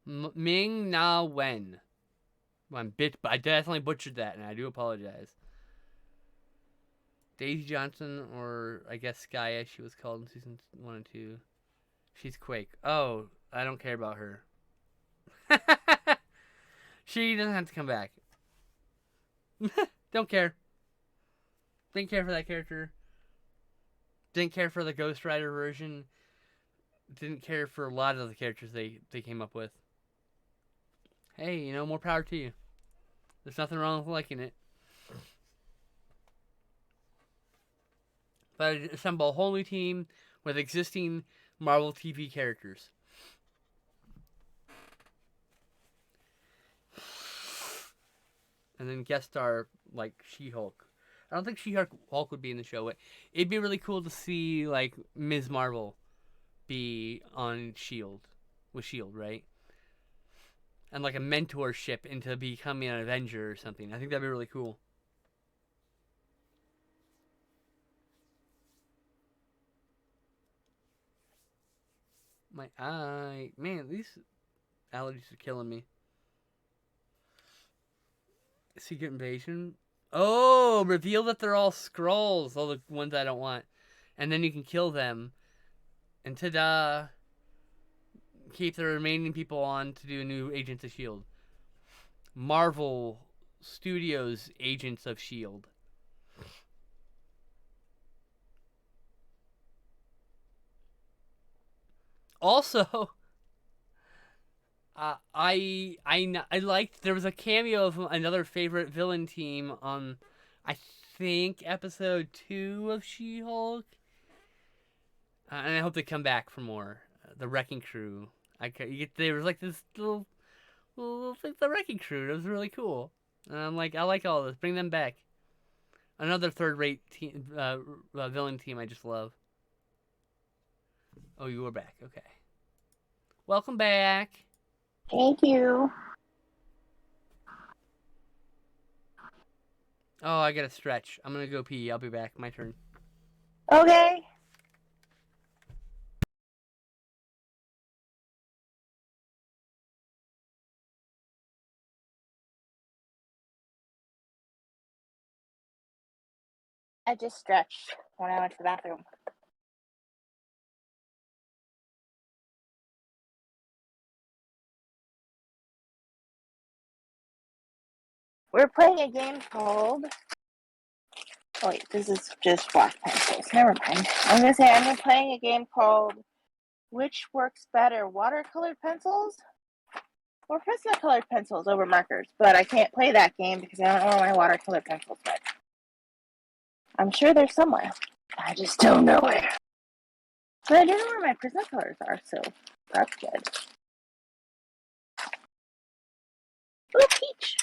Ming Na Wen. I definitely butchered that, and I do apologize. Daisy Johnson, or I guess Sky, as she was called in seasons 1 and 2. She's Quake. Oh, I don't care about her. She doesn't have to come back. Don't care. Didn't care for that character. Didn't care for the Ghost Rider version. didn't care for a lot of the characters they came up with. Hey, you know, more power to you. There's nothing wrong with liking it. But I'd assemble a whole new team with existing Marvel TV characters. And then guest star like She-Hulk. I don't think She-Hulk would be in the show. But it'd be really cool to see like Ms. Marvel be on Shield with Shield, right? And like a mentorship into becoming an Avenger or something. I think that'd be really cool. My eye, man, these allergies are killing me. Secret Invasion. Oh, reveal that they're all Skrulls, all the ones I don't want, and then you can kill them. And ta-da! Keep the remaining people on to do new Agents of Shield. Marvel Studios Agents of Shield. Also, I liked there was a cameo of another favorite villain team on, I think episode 2 of She-Hulk, and I hope they come back for more. The Wrecking Crew. There was like this little thing, the Wrecking Crew. It was really cool. And I'm like, I like all this. Bring them back. Another third-rate team, villain team I just love. Oh, you were back. Okay. Welcome back. Thank you. Oh, I gotta stretch. I'm gonna go pee. I'll be back. My turn. Okay. I just stretched when I went to the bathroom. We're playing a game called... Oh, wait, this is just black pencils. Never mind. I'm playing a game called Which Works Better, Watercolored Pencils or Prismacolor Pencils over markers? But I can't play that game because I don't know where my watercolor pencils went. I'm sure they're somewhere. I just don't know where. But I do know where my Prismacolors are, so that's good. Little peach.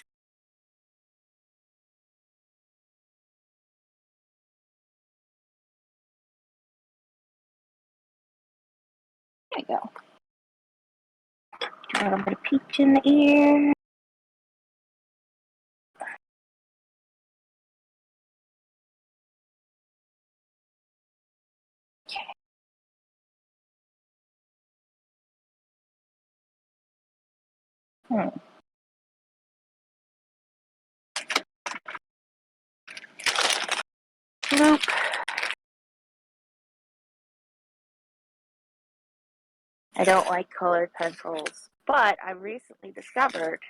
There you go. A little bit of peach in the ear. Okay. Nope. I don't like colored pencils, but I recently discovered,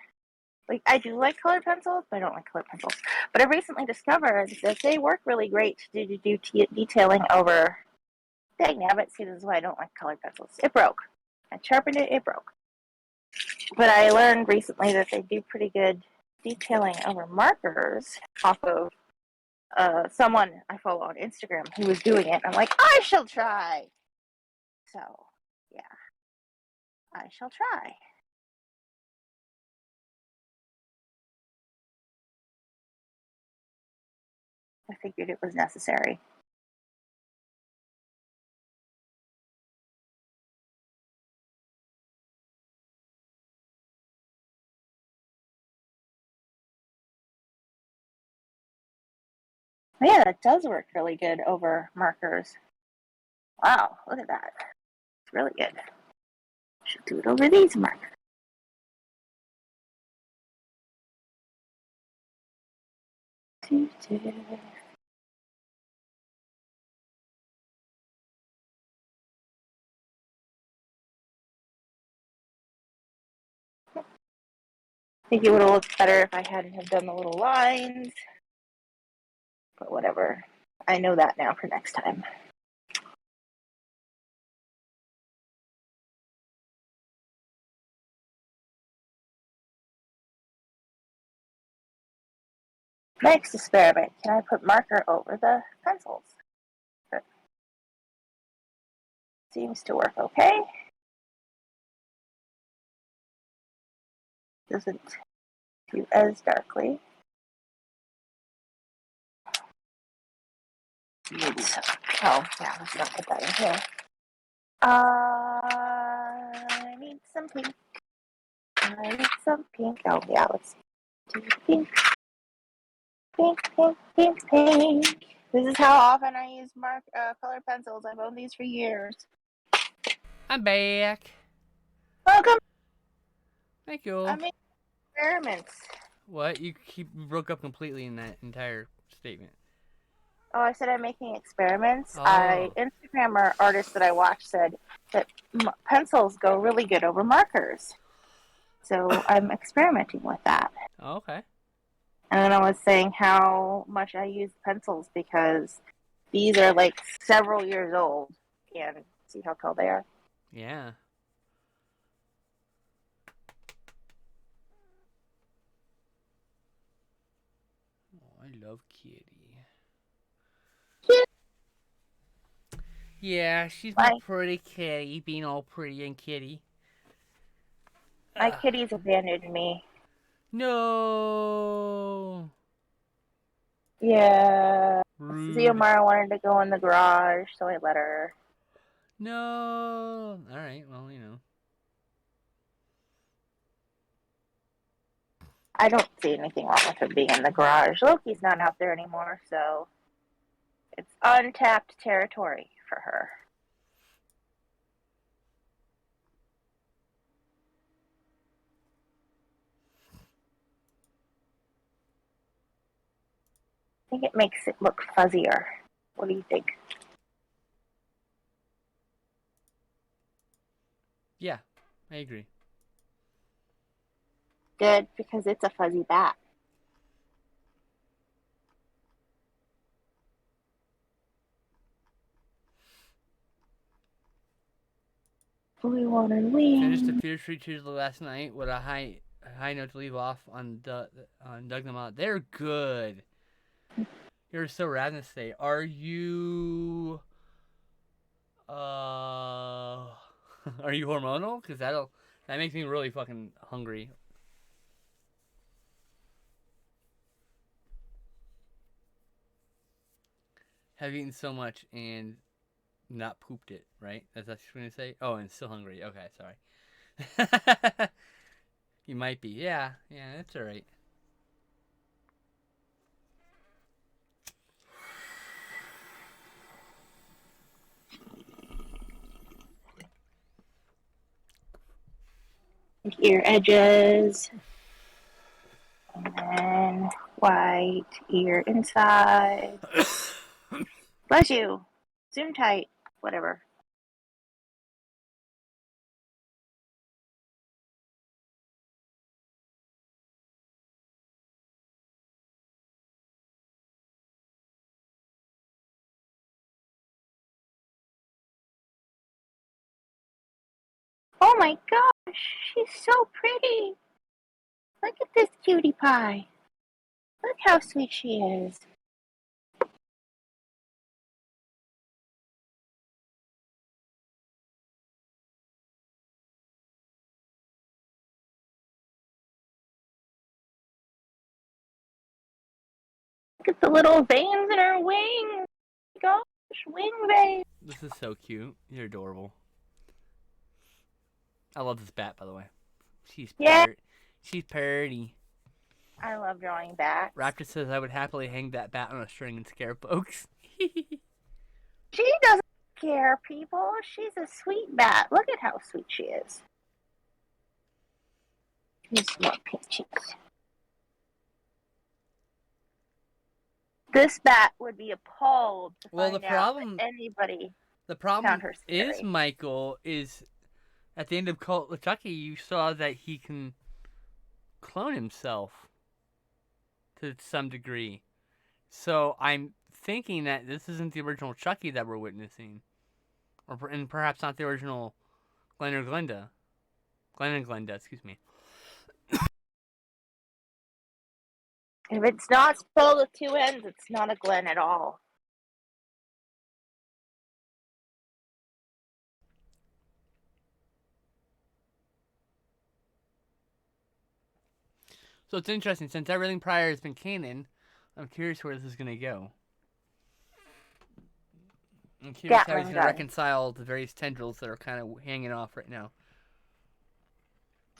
like, I do like colored pencils, but I don't like colored pencils. But I recently discovered that they work really great to do detailing over. Dang nabbit, see, this is why I don't like colored pencils. It broke. I sharpened it, it broke. But I learned recently that they do pretty good detailing over markers off of someone I follow on Instagram who was doing it. I'm like, I shall try. So, yeah. I shall try. I figured it was necessary. Yeah, that does work really good over markers. Wow, look at that. It's really good. Should do it over these markers. I think it would have looked better if I hadn't have done the little lines. But whatever. I know that now for next time. Next experiment. Can I put marker over the pencils? Seems to work okay. Doesn't do as darkly. Oh, yeah, let's not put that in here. I need some pink. I need some pink. Oh, yeah, let's do pink. Pink, pink, pink, pink. This is how often I use color pencils. I've owned these for years. I'm back. Welcome. Thank you. I'm making experiments. What? You broke up completely in that entire statement. Oh, I said I'm making experiments. Oh. Instagram artist that I watched said that pencils go really good over markers. So I'm experimenting with that. Oh, okay. And then I was saying how much I use pencils because these are like several years old. And see how tall they are? Yeah. Oh, I love Kitty. Yeah, she's my pretty kitty, being all pretty and kitty. My kitty's abandoned me. No. Yeah. Rude. Xiomara wanted to go in the garage, so I let her. No. All right. Well, you know. I don't see anything wrong with him being in the garage. Loki's not out there anymore, so it's untapped territory for her. I think it makes it look fuzzier. What do you think? Yeah, I agree. Good, because it's a fuzzy bat. Blue on and wing. Finished the Fear Street Tuesday last night with a high note to leave off on Dug Them Out. They're good. You're so ravenous today. Are you are you hormonal? Because that makes me really fucking hungry. Have eaten so much and not pooped it, right? That's what you're going to say? Oh, and still hungry. Okay, sorry. You might be. Yeah, that's all right. Ear edges. And then white ear inside. Bless you. Zoom tight. Whatever. Oh my gosh, she's so pretty. Look at this cutie pie. Look how sweet she is. Look at the little veins in her wings. Gosh, wing veins. This is so cute. You're adorable. I love this bat, by the way. She's pretty. I love drawing bats. Raptor says I would happily hang that bat on a string and scare folks. She doesn't scare people. She's a sweet bat. Look at how sweet she is. Here's more pink cheeks. This bat would be appalled to find out that anybody The problem found her scary. is, Michael, is at the end of Cult of Chucky, you saw that he can clone himself to some degree. So I'm thinking that this isn't the original Chucky that we're witnessing. And perhaps not the original Glenn or Glenda. Glenn and Glenda, excuse me. If it's not spelled with two N's, it's not a Glen at all. So it's interesting, since everything prior has been canon, I'm curious where this is going to go. I'm curious how he's going to reconcile the various tendrils that are kind of hanging off right now.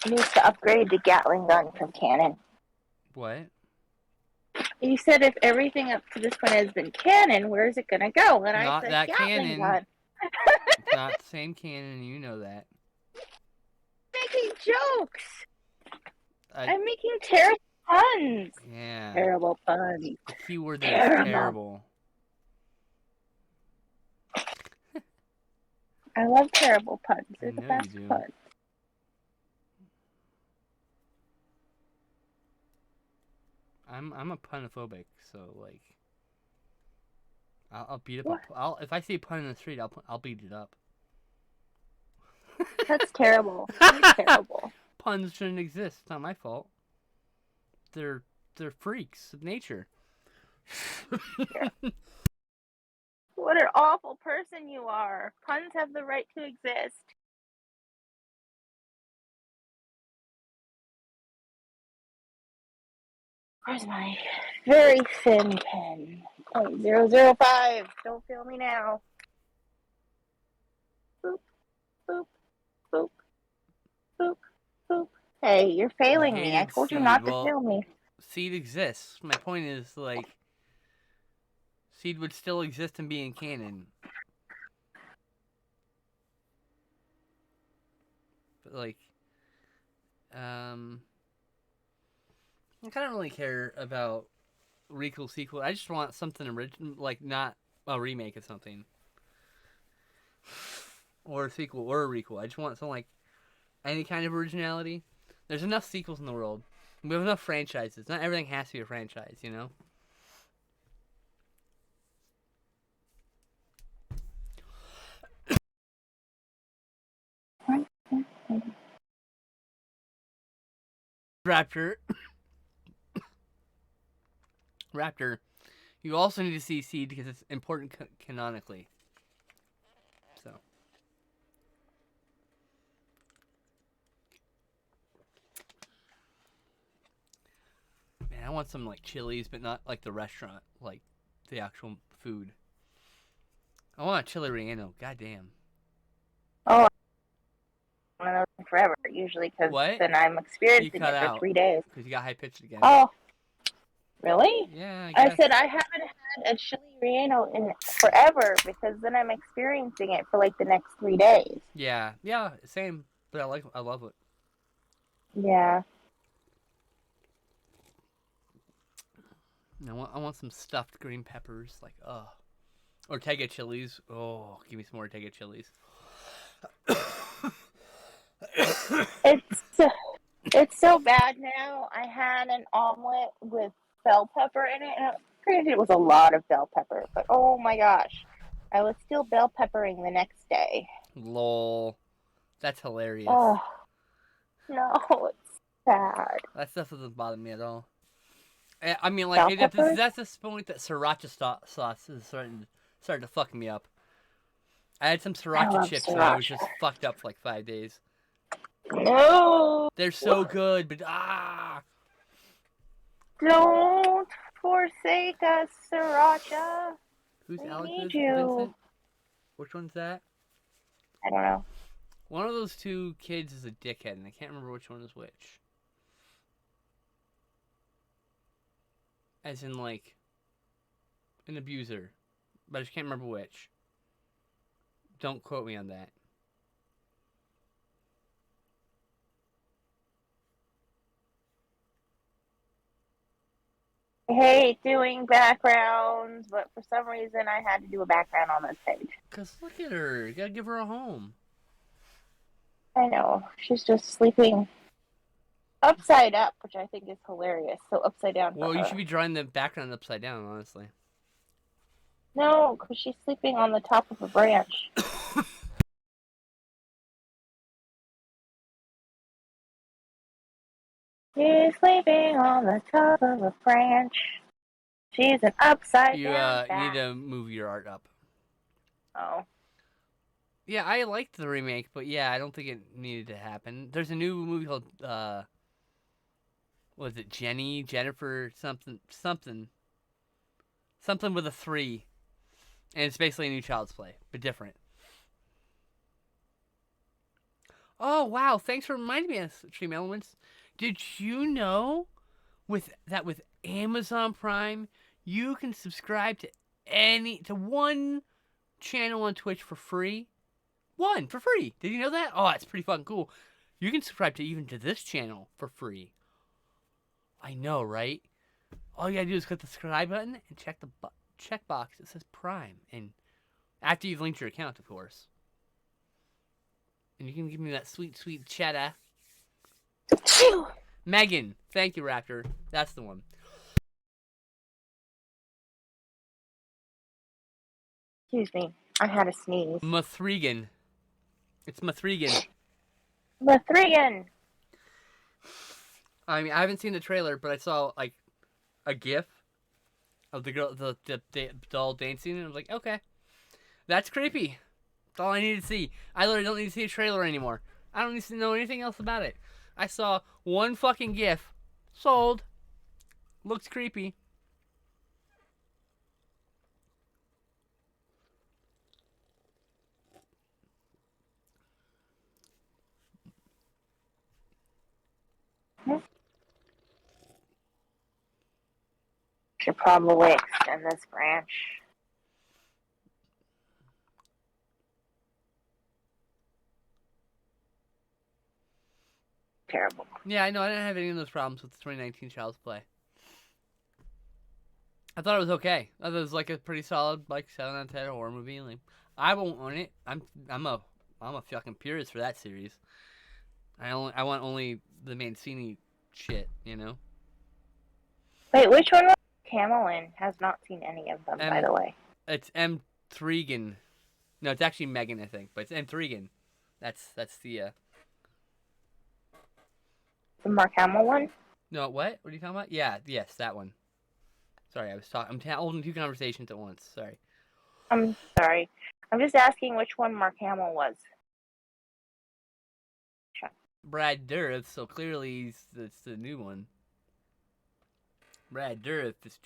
He needs to upgrade the Gatling gun from canon. What? You said if everything up to this point has been canon, where's it going to go? And Not I said that Gatling canon. gun. It's not the same canon, you know that. Making jokes. I'm making terrible puns. Yeah. Terrible puns. The key word there is terrible. I love terrible puns. They're the know best you do. puns. I'm a punophobic, so like I'll beat up. If I see a pun in the street, I'll beat it up. That's terrible. That's terrible. Puns shouldn't exist. It's not my fault. They're freaks of nature. What an awful person you are. Puns have the right to exist. Where's my very thin pen? 005. Don't feel me now. Boop, boop, boop, boop, boop. Hey, you're failing me. I told you not to fail me. Seed exists. My point is, like, Seed would still exist and be in canon. But, like, I don't really care about sequel. I just want something original, like, not a remake of something. Or a sequel, or a requel. I just want something like any kind of originality. There's enough sequels in the world. We have enough franchises. Not everything has to be a franchise, you know? Raptor. Raptor. You also need to see Seed because it's important canonically. So. Man, I want some like Chili's, but not like the restaurant, like the actual food. I want a chili relleno. Goddamn. Oh, I want those forever. Usually, because then I'm experiencing it for 3 days. Because you got high pitched again. Oh, really? Yeah. I said I haven't had a chili relleno in forever because then I'm experiencing it for like the next 3 days. Yeah, same. But I love it. Yeah. I want some stuffed green peppers, like Ortega chilies. Oh, give me some more Ortega chilies. It's so bad now. I had an omelet with bell pepper in it, and granted it was a lot of bell pepper, but oh my gosh, I was still bell peppering the next day. Lol, that's hilarious. Oh no, it's sad. That stuff doesn't bother me at all. I mean, like, that's the point that sriracha sauce is starting to fuck me up. I had some sriracha chips and I was just fucked up for like 5 days. No! They're so good, but Don't forsake us, sriracha. Who's Alex you. Vincent? Which one's that? I don't know. One of those two kids is a dickhead, and I can't remember which one is which. As in, like, an abuser. But I just can't remember which. Don't quote me on that. I hate doing backgrounds, but for some reason I had to do a background on this page. Because look at her. You gotta give her a home. I know. She's just sleeping upside up, which I think is hilarious. So upside down. Well, you should be drawing the background upside down, honestly. No, because she's sleeping on the top of a branch. Yes, sleeping on the top of a branch. She's an upside You down need bat. to move your art up. Oh. Yeah, I liked the remake, but yeah, I don't think it needed to happen. There's a new movie called what is it, Jennifer something with a 3, and it's basically a new Child's Play, but different. Oh wow! Thanks for reminding me of Stream Elements. Did you know with Amazon Prime, you can subscribe to one channel on Twitch for free? One for free. Did you know that? Oh, it's pretty fucking cool. You can subscribe to this channel for free. I know, right? All you gotta do is click the subscribe button and check the checkbox that says Prime, and after you've linked your account, of course. And you can give me that sweet, sweet cheddar. Phew. Megan, thank you, Raptor. That's the one. Excuse me. I had a sneeze. Mathregan. It's Mathregan. Mathregan. I mean, I haven't seen the trailer, but I saw like a GIF of the girl, the doll dancing, and I was like, okay, that's creepy. That's all I need to see. I literally don't need to see a trailer anymore. I don't need to know anything else about it. I saw one fucking GIF. Sold. Looks creepy. Should probably extend this branch. Terrible. Yeah, I know. I didn't have any of those problems with the 2019 Child's Play. I thought it was okay. I thought it was like a pretty solid, like 7 out of 10 horror movie. Like, I won't own it. I'm a fucking purist for that series. I want only the Mancini shit, you know. Wait, which one was Camel in? Has not seen any of them, by the way. It's M. Thregan. No, it's actually Megan, I think, but it's M. Thregan. That's the. The Mark Hamill one? No, what? What are you talking about? Yeah, yes, that one. Sorry, I was talking. I'm holding 2 conversations at once. Sorry. I'm sorry. I'm just asking which one Mark Hamill was. Brad Dourif, so clearly it's the new one. Brad Dourif is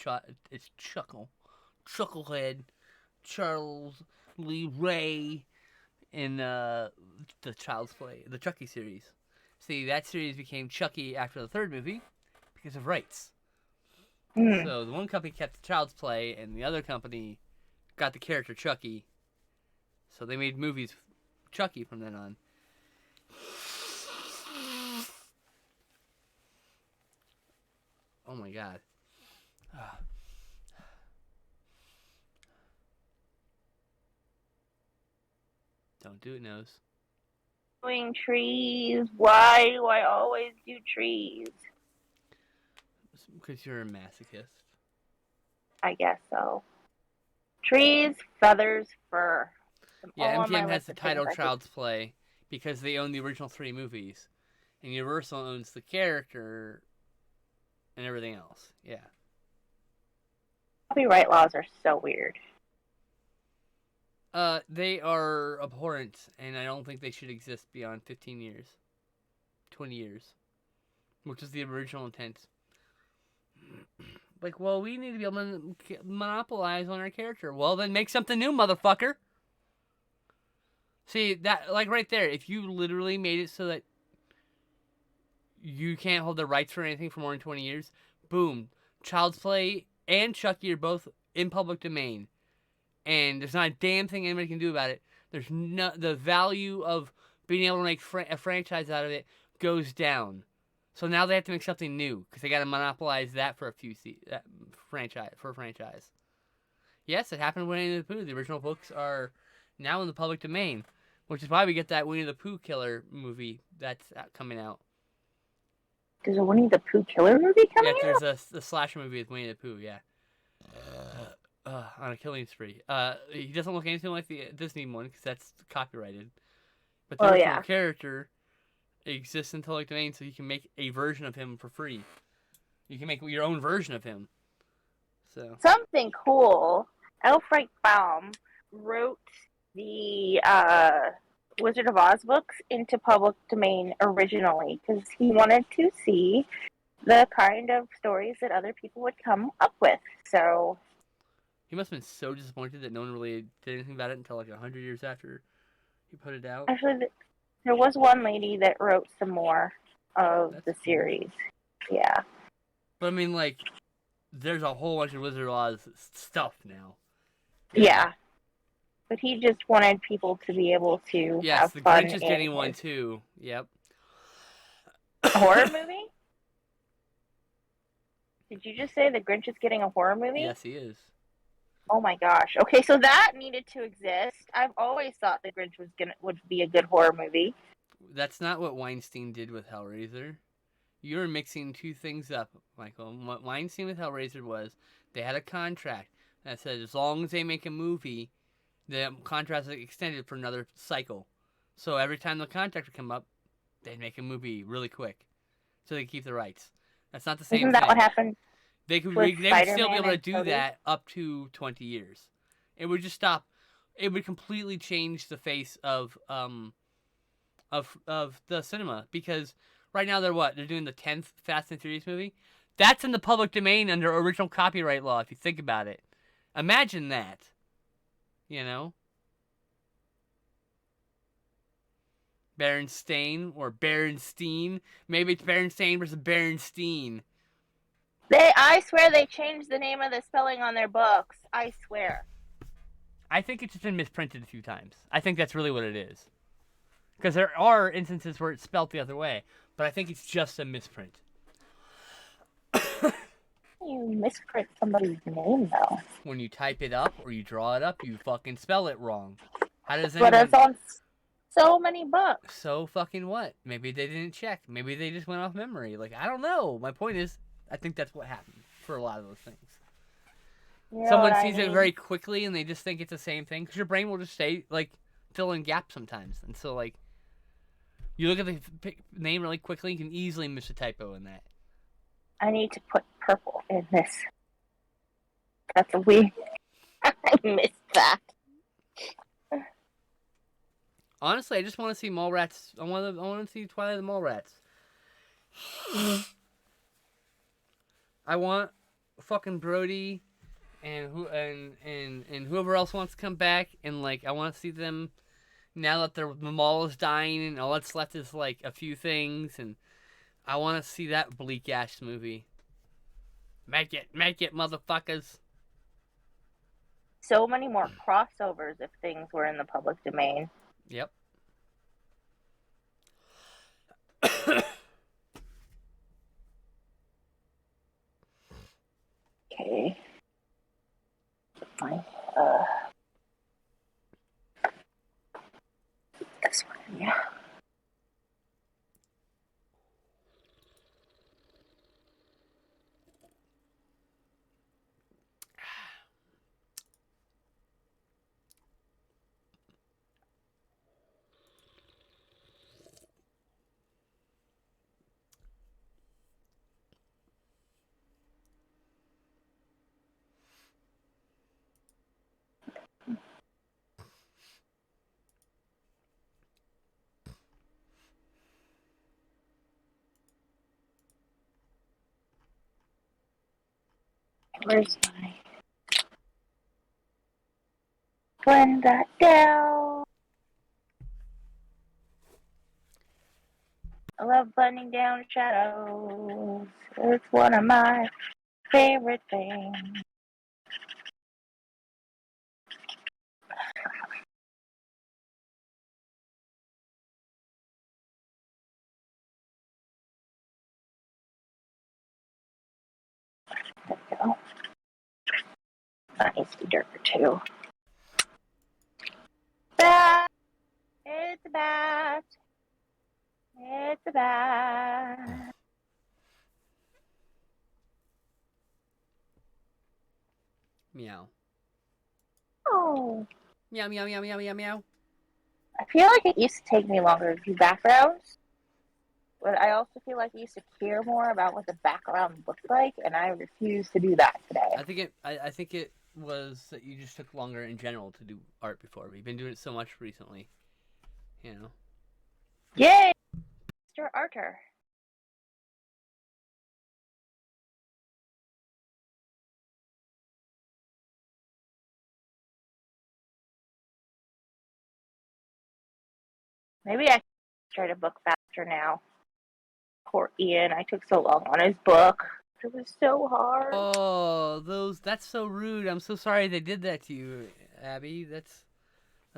Chucklehead, Charles Lee Ray in the Child's Play, the Chucky series. See, that series became Chucky after the 3rd movie because of rights. So the one company kept the Child's Play, and the other company got the character Chucky. So they made movies with Chucky from then on. Oh my god. Don't do it, Nose. Doing trees. Why do I always do trees? Because you're a masochist. I guess so. Trees, feathers, fur. Yeah, All on my MGM has list the of title things I Child's Play because they own the original 3 movies. And Universal owns the character and everything else. Yeah. Copyright laws are so weird. They are abhorrent, and I don't think they should exist beyond 15 years. 20 years. Which is the original intent. Like, well, we need to be able to monopolize on our character. Well, then make something new, motherfucker. See, that, like, right there, if you literally made it so that you can't hold the rights for anything for more than 20 years, boom. Child's Play and Chucky are both in public domain. And there's not a damn thing anybody can do about it. There's no, the value of being able to make a franchise out of it goes down. So now they have to make something new because they got to monopolize that for a franchise. Yes, it happened with Winnie the Pooh. The original books are now in the public domain, which is why we get that Winnie the Pooh killer movie that's coming out. There's a Winnie the Pooh killer movie coming out? Yeah, there's a slasher movie with Winnie the Pooh. Yeah. On a killing spree. He doesn't look anything like the Disney one because that's copyrighted. But the original character exists in public domain, so you can make a version of him for free. You can make your own version of him. So Something cool. L. Frank Baum wrote the Wizard of Oz books into public domain originally because he wanted to see the kind of stories that other people would come up with. So he must have been so disappointed that no one really did anything about it until like 100 years after he put it out. actually, there was one lady that wrote some more of That's the cool. series. Yeah. But I mean, like, there's a whole bunch of Wizard of Oz stuff now. Yeah. But he just wanted people to be able to Yes, have the fun. Grinch is getting one too. Yep. A horror movie? Did you just say the Grinch is getting a horror movie? Yes, he is. Oh my gosh. Okay, so that needed to exist. I've always thought the Grinch would be a good horror movie. That's not what Weinstein did with Hellraiser. You're mixing two things up, Michael. What Weinstein with Hellraiser was, they had a contract that said as long as they make a movie, the contract is extended for another cycle. So every time the contract would come up, they'd make a movie really quick, so they keep the rights. That's not the same Isn't that thing. what happened? They would with still be Spider-Man able to and do Toby? that up to 20 years. It would just stop. It would completely change the face of the cinema, because right now they're doing the 10th Fast and Furious movie. That's in the public domain under original copyright law, if you think about it. Imagine that. You know? Berenstain or Berenstein. Maybe it's Berenstain versus Berenstein. I swear they changed the name of the spelling on their books. I swear. I think it's just been misprinted a few times. I think that's really what it is. Because there are instances where it's spelt the other way, but I think it's just a misprint. You misprint somebody's name, though. When you type it up or you draw it up, you fucking spell it wrong. How does But anyone... it's on so many books. So fucking what? Maybe they didn't check. Maybe they just went off memory. Like, I don't know. My point is, I think that's what happened for a lot of those things. You know Someone what sees I it mean? very quickly and they just think it's the same thing. Because your brain will just stay, like, fill in gaps sometimes. And so, like, you look at the name really quickly, you can easily miss a typo in that. I need to put purple in this. That's a weird. I missed that. Honestly, I just want to see Mallrats. I want to see Twilight of the Mallrats. I want fucking Brody and whoever else wants to come back, and like I want to see them now that the mall is dying and all that's left is like a few things, and I want to see that Bleak Ash movie. Make it, motherfuckers. So many more crossovers if things were in the public domain. Yep. Okay. Fine. This one, yeah. Where's my... Blend that down. I love blending down shadows. It's one of my favorite things. There we go. That needs to be darker too. Bat! It's a bat! It's a bat! Meow. Oh! Meow, meow, meow, meow, meow, meow. I feel like it used to take me longer to do backgrounds but I also feel like I used to care more about what the background looked like, and I refuse to do that today. I think it was that you just took longer in general to do art before. We've been doing it so much recently, you know. Yay, Mr. Arter. Maybe I can try to book faster now. Poor Ian, I took so long on his book. It was so hard. Oh, that's so rude. I'm so sorry they did that to you, Abby. That's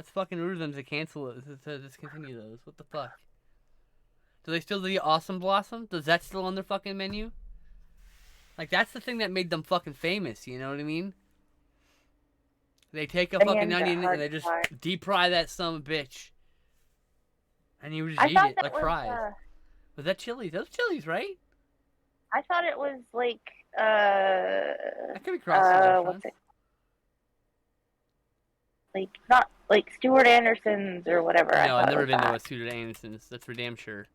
fucking rude of them to cancel it, to discontinue those. What the fuck? Do they still do the Awesome Blossom? Does that still on their fucking menu? Like, that's the thing that made them fucking famous, you know what I mean? They take a fucking onion and they just deep fry that son of a bitch. And you just eat it like fries. Was that Chili's? That was Chili's, right? I thought it was like, I could be crossing what's it? Like, not like Stuart Anderson's or whatever. No, I've never been to a Stuart Anderson's. That's for damn sure.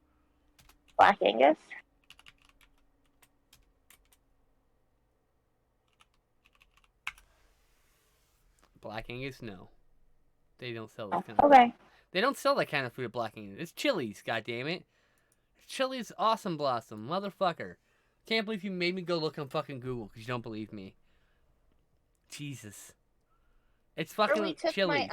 Black Angus? Black Angus? No. They don't sell that kind of food. They don't sell that kind of food at Black Angus. It's Chili's, goddammit. Chili's Awesome Blossom, motherfucker. Can't believe you made me go look on fucking Google because you don't believe me. Jesus. It's fucking we took Chili's.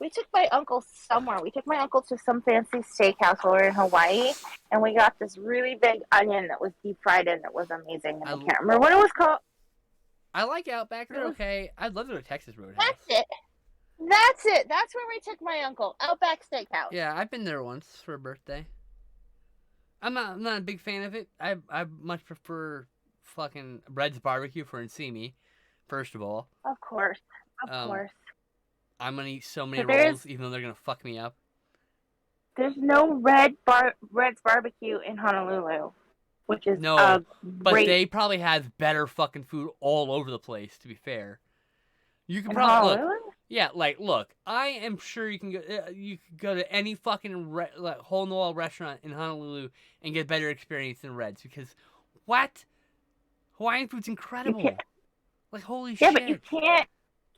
We took my uncle somewhere. We took my uncle to some fancy steakhouse while we were in Hawaii, and we got this really big onion that was deep fried and it was amazing. And I can't remember what it was called. I like Outback. They're okay. I'd love to go to Texas Roadhouse. That's it. That's where we took my uncle. Outback Steakhouse. Yeah, I've been there once for a birthday. I'm not a big fan of it. I much prefer fucking Red's Barbecue for Ensimi, first of all. Of course. Of course. I'm going to eat so many rolls, even though they're going to fuck me up. There's no Red's Barbecue in Honolulu, which is but they probably have better fucking food all over the place, to be fair. You can probably look. I am sure you can go. You could go to any fucking hole in the wall restaurant in Honolulu and get a better experience than Red's because Hawaiian food's incredible. Like holy shit. Yeah, but you can't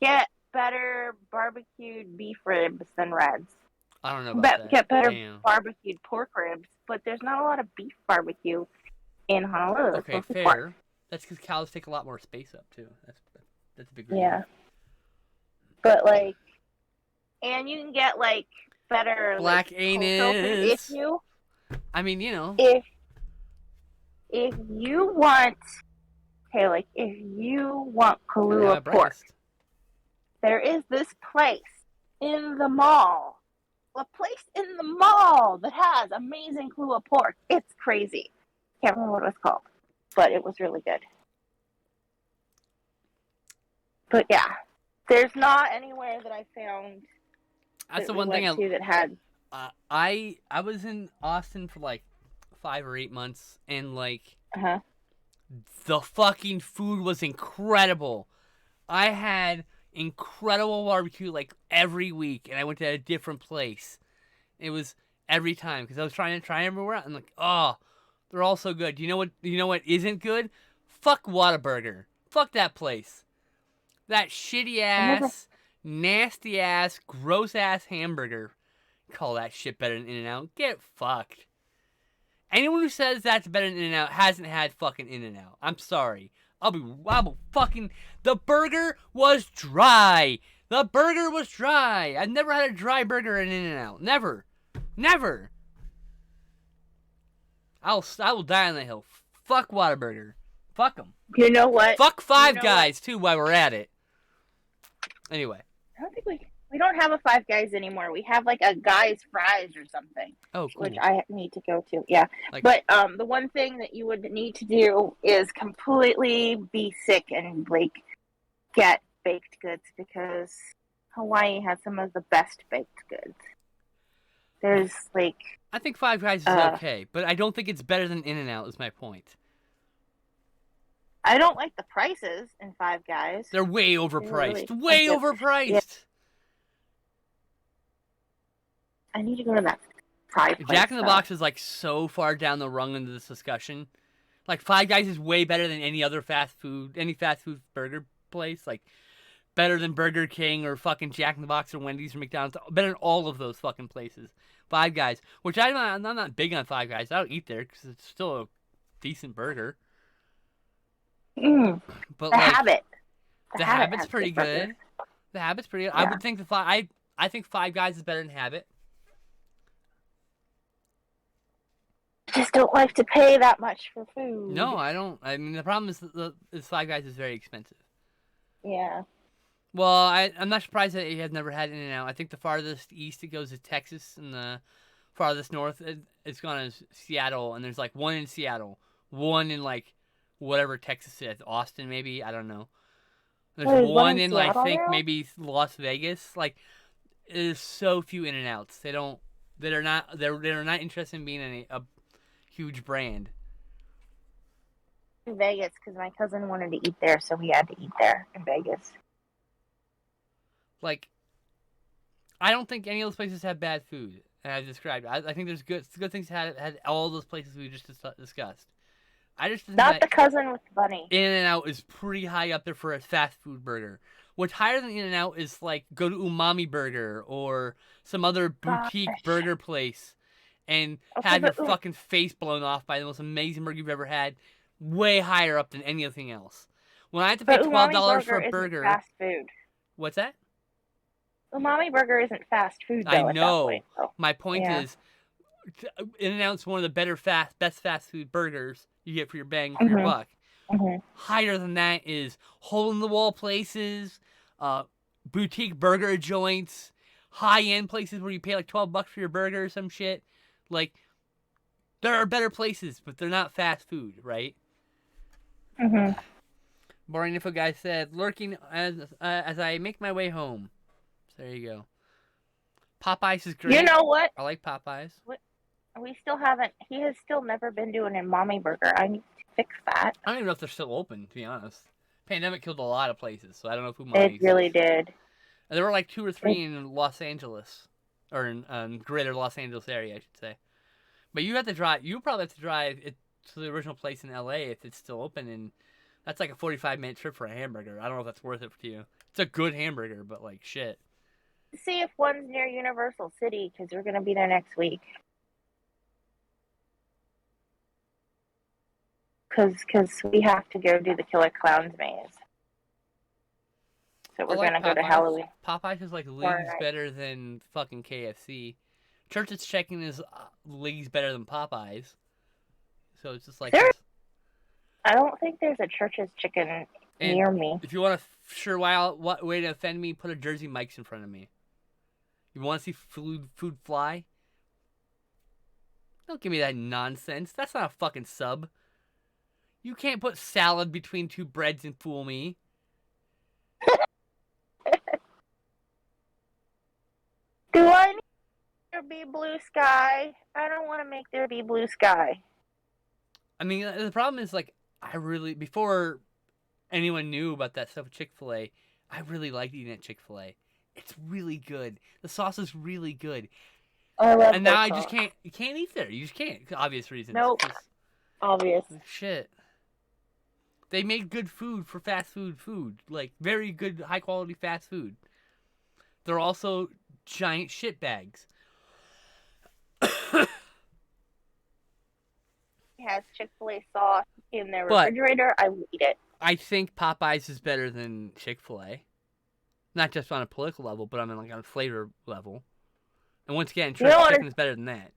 get better barbecued beef ribs than Red's. I don't know about that. Get better barbecued pork ribs, but there's not a lot of beef barbecue in Honolulu. Okay, fair. That's because cows take a lot more space up too. That's a big reason. Yeah. But and you can get better black anus. I mean, if you want, if you want Kahlua pork, there is this place in the mall, a place in the mall that has amazing Kahlua pork. It's crazy. Can't remember what it was called, but it was really good. But yeah. There's not anywhere that I found. That's the one thing that had. I was in Austin for 5 or 8 months, and the fucking food was incredible. I had incredible barbecue every week, and I went to a different place. It was every time because I was trying to try everywhere. I'm they're all so good. You know what isn't good? Fuck Whataburger. Fuck that place. That shitty ass, nasty ass, gross ass hamburger. Call that shit better than In-N-Out. Get fucked. Anyone who says that's better than In-N-Out hasn't had fucking In-N-Out. I'm sorry. I'll fucking. The burger was dry. The burger was dry. I've never had a dry burger in In-N-Out. Never. Never. I will die on the hill. Fuck Whataburger. Fuck them. You know what? Fuck Five Guys too while we're at it. Anyway. I don't think we don't have a Five Guys anymore. We have a Guy's Fries or something. Oh, cool. Which I need to go to. Yeah. But the one thing that you would need to do is completely be sick and get baked goods because Hawaii has some of the best baked goods. There's I think Five Guys is okay, but I don't think it's better than In-N-Out is my point. I don't like the prices in Five Guys. They're way overpriced. Overpriced. Yeah. I need to go to that. fried place. Jack in the Box is like so far down the rung into this discussion. Like Five Guys is way better than any fast food burger place. Like better than Burger King or fucking Jack in the Box or Wendy's or McDonald's. Better than all of those fucking places. Five Guys, which I'm not big on Five Guys. I don't eat there because it's still a decent burger. Mm. But The like, Habit. The Habit's pretty good. The Habit's pretty good. Yeah. I would think I think Five Guys is better than Habit. I just don't like to pay that much for food. No, I don't. I mean, the problem is is Five Guys is very expensive. Yeah. Well, I'm not surprised that you have never had In-N-Out. I think the farthest east it goes is Texas, and the farthest north it's gone as Seattle, and there's like one in Seattle, one in like whatever Texas is, Austin maybe, I don't know. There's There's one in like Seattle I think now? maybe Las Vegas. Like there's so few In-N-Outs. They're not interested in being a huge brand. In Vegas, because my cousin wanted to eat there, so we had to eat there in Vegas. Like, I don't think any of those places have bad food, and I've described. I think there's good things had all those places we just discussed. I just think Not that the cousin with the bunny. In-N-Out is pretty high up there for a fast food burger. What's higher than In-N-Out is like go to Umami Burger or some other boutique Gosh. burger place and Okay, have your but- fucking face blown off by the most amazing burger you've ever had. Way higher up than anything else. When I have to pay But $12 Umami for a isn't burger, fast food. what's that? Umami burger isn't fast food, though. I at that know. point, so. My point Yeah. is, In-N-Out's one of the best fast food burgers you get for your bang for your Mhm. buck. Mhm. Higher than that is hole-in-the-wall places, boutique burger joints, high-end places where you pay like $12 for your burger or some shit. Like, there are better places, but they're not fast food, right? Mhm. Boring Info Guy said, lurking as I make my way home. So there you go. Popeyes is great. You know what? I like Popeyes. We still haven't. He has still never been to an Umami burger. I need to fix that. I don't even know if they're still open, to be honest. Pandemic killed a lot of places, so I don't know if It Umami really exists. did. And there were like 2 or 3 in Los Angeles, or in greater Los Angeles area, I should say. But you have to drive. You probably have to drive it to the original place in LA if it's still open, and that's like a 45-minute trip for a hamburger. I don't know if that's worth it to you. It's a good hamburger, but like shit. See if one's near Universal City, because we're going to be there next week. Because we have to go do the Killer Clowns maze. So we're I like going to go to Popeyes. Halloween. Popeyes is like leagues Alright. better than fucking KFC. Church's Chicken is leagues better than Popeyes. So it's just like There- this. I don't think there's a Church's Chicken And near me. if you want a sure way to offend me, put a Jersey Mike's in front of me. You want to see food fly? Don't give me that nonsense. That's not a fucking sub. You can't put salad between 2 breads and fool me. Do I need there be blue sky? I don't want to make there be blue sky. I mean, the problem is, like, before anyone knew about that stuff with Chick-fil-A, I really liked eating at Chick-fil-A. It's really good. The sauce is really good. I love And now their I just sauce. can't, you can't eat there. You just can't, for obvious reasons. Nope. 'Cause- Obvious. Shit. They make good food for fast food. Like, very good, high-quality fast food. They're also giant shit bags. Has Chick-fil-A sauce in their But- refrigerator, I will eat it. I think Popeyes is better than Chick-fil-A. Not just on a political level, but on like on a flavor level. And once again, You know Church's what Chicken is better than that.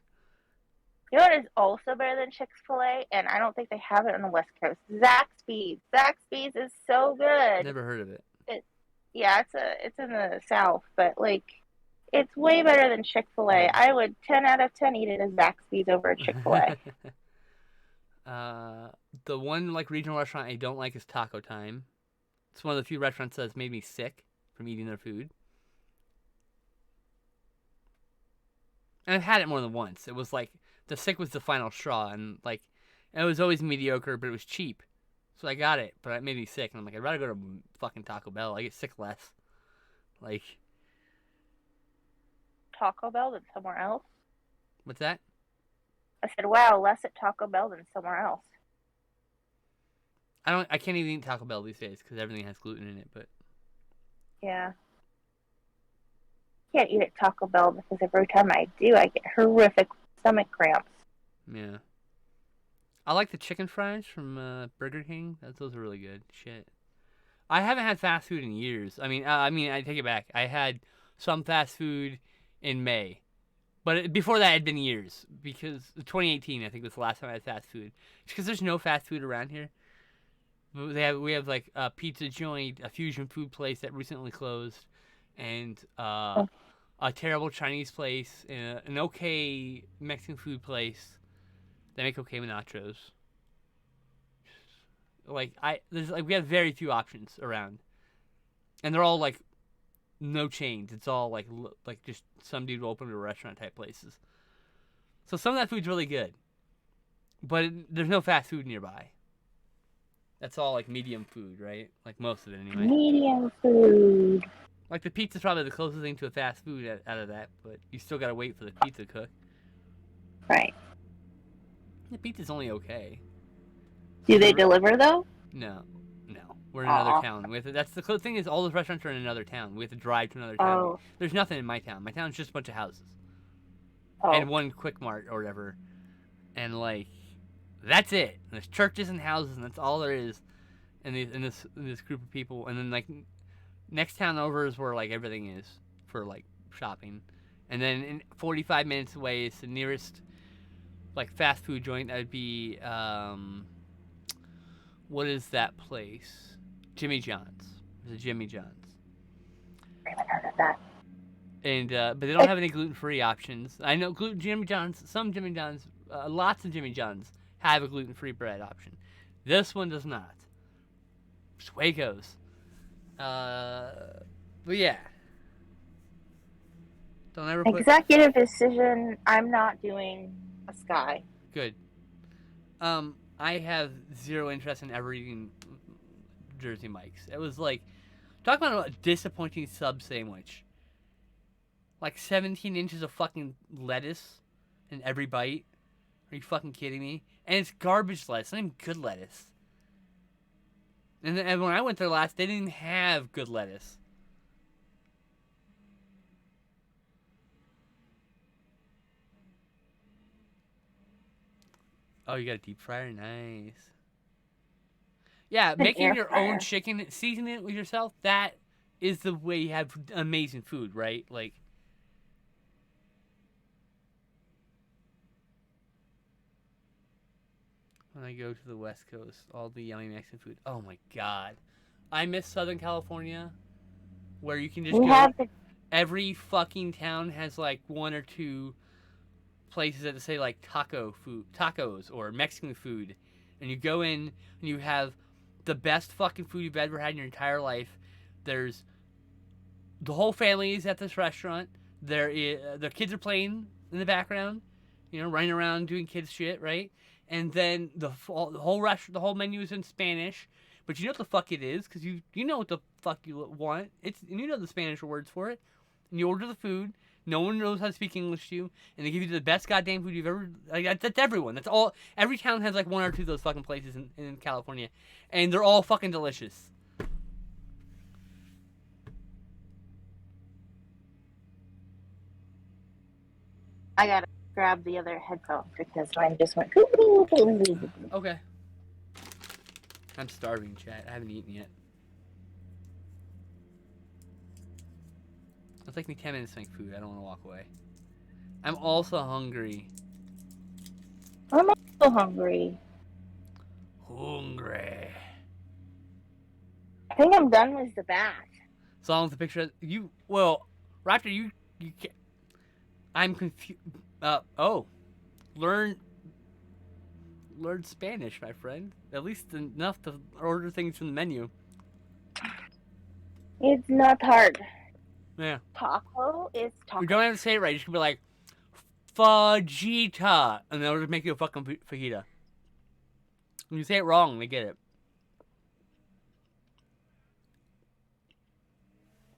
You know what is also better than Chick-fil-A, and I don't think they have it on the West Coast? Zaxby's. Zaxby's is so good. Never heard of it. Yeah, it's in the South, but like it's way better than Chick-fil-A. I would 10 out of 10 eat it as Zaxby's over at Chick-fil-A. The one like regional restaurant I don't like is Taco Time. It's one of the few restaurants that's made me sick from eating their food. And I've had it more than once. It was like the sick was the final straw, and like it was always mediocre, but it was cheap, so I got it. But it made me sick, and I'm like, I'd rather go to fucking Taco Bell. I get sick less. Like, Taco Bell than somewhere else. What's that? I said, wow, less at Taco Bell than somewhere else. I can't even eat Taco Bell these days because everything has gluten in it. But Yeah. Can't eat at Taco Bell because every time I do, I get horrific stomach cramps. yeah, I like the chicken fries from Burger King. Those are really good. Shit. I haven't had fast food in years. I take it back. I had some fast food in May, but before that, it had been years because 2018, I think, was the last time I had fast food. Just because there's no fast food around here. We have like a pizza joint, a fusion food place that recently closed, and a terrible Chinese place, and an okay Mexican food place. They make okay nachos. We have very few options around, and they're all like no chains. It's all like just some dude will open a restaurant type places. So some of that food's really good, but there's no fast food nearby. That's all like medium food, right? Like most of it anyway. Medium food. Like the pizza's probably the closest thing to a fast food out of that, but you still gotta wait for the pizza to cook. Right. The pizza's only okay. Do they deliver though? No. We're in another town. That's the thing is all those restaurants are in another town. We have to drive to another town. Oh. There's nothing in my town. My town's just a bunch of houses Oh. and one Quick Mart or whatever, and like that's it. And there's churches and houses, and that's all there is in this group of people. And then like next town over is where like everything is for like shopping, and then 45 minutes away is the nearest like fast food joint. That would be what is that place? Jimmy John's. There's a Jimmy John's. I haven't heard of that. And but they don't have any gluten-free options. I know Jimmy John's. Some Jimmy John's, lots of Jimmy John's have a gluten-free bread option. This one does not. Just way it goes. But yeah. Don't ever put Executive decision. I'm not doing a Sky. good. I have zero interest in ever eating Jersey Mike's. It was like, talk about a disappointing sub sandwich. Like 17 inches of fucking lettuce in every bite. Are you fucking kidding me? And it's garbage lettuce, not even good lettuce. And when I went there last, they didn't have good lettuce. Oh, you got a deep fryer? Nice. Yeah, making your own chicken, seasoning it with yourself, that is the way you have amazing food, right? Like, when I go to the West Coast, all the yummy Mexican food. Oh my God. I miss Southern California, where you can just go. Every fucking town has like one or two places that say like tacos or Mexican food, and you go in and you have the best fucking food you've ever had in your entire life. There's the whole family is at this restaurant. Their kids are playing in the background, running around doing kids shit, right? And then the whole menu is in Spanish, but you know what the fuck it is because you know what the fuck you want. You know the Spanish words for it, and you order the food. No one knows how to speak English to you, and they give you the best goddamn food you've ever. Like, that's everyone. That's all. Every town has like one or two of those fucking places in California, and they're all fucking delicious. I gotta grab the other headphones because mine just went. Okay. I'm starving, chat. I haven't eaten yet. It'll take me 10 minutes to make food. I don't want to walk away. I'm also hungry. I'm also hungry. Hungry. I think I'm done with the bath. So long as the picture you. Well, Raptor, you can't. I'm confused. Learn Spanish, my friend. At least enough to order things from the menu. It's not hard. Yeah. Taco is taco. You don't have to say it right. You should be like, fajita, and they'll just make you a fucking fajita. When you say it wrong, they get it.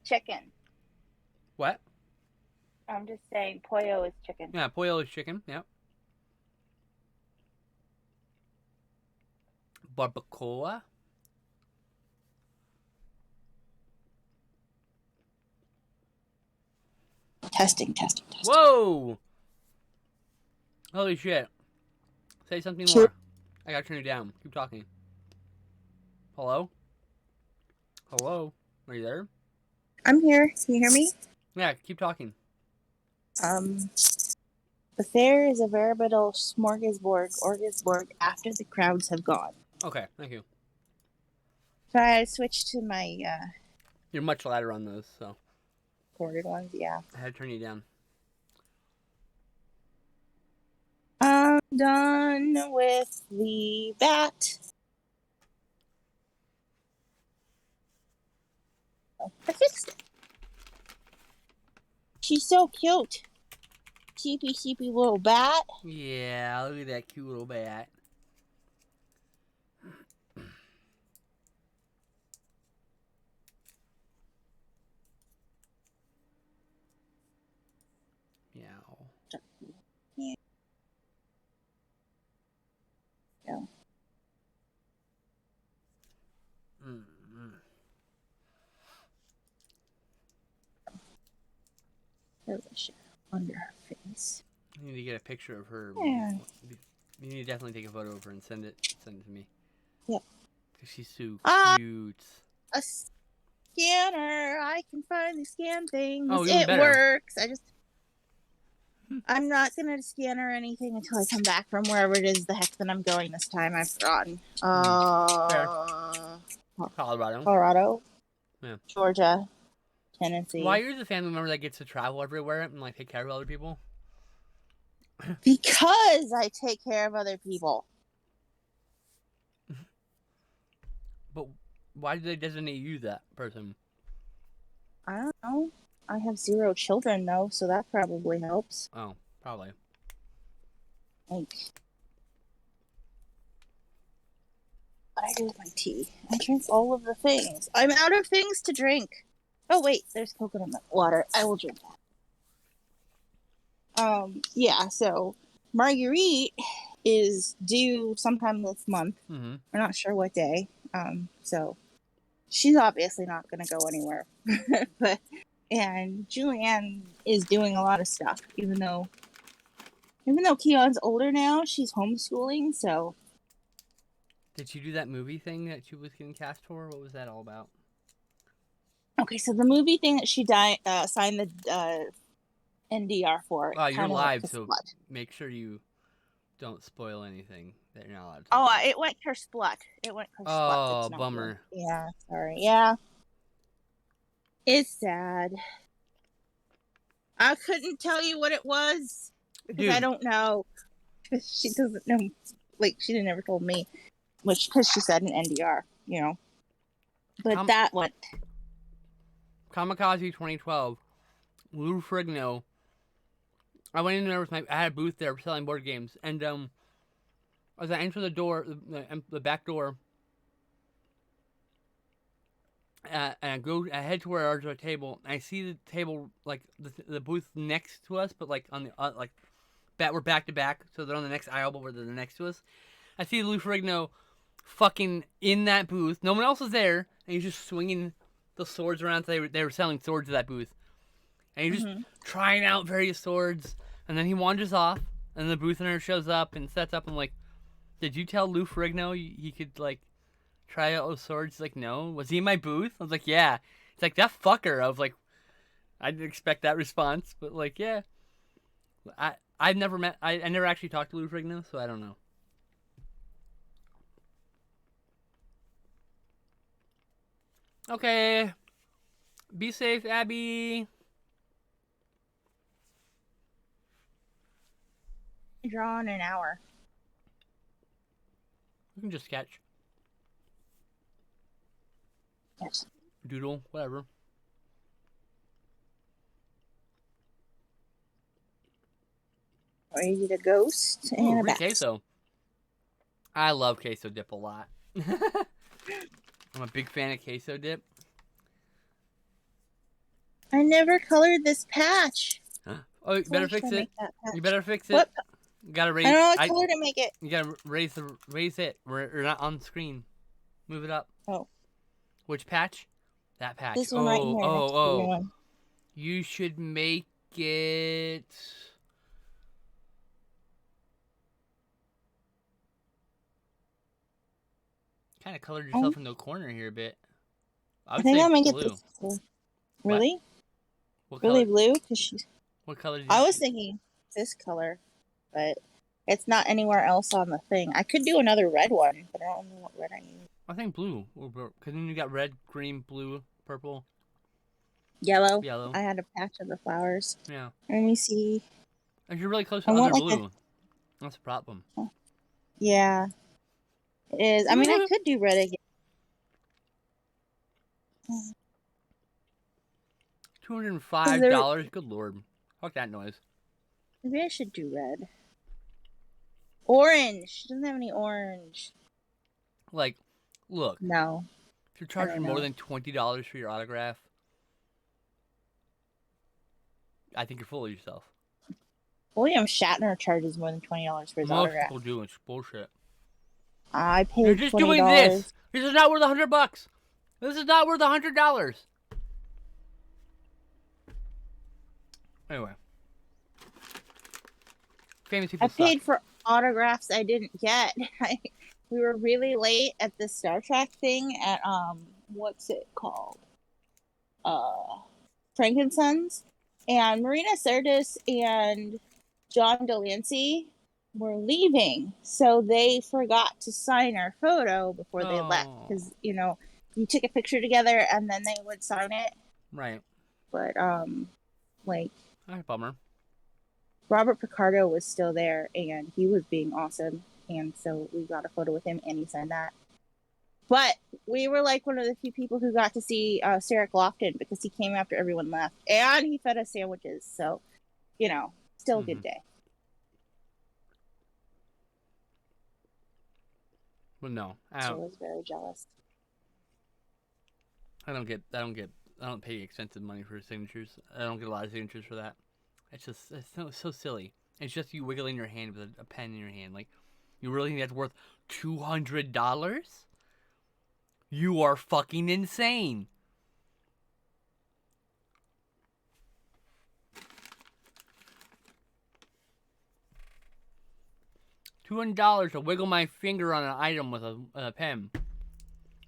Chicken. What? I'm just saying, pollo is chicken. Yeah, pollo is chicken. Yep. Barbacoa. Testing. Whoa! Holy shit. Say something Sure. more. I gotta turn you down. Keep talking. Hello? Hello? Are you there? I'm here. Can you hear me? Yeah, keep talking. The fair is a veritable smorgasbord after the crowds have gone. Okay, thank you. So I switched to my You're much louder on those, so recorded ones. Yeah. I had to turn you down. I'm done with the bat. I fixed it. She's so cute. Sheepy little bat. Yeah, look at that cute little bat. Meow. Yeah. Yeah. Mm-hmm. There's a shadow under her face. You need to get a picture of her. Yeah. You need to definitely take a photo of her and send it to me. Yep. Cause she's so Ah! cute. A scanner. I can finally scan things. Oh, even it better. works. I'm not gonna scan or anything until I come back from wherever it is the heck that I'm going this time. I've forgotten. Colorado. Colorado. Yeah. Georgia. Tennessee. Why you're the family member that gets to travel everywhere and like take care of other people? Because I take care of other people. But why do they designate you that person? I don't know. I have 0 children though, so that probably helps. Oh, probably. Like, what I do with my tea? I drink all of the things. I'm out of things to drink. Oh wait, there's coconut water. I will drink that. Yeah. So Marguerite is due sometime this month. Mm-hmm. We're not sure what day. So she's obviously not going to go anywhere. And Julianne is doing a lot of stuff, even though Keon's older now, she's homeschooling. So Did she do that movie thing that she was getting cast for? What was that all about? okay, so the movie thing that she signed the NDR for. Oh, you're kinda live, went to so Splut. make sure you don't spoil anything that you're not allowed to. Oh, talk it went her Splut. It went her Splut. Oh, It's not bummer. good. Yeah, sorry. Yeah. It's sad. I couldn't tell you what it was because I Dude. don't know. She doesn't know. Like, she never told me. Which, because she said an NDR, you know. But that went. Kamikaze 2012. Lou Ferrigno. I went in there with I had a booth there selling board games, and as I enter the door, the back door, and I head to where our table. And I see the table like the booth next to us, but like on the we're back to back, so they're on the next aisle, but they're next to us. I see Lou Ferrigno fucking in that booth. No one else is there, and he's just swinging the swords around. They were selling swords at that booth, and he's just trying out various swords. And then he wanders off, and the booth owner shows up and sets up. I'm like, did you tell Lou Ferrigno he could like try out those swords? He's like, no. Was he in my booth? I was like, yeah. It's like, that fucker. I was like, I didn't expect that response, but like, yeah. I never actually talked to Lou Ferrigno, so I don't know. Okay. Be safe, Abby. Draw in an hour. You can just sketch. Yes. Doodle, whatever. Or you get a ghost and Ooh, a bat. queso. I love queso dip a lot. I'm a big fan of queso dip. I never colored this patch. Huh? Oh, you better Color should fix I it. make that patch? You better fix it. What? You gotta raise. I don't know what color to make it. You gotta raise it. We're not on screen. Move it up. Oh. Which patch? That patch. This one right here. next to the green one. You should make it. Kind of colored yourself into a corner here a bit. I would think say I'll make blue. it this color. Really? What Really color? blue? Cause she's. What color? Did you I was choose? thinking this color, but it's not anywhere else on the thing. I could do another red one, but I don't know what red I use. I think blue. Because then you got red, green, blue, purple, Yellow. yellow. I had a patch of the flowers. Yeah. Let me see. If you're really close to I other want, like, blue, that's a problem. Yeah. It is. I mean, I could do red again. $205. Good lord. Fuck that noise. Maybe I should do red. Orange. She doesn't have any orange. Like, look. No. If you're charging don't more know. than $20 for your autograph, I think you're full of yourself. William Shatner charges more than $20 for his Most autograph. people do. It's bullshit. I paid You're just $20. doing this. This is not worth $100. This is not worth $100. Anyway. Famous people I paid for autographs I didn't get. We were really late at the Star Trek thing at what's it called? Frankensons. And Marina Sirtis and John Delancey were leaving, so they forgot to sign our photo before they left. Because you took a picture together and then they would sign it. Right. But like, That's a bummer. Robert Picardo was still there and he was being awesome, and so we got a photo with him and he signed that. But we were like one of the few people who got to see Sarah Lofton because he came after everyone left and he fed us sandwiches. So, still a good day. But no, So I was very jealous. I don't pay expensive money for signatures. I don't get a lot of signatures for that. It's so silly. It's just you wiggling your hand with a pen in your hand. Like, you really think that's worth $200? You are fucking insane. $200 to wiggle my finger on an item with a pen.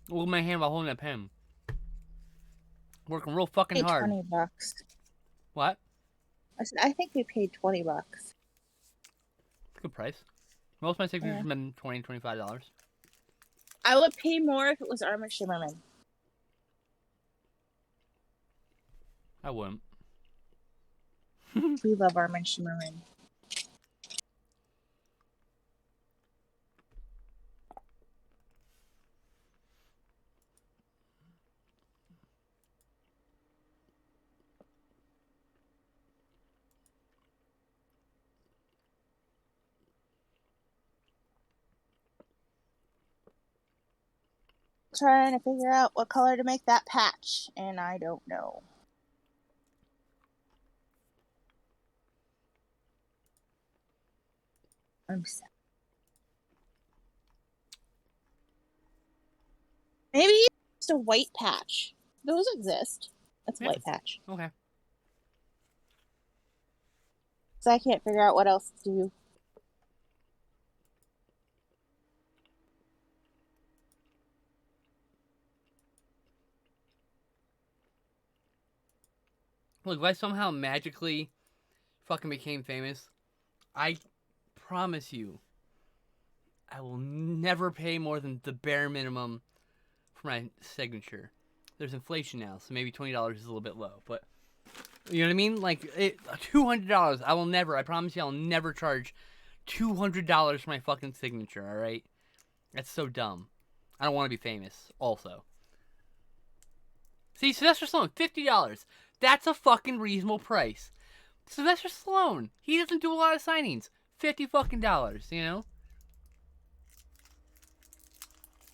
Wiggle my hand while holding a pen. Working real fucking Paid hard. $20. What? I said I think we paid $20. Good price. Most of my signatures have been $20, $25. I would pay more if it was Armin Shimmerman. I wouldn't. We love Armin Shimmerman. Trying to figure out what color to make that patch, and I don't know. I'm sad. Maybe just a white patch. Those exist. That's a white patch. Okay. So I can't figure out what else to do. Look, if I somehow magically fucking became famous, I promise you, I will never pay more than the bare minimum for my signature. There's inflation now, so maybe $20 is a little bit low, but you know what I mean? Like, $200, I promise you, I'll never charge $200 for my fucking signature, alright? That's so dumb. I don't want to be famous, also. See, Sylvester Stallone, $50. That's a fucking reasonable price. Sylvester Stallone, he doesn't do a lot of signings. $50 fucking dollars, you know?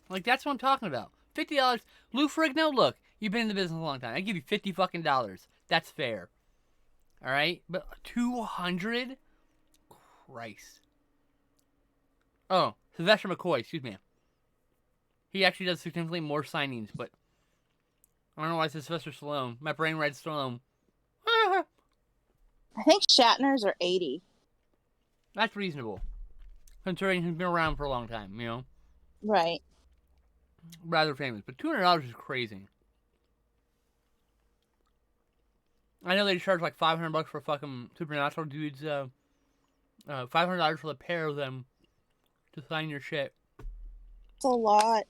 Like, that's what I'm talking about. $50. Lou Ferrigno, look, you've been in the business a long time. I give you $50 fucking dollars. That's fair. All right, but 200. Christ. Oh, Sylvester McCoy. Excuse me. He actually does significantly more signings, but I don't know why it says Sylvester Stallone. My brain read Stallone. I think Shatner's are 80. That's reasonable, considering he's been around for a long time. You know, Right. rather famous. But $200 is crazy. I know they charge like $500 for fucking Supernatural dudes. $500 for the pair of them to sign your shit. It's a lot.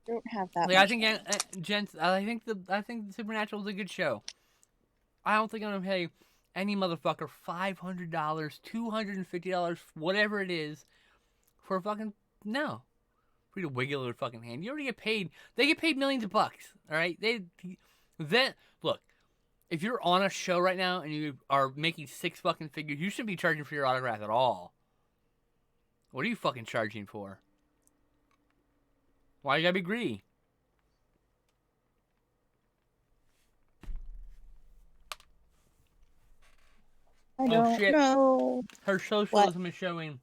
Don't have that. Like, I much think, money. gents, I think the Supernatural is a good show. I don't think I'm gonna pay any motherfucker $500, $250, whatever it is, for a fucking no. For you to wiggle their fucking hand. You already get paid. They get paid millions of bucks. All right. Then look. If you're on a show right now and you are making 6 fucking figures, you shouldn't be charging for your autograph at all. What are you fucking charging for? Why you gotta be greedy? I don't shit. know. Her socialism is showing.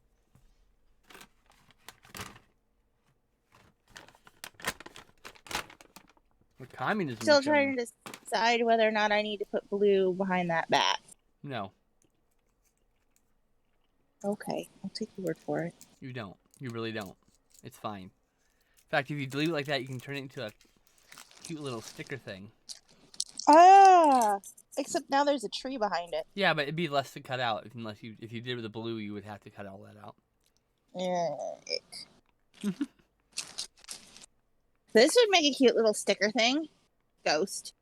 The communism Still is showing. trying to decide whether or not I need to put blue behind that bat. No, Okay, I'll take your word for it. you don't. You really don't. It's fine. In fact, if you delete it like that, you can turn it into a cute little sticker thing. Ah! Except now there's a tree behind it. Yeah, but it'd be less to cut out if you did with the blue, you would have to cut all that out. This would make a cute little sticker thing. Ghost.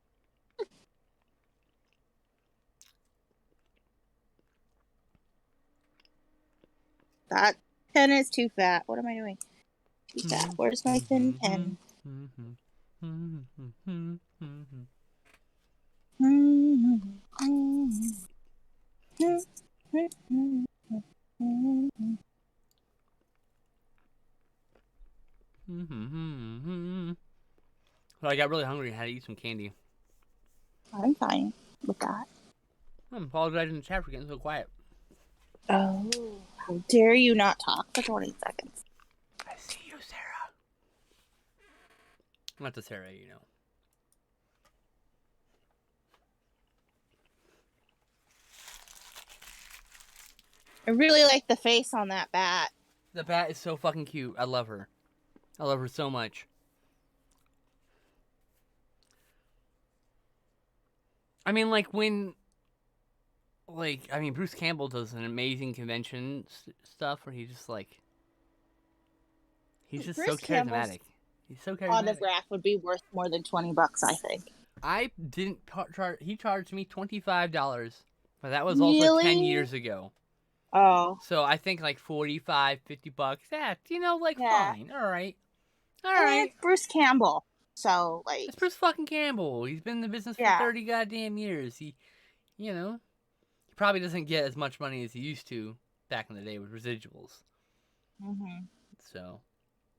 That pen is too fat. What am I doing? Too fat. Where's my thin pen? But I got really hungry and had to eat some candy. I'm fine with that. I'm apologizing in the chat for getting so quiet. Oh, how dare you not talk for 20 seconds? I see you, Sarah. Not the Sarah, you know. I really like the face on that bat. The bat is so fucking cute. I love her. I love her so much. I mean, like, when... Like, I mean, Bruce Campbell does an amazing convention stuff where he's just, like... He's just so Bruce Campbell's charismatic. He's so charismatic. Autograph would be worth more than $20, I think. I didn't charge... He charged me $25. But that was also Really? 10 years ago. Oh. So I think, like, $45, $50. Yeah, you know, like, Yeah. fine. All right. I mean, Alright. it's Bruce Campbell. So, like... It's Bruce fucking Campbell. He's been in the business for Yeah. 30 goddamn years. He, you know, he probably doesn't get as much money as he used to back in the day with residuals. Mm-hmm. So,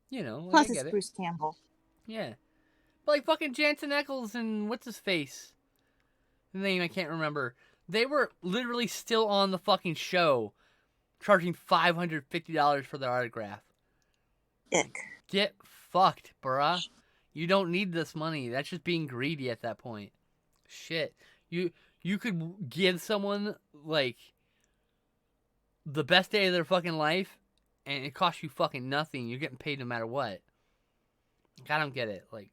you know, Plus, I get it's it. Bruce Campbell. Yeah. But like fucking Jansen Eccles and what's his face? The name I can't remember. They were literally still on the fucking show, charging $550 for their autograph. Ick. Get fucked, bruh. You don't need this money. That's just being greedy at that point. Shit. You could give someone, like, the best day of their fucking life, and it costs you fucking nothing. You're getting paid no matter what. Like, I don't get it. Like,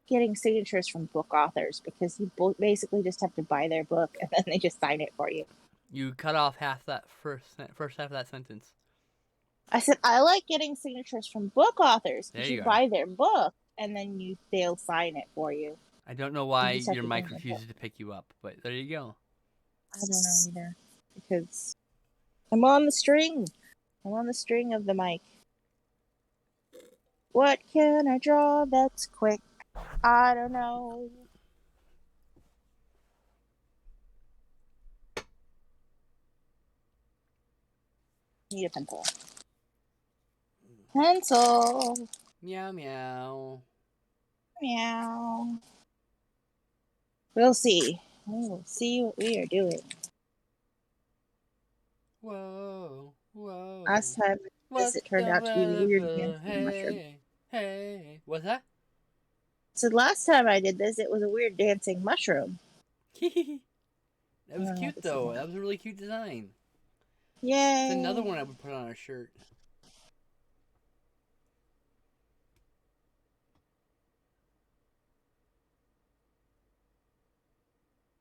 Getting signatures from book authors because you basically just have to buy their book and then they just sign it for you. you cut off half that first half of that sentence. I said I like getting signatures from book authors There because you you go. buy their book and then they'll sign it for you. I don't know why just have your to mic bring it refuses to pick you up, but there you go. I don't know either because I'm on the string. I'm on the string of the mic. What can I draw that's quick? I don't know. Need a pencil. Pencil. Meow meow. Meow. We'll see. We'll see what we are doing. Whoa, whoa. Last time What's it turned the out to be a weird matter? dancing mushroom. Hey, hey. What's that? So last time I did this, it was a weird dancing mushroom. That was cute though. That was a really cute design. Yay! It's another one I would put on our shirt.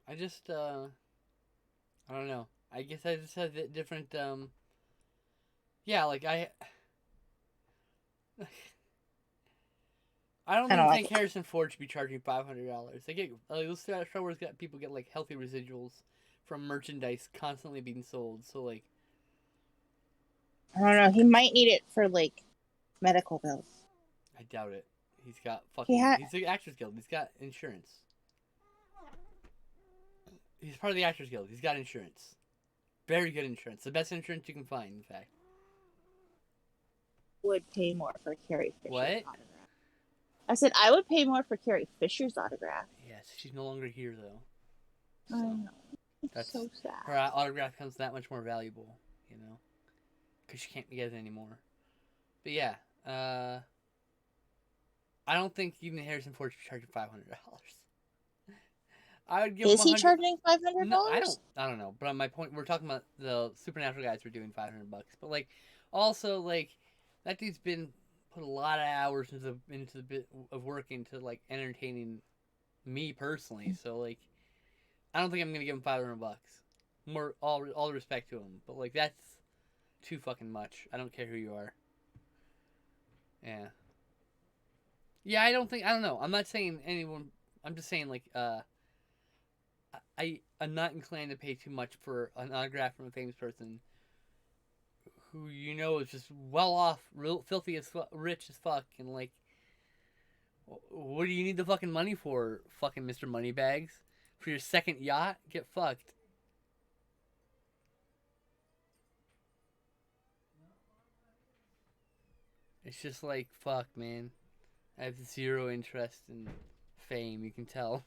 I just, I don't know. I guess I just have different, yeah, like I don't I don't think like Harrison Ford should be charging $500. They get, like, those Star Wars got people get, like, healthy residuals from merchandise constantly being sold, so, like, I don't know. He might need it for like medical bills. I doubt it. He's got fucking, he's the Actors Guild. He's got insurance. He's part of the Actors Guild. He's got insurance. Very good insurance. The best insurance you can find, in fact. Would pay more for Carrie Fisher's What? autograph. I said I would pay more for Carrie Fisher's autograph. Yes, she's no longer here, though. I So, know. It's that's so sad. her autograph becomes that much more valuable, you know? Because she can't get it anymore. But yeah, I don't think even Harrison Ford should charge $500. I would give Is him he charging $500? No, I don't know. But on my point, we're talking about the Supernatural guys were doing $500. But like, also like, that dude's been put a lot of hours into the bit of work into like entertaining me personally. So like, I don't think I'm gonna give him $500. More all respect to him, but like that's too fucking much. I don't care who you are. Yeah. Yeah, I don't know. I'm not saying anyone. I'm just saying like I'm not inclined to pay too much for an autograph from a famous person who you know is just well off, real filthy as rich as fuck, and like, what do you need the fucking money for, fucking Mr. Moneybags? For your second yacht? Get fucked. It's just like, fuck, man. I have zero interest in fame, you can tell.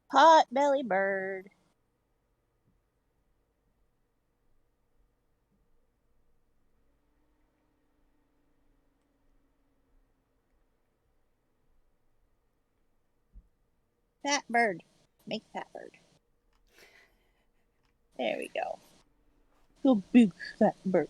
Pot belly bird. Fat bird. Make fat bird. There we go. Go big fat bird.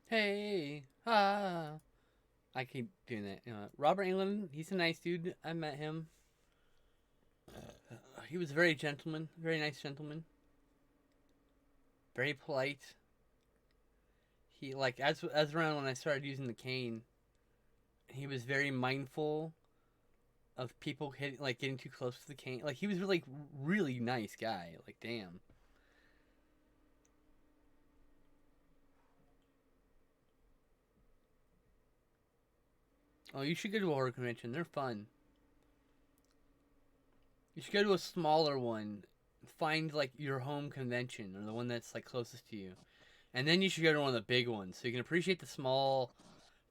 Hey, ah. I keep doing that. Robert England, he's a nice dude. I met him. He was very nice gentleman. Very polite. He like as around when I started using the cane, he was very mindful of people getting too close to the cane. Like he was really nice guy. Like damn. Oh, you should go to a horror convention. They're fun. You should go to a smaller one. Find like your home convention or the one that's like closest to you. And then you should go to one of the big ones so you can appreciate the small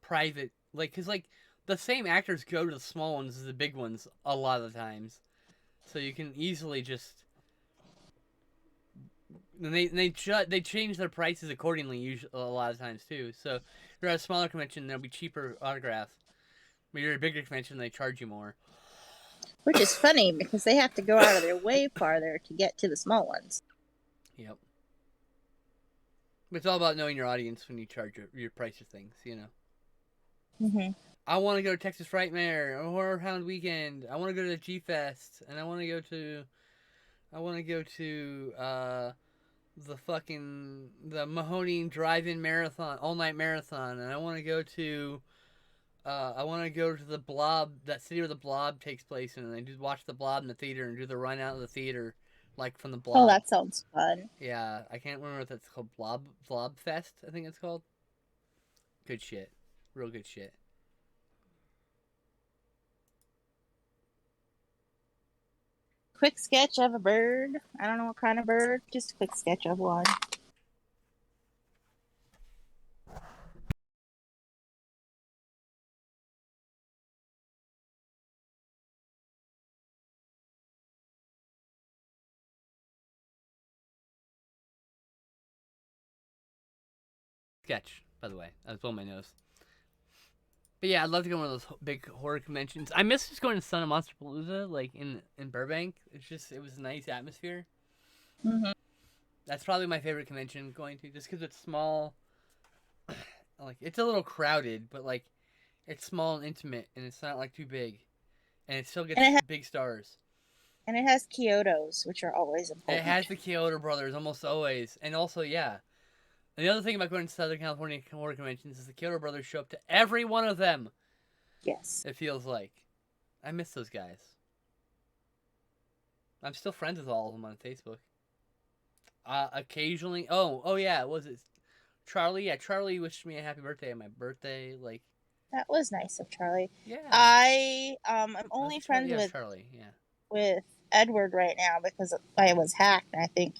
private cuz like the same actors go to the small ones as the big ones a lot of the times. So you can easily just and they change their prices accordingly usually a lot of times too. So if you're at a smaller convention, there'll be cheaper autographs. But you're at a bigger convention, they charge you more. Which is funny because they have to go out of their way farther to get to the small ones. Yep. But it's all about knowing your audience when you charge your price of things, you know. Mm-hmm. I want to go to Texas Frightmare or Horror Hound Weekend. I want to go to G Fest, and I want to go to the Mahoning Drive-In Marathon, all-night marathon, and I want to go to the Blob, that city where the Blob takes place, and I just watch the Blob in the theater and do the run out of the theater, like from the Blob. Oh, that sounds fun. Yeah, I can't remember what that's called. Blob Fest, I think it's called. Good shit. Real good shit. Quick sketch of a bird. I don't know what kind of bird. Just a quick sketch of one. Sketch, by the way. I was blowing my nose. But yeah, I'd love to go to one of those big horror conventions. I miss just going to Son of Monster Palooza, like in Burbank. It was a nice atmosphere. Mm-hmm. That's probably my favorite convention going to, just because it's small. Like it's a little crowded, but like it's small and intimate, and it's not like too big, and it still gets And big stars. And it has Kyotos, which are always It important. has the Kyoto brothers almost always, and also yeah. And the other thing about going to Southern California horror conventions is the Kyoto brothers show up to every one of them. Yes. It feels like. I miss those guys. I'm still friends with all of them on Facebook. Occasionally. Oh yeah, was it Charlie? Yeah, Charlie wished me a happy birthday on my birthday. Like, That was nice of Charlie. yeah. I am only friends Yeah, with Charlie. Yeah. with Edward right now because I was hacked, and I think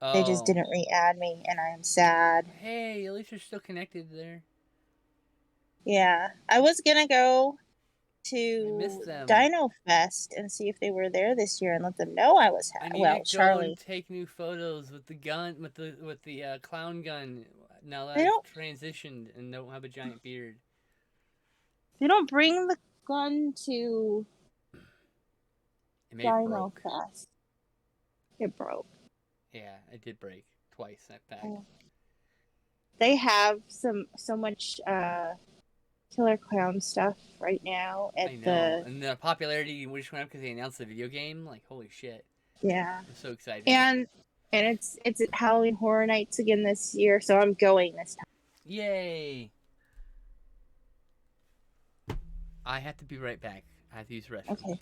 they just Oh. didn't re-add me, and I am sad. Hey, at least you're still connected there. Yeah, I was gonna go I miss to them. Dino Fest and see if they were there this year and let them know I was I hacked. need Well, to go Charlie. and take new photos with the gun, with the clown gun. Now that They I've don't- transitioned and don't have a giant beard. They don't bring the gun to It may have Dino broke. Fest. It broke. Yeah, it did break twice. That back. Oh. They have so much Killer Clown stuff right now at I know, the and the popularity just went up because they announced the video game. Like, holy shit! yeah. I'm so excited. And it's at Halloween Horror Nights again this year, so I'm going this time. Yay! I have to be right back. I have to use the restroom. Okay.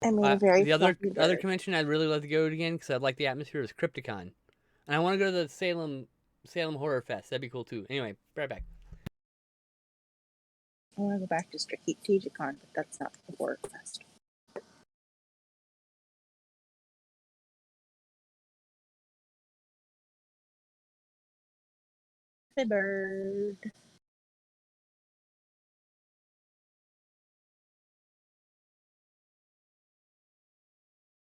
I made a very the other fluffy bird. other convention I'd really love to go to again because I like the atmosphere is Crypticon, and I want to go to the Salem Horror Fest. That'd be cool too. Anyway, be right back. I want to go back to Strategicon, but that's not the horror fest. The bird.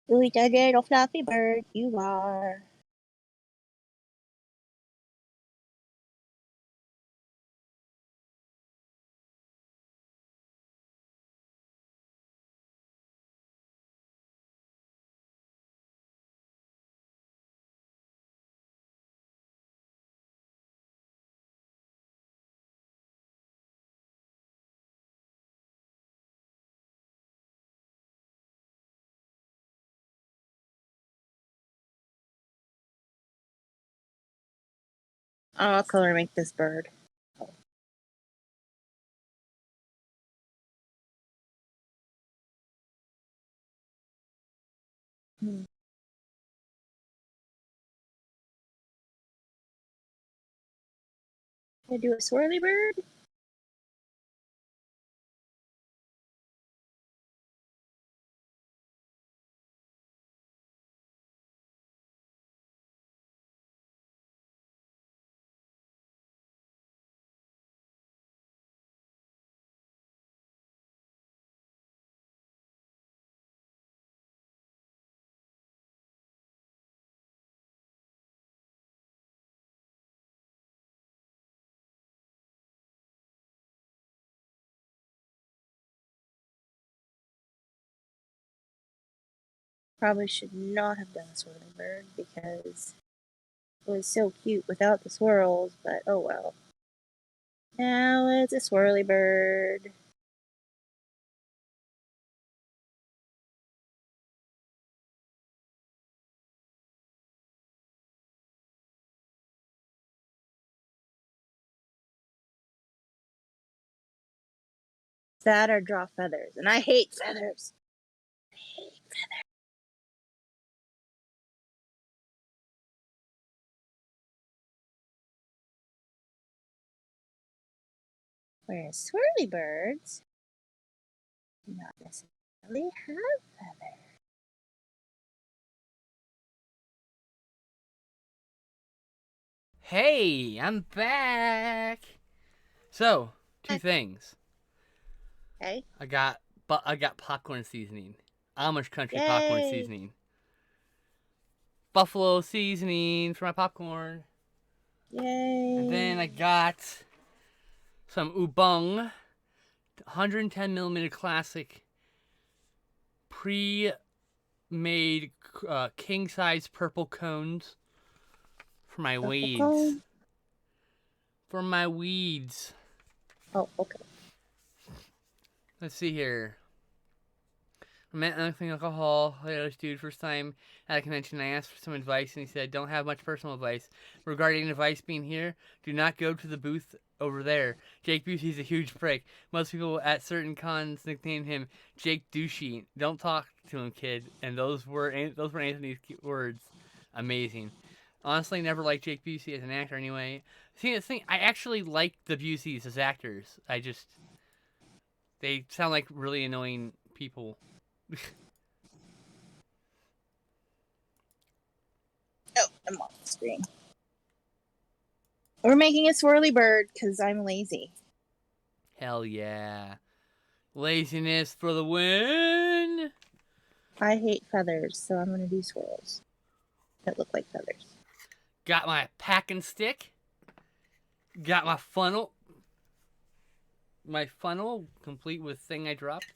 Sweet little fluffy bird, you are. I'll color make this bird. Hmm. Can I do a swirly bird? Probably should not have done a swirly bird because it was so cute without the swirls, but oh well. Now it's a swirly bird. That or draw feathers, and I hate feathers. Whereas swirly birds do not necessarily have feathers. Hey, I'm back. So, two things. Okay. I got popcorn seasoning, Amish country popcorn Yay. seasoning, buffalo seasoning for my popcorn, Yay. and then I got some Ubung 110 millimeter classic pre-made king size purple cones for my Purple weeds. cone? For my weeds. Oh, okay. Let's see here. I met nothing alcohol. This dude first time at a convention. I asked for some advice, and he said, "Don't have much personal advice regarding advice being here. Do not go to the booth over there. Jake Busey's a huge prick. Most people at certain cons nickname him Jake Douchey. Don't talk to him, kid." And those were Anthony's words. Amazing. Honestly, never liked Jake Busey as an actor. Anyway, see the thing. I actually like the Buseys as actors. They sound like really annoying people. Oh, I'm off the screen. We're making a swirly bird because I'm lazy. Hell yeah. Laziness for the win. I hate feathers, so I'm going to do swirls that look like feathers. Got my packing stick. Got my funnel. My funnel complete with thing I dropped.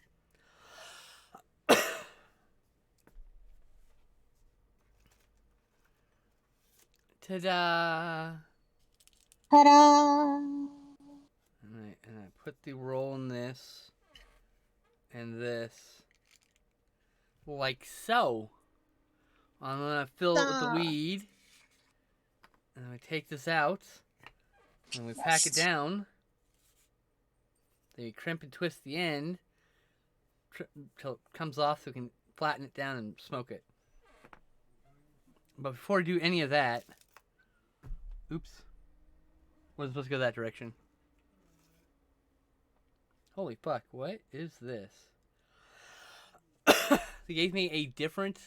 Ta-da! Ta-da! And I put the roll in this and this like so. I'm gonna fill it with the weed, and we take this out, and we pack it down. Then you crimp and twist the end till it comes off, so we can flatten it down and smoke it. But before we do any of that, oops, wasn't supposed to go that direction. Holy fuck, what is this? They gave me a different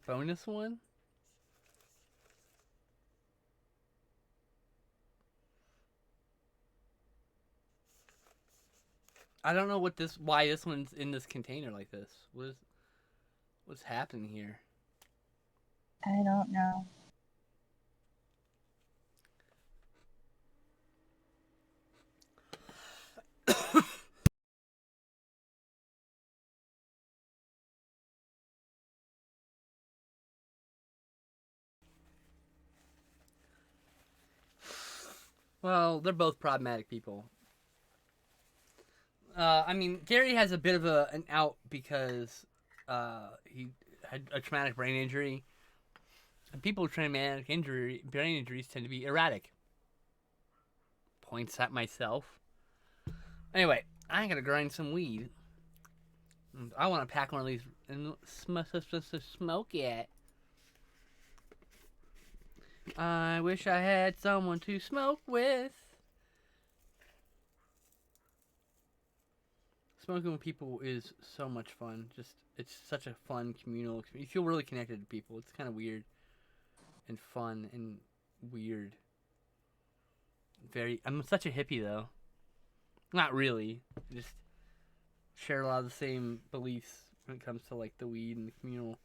bonus one? I don't know why this one's in this container like this. What's happening here? I don't know. Well, they're both problematic people. I mean, Gary has a bit of an out because he had a traumatic brain injury. And people with traumatic brain injuries tend to be erratic. Points at myself. Anyway, I gotta grind some weed. I want to pack one of these and smoke it. I wish I had someone to smoke with. Smoking with people is so much fun. It's such a fun communal experience. You feel really connected to people. It's kind of weird and fun and weird. I'm such a hippie though. Not really. I just share a lot of the same beliefs when it comes to like the weed and the communal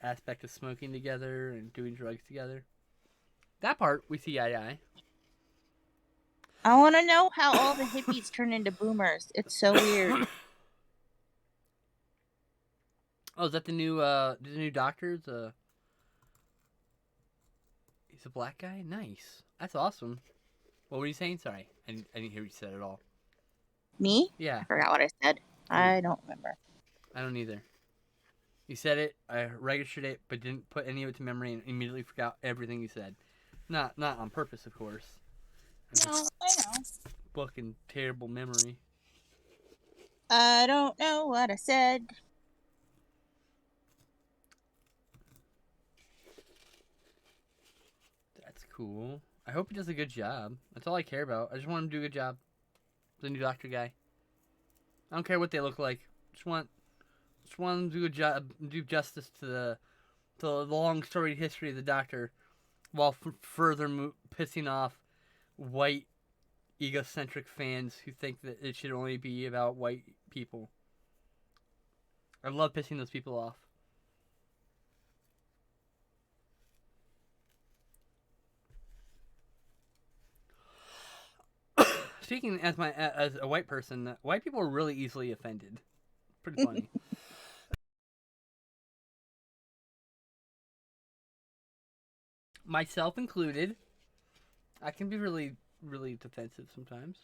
aspect of smoking together and doing drugs together. That part we see eye to eye. I want to know how all the hippies turn into boomers. It's so weird. Oh, is that the new doctor? He's a black guy? Nice. That's awesome. What were you saying? Sorry. I didn't hear what you said at all. Me? Yeah. I forgot what I said. I don't remember. I don't either. You said it, I registered it, but didn't put any of it to memory and immediately forgot everything you said. Not on purpose, of course. No, I know. Fucking terrible memory. I don't know what I said. That's cool. I hope he does a good job. That's all I care about. I just want him to do a good job. the new doctor guy. I don't care what they look like. Just want them to do justice to the long storied history of the doctor, while further pissing off white egocentric fans who think that it should only be about white people. I love pissing those people off. Speaking as a white person, white people are really easily offended. Pretty funny. Myself included. I can be really, really defensive sometimes.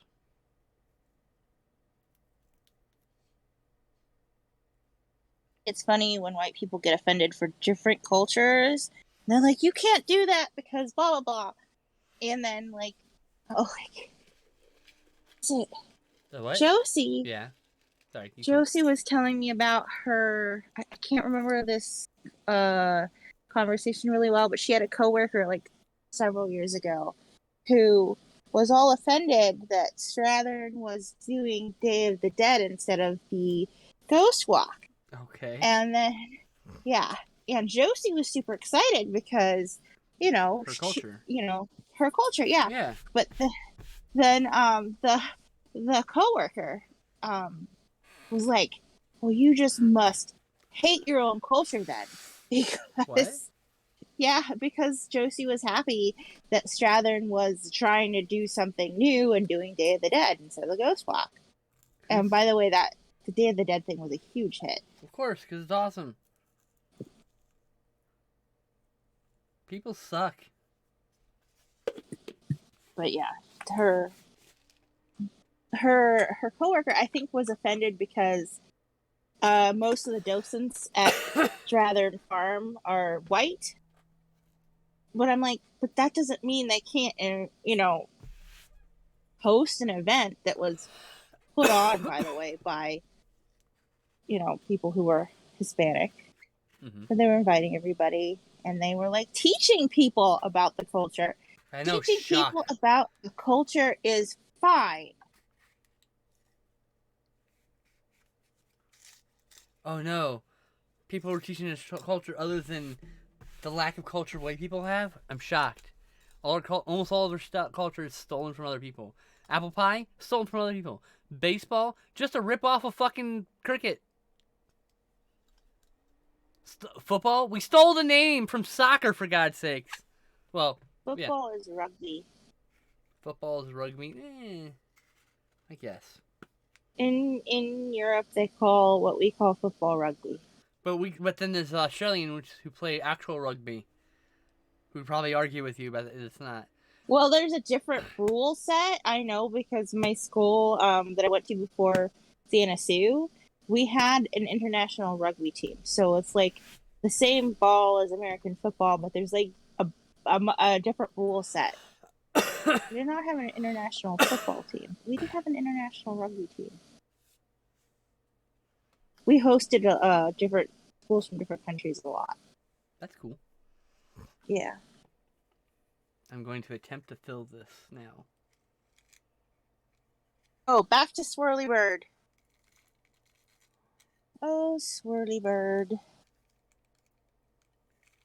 It's funny when white people get offended for different cultures. They're like, you can't do that because blah blah blah. And then like, oh, like, so The what? Josie. Yeah. Sorry. Josie was telling me about her. I can't remember this conversation really well, but she had a coworker like several years ago who was all offended that Strathern was doing Day of the Dead instead of the Ghost Walk. Okay. And then, yeah, and Josie was super excited because, you know, Her culture. Her culture, yeah. Yeah. But then the coworker was like, well, you just must hate your own culture then, because What? yeah, because Josie was happy that Strathern was trying to do something new and doing Day of the Dead instead of the Ghost Walk. And by the way, that the Day of the Dead thing was a huge hit. Of course, because it's awesome. People suck. But yeah, her coworker, I think, was offended because most of the docents at Strathern Farm are white. But I'm like, but that doesn't mean they can't, host an event that was put on, by the way, by, people who were Hispanic. Mm-hmm. And they were inviting everybody, and they were like teaching people about the culture. I know. Teaching Shock. people about the culture is fine. Oh no, people are teaching us culture other than the lack of culture white people have. I'm shocked. Almost all of their culture is stolen from other people. Apple pie, stolen from other people. Baseball, just a rip off of fucking cricket. Football, we stole the name from soccer, for God's sakes. Well, Football is rugby. Football is rugby. I guess. In Europe, they call what we call football rugby. But then there's Australians who play actual rugby, who would probably argue with you, but it's not. Well, there's a different rule set. I know because my school that I went to before Santa Sue, we had an international rugby team. So it's like the same ball as American football, but there's like a different rule set. We did not have an international football team. We did have an international rugby team. We hosted different schools from different countries a lot. That's cool. Yeah. I'm going to attempt to fill this now. Oh, back to Swirly Bird. Oh, Swirly Bird.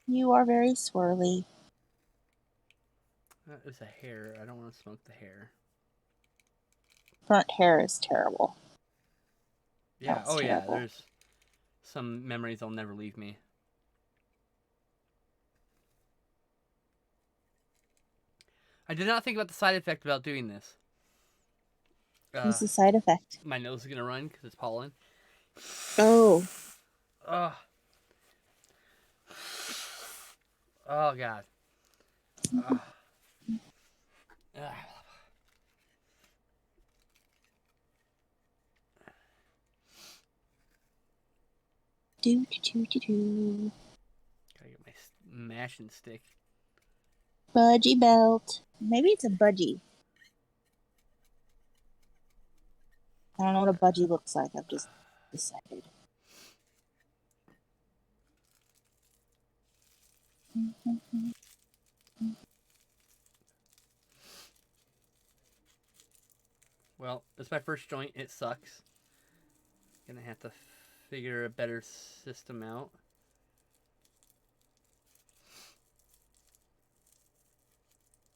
You are very swirly. That is a hair. I don't want to smoke the hair. Front hair is terrible. Yeah. That's oh terrible. yeah. There's some memories that'll never leave me. I did not think about the side effect about doing this. What's the side effect? My nose is gonna run because it's pollen. Oh. Oh God. Do. Budgie Gotta get my mashing stick. belt. Maybe it's a budgie. I don't know what a budgie looks like. I've just decided. Well, it's my first joint. It sucks. Gonna have to figure a better system out.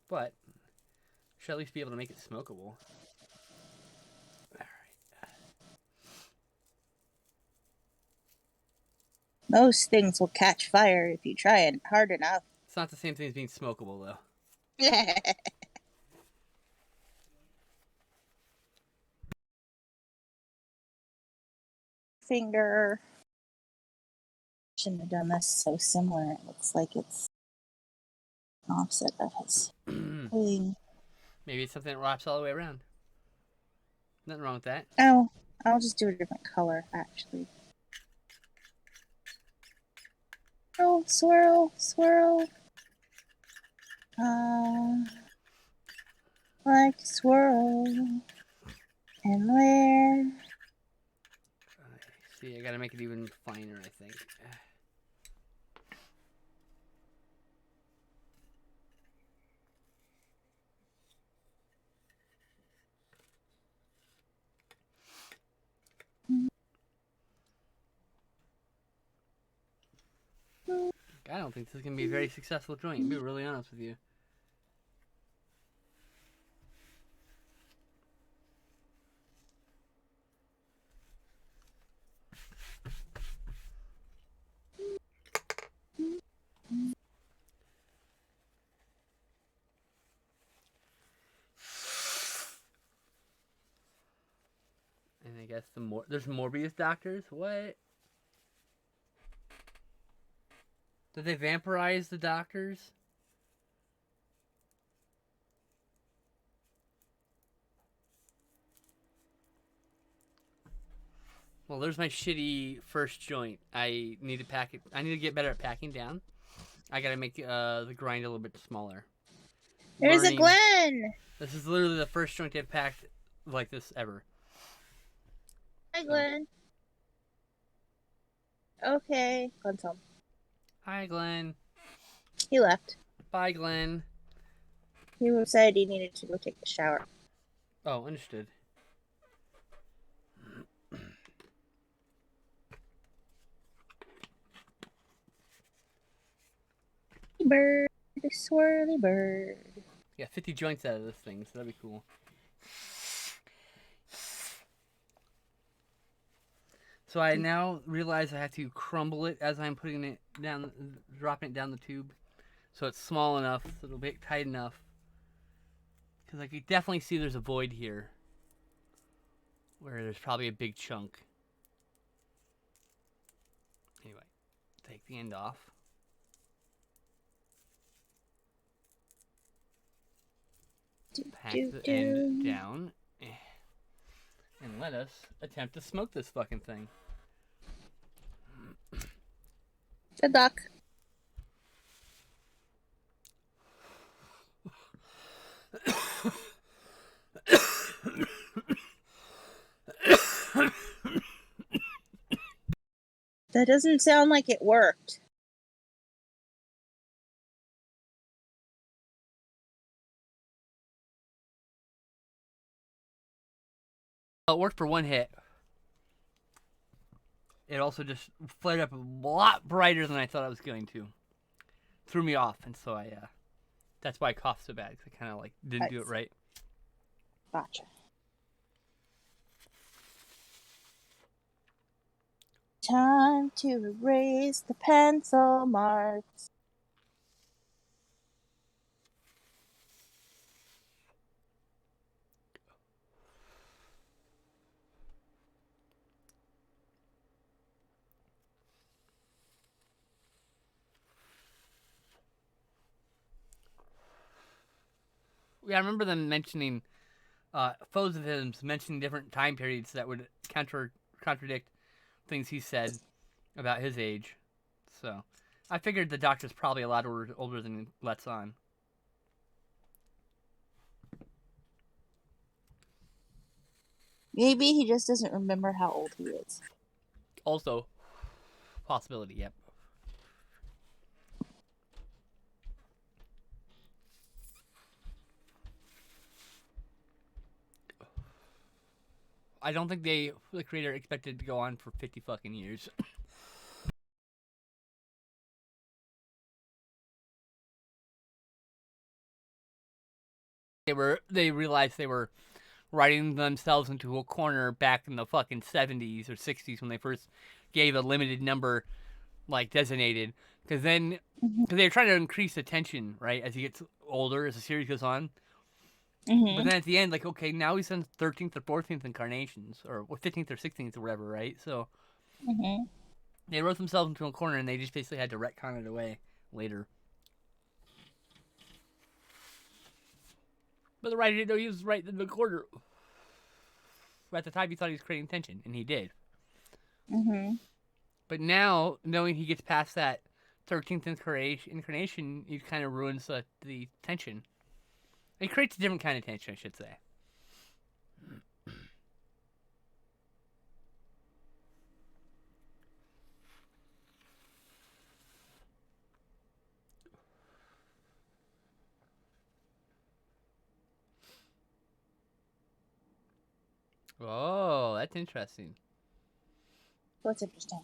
But should at least be able to make it smokable. Most things will catch fire if you try it hard enough. It's not the same thing as being smokable, though. Finger. Shouldn't have done this so similar. It looks like it's an offset of his thing. Maybe it's something that wraps all the way around. Nothing wrong with that. Oh, I'll just do a different color, actually. Oh, swirl, swirl. Like swirl. And where? See, I gotta make it even finer, I think. I don't think this is gonna be a very successful joint, to be really honest with you. And I guess there's Morbius doctors. What? Did they vampirize the doctors? Well, there's my shitty first joint. I need to pack it. I need to get better at packing down. I gotta make the grind a little bit smaller. There's a Glenn! This is literally the first joint I've packed like this ever. Hi, Glenn. Okay, Glenn's home. Hi, Glenn. He left. Bye, Glenn. He said he needed to go take a shower. Oh, understood. Bird, swirly bird. Yeah, 50 joints out of this thing, so that'd be cool. So I now realize I have to crumble it as I'm putting it down, dropping it down the tube, so it's small enough, so it'll be tight enough. Because I could definitely see there's a void here, where there's probably a big chunk. Anyway, take the end off. Pack the end down, and let us attempt to smoke this fucking thing. Good luck. That doesn't sound like it worked. It worked for one hit. It also just flared up a lot brighter than I thought it was going to. Threw me off, and so that's why I coughed so bad, because I kind of like didn't do it right. Gotcha. Time to erase the pencil marks. Yeah, I remember them mentioning photos of him mentioning different time periods that would contradict things he said about his age. So I figured the doctor's probably a lot older than he lets on. Maybe he just doesn't remember how old he is. Also, possibility, yep. I don't think the creator expected it to go on for 50 fucking years. They realized they were writing themselves into a corner back in the fucking 70s or 60s when they first gave a limited number like designated, because then because they were trying to increase the tension, right, as he gets older, as the series goes on. But then at the end, like, okay, now he's in 13th or 14th incarnations, or 15th or 16th or whatever, right? So they wrote themselves into a corner, and they just basically had to retcon it away later. But the writer didn't know he was right in the corner. At the time, he thought he was creating tension, and he did. But now, knowing he gets past that 13th incarnation, it kind of ruins the tension. It creates a different kind of tension, I should say. Oh, that's interesting. What's interesting?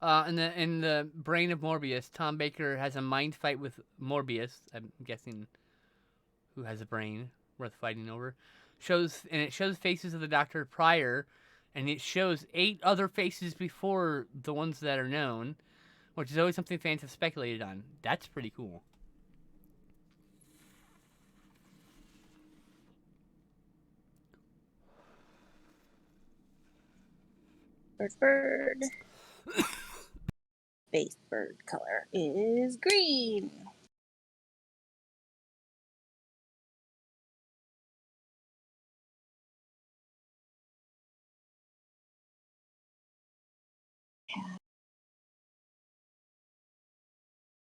In the brain of Morbius, Tom Baker has a mind fight with Morbius. I'm guessing who has a brain worth fighting over. It shows faces of the Doctor prior, and it shows 8 other faces before the ones that are known, which is always something fans have speculated on. That's pretty cool. Bird. Base bird color is green.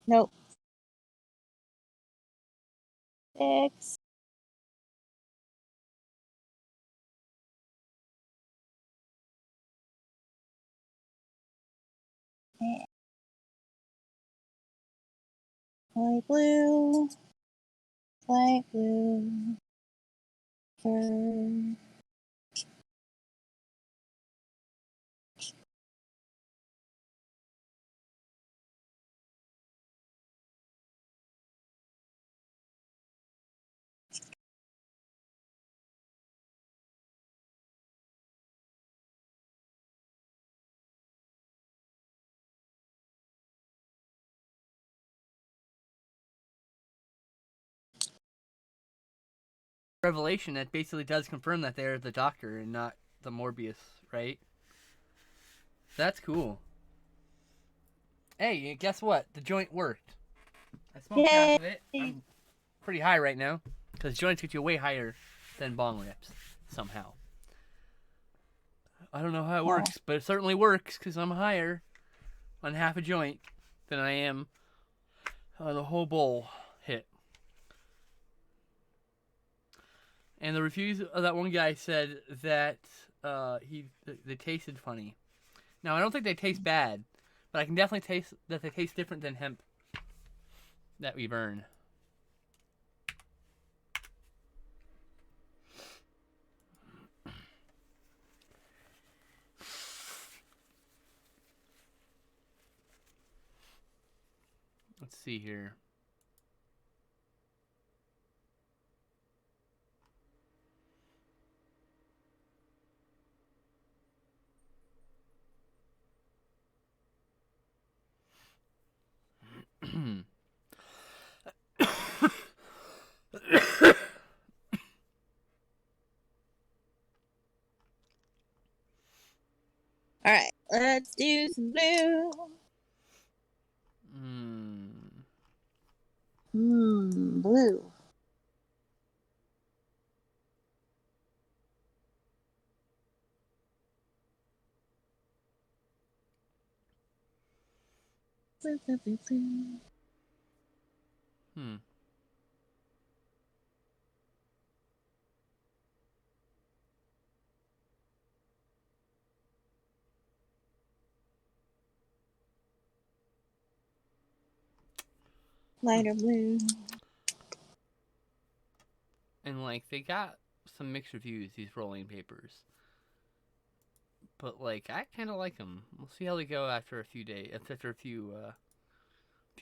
Nope. 6. Light blue. Light blue. Bird. Revelation that basically does confirm that they're the Doctor and not the Morbius, right? That's cool. Hey, guess what? The joint worked. I smoked half of it. I'm pretty high right now because joints get you way higher than bong rips somehow. I don't know how it works, but it certainly works because I'm higher on half a joint than I am on the whole bowl hit. And the reviews of that one guy said that they tasted funny. Now I don't think they taste bad, but I can definitely taste that they taste different than hemp that we burn. Let's see here. All right, let's do some blue. Blue. Blue, blue, blue, blue. Lighter blue. And like they got some mixed reviews, these rolling papers. But like, I kind of like them. We'll see how they go after a few days, after a few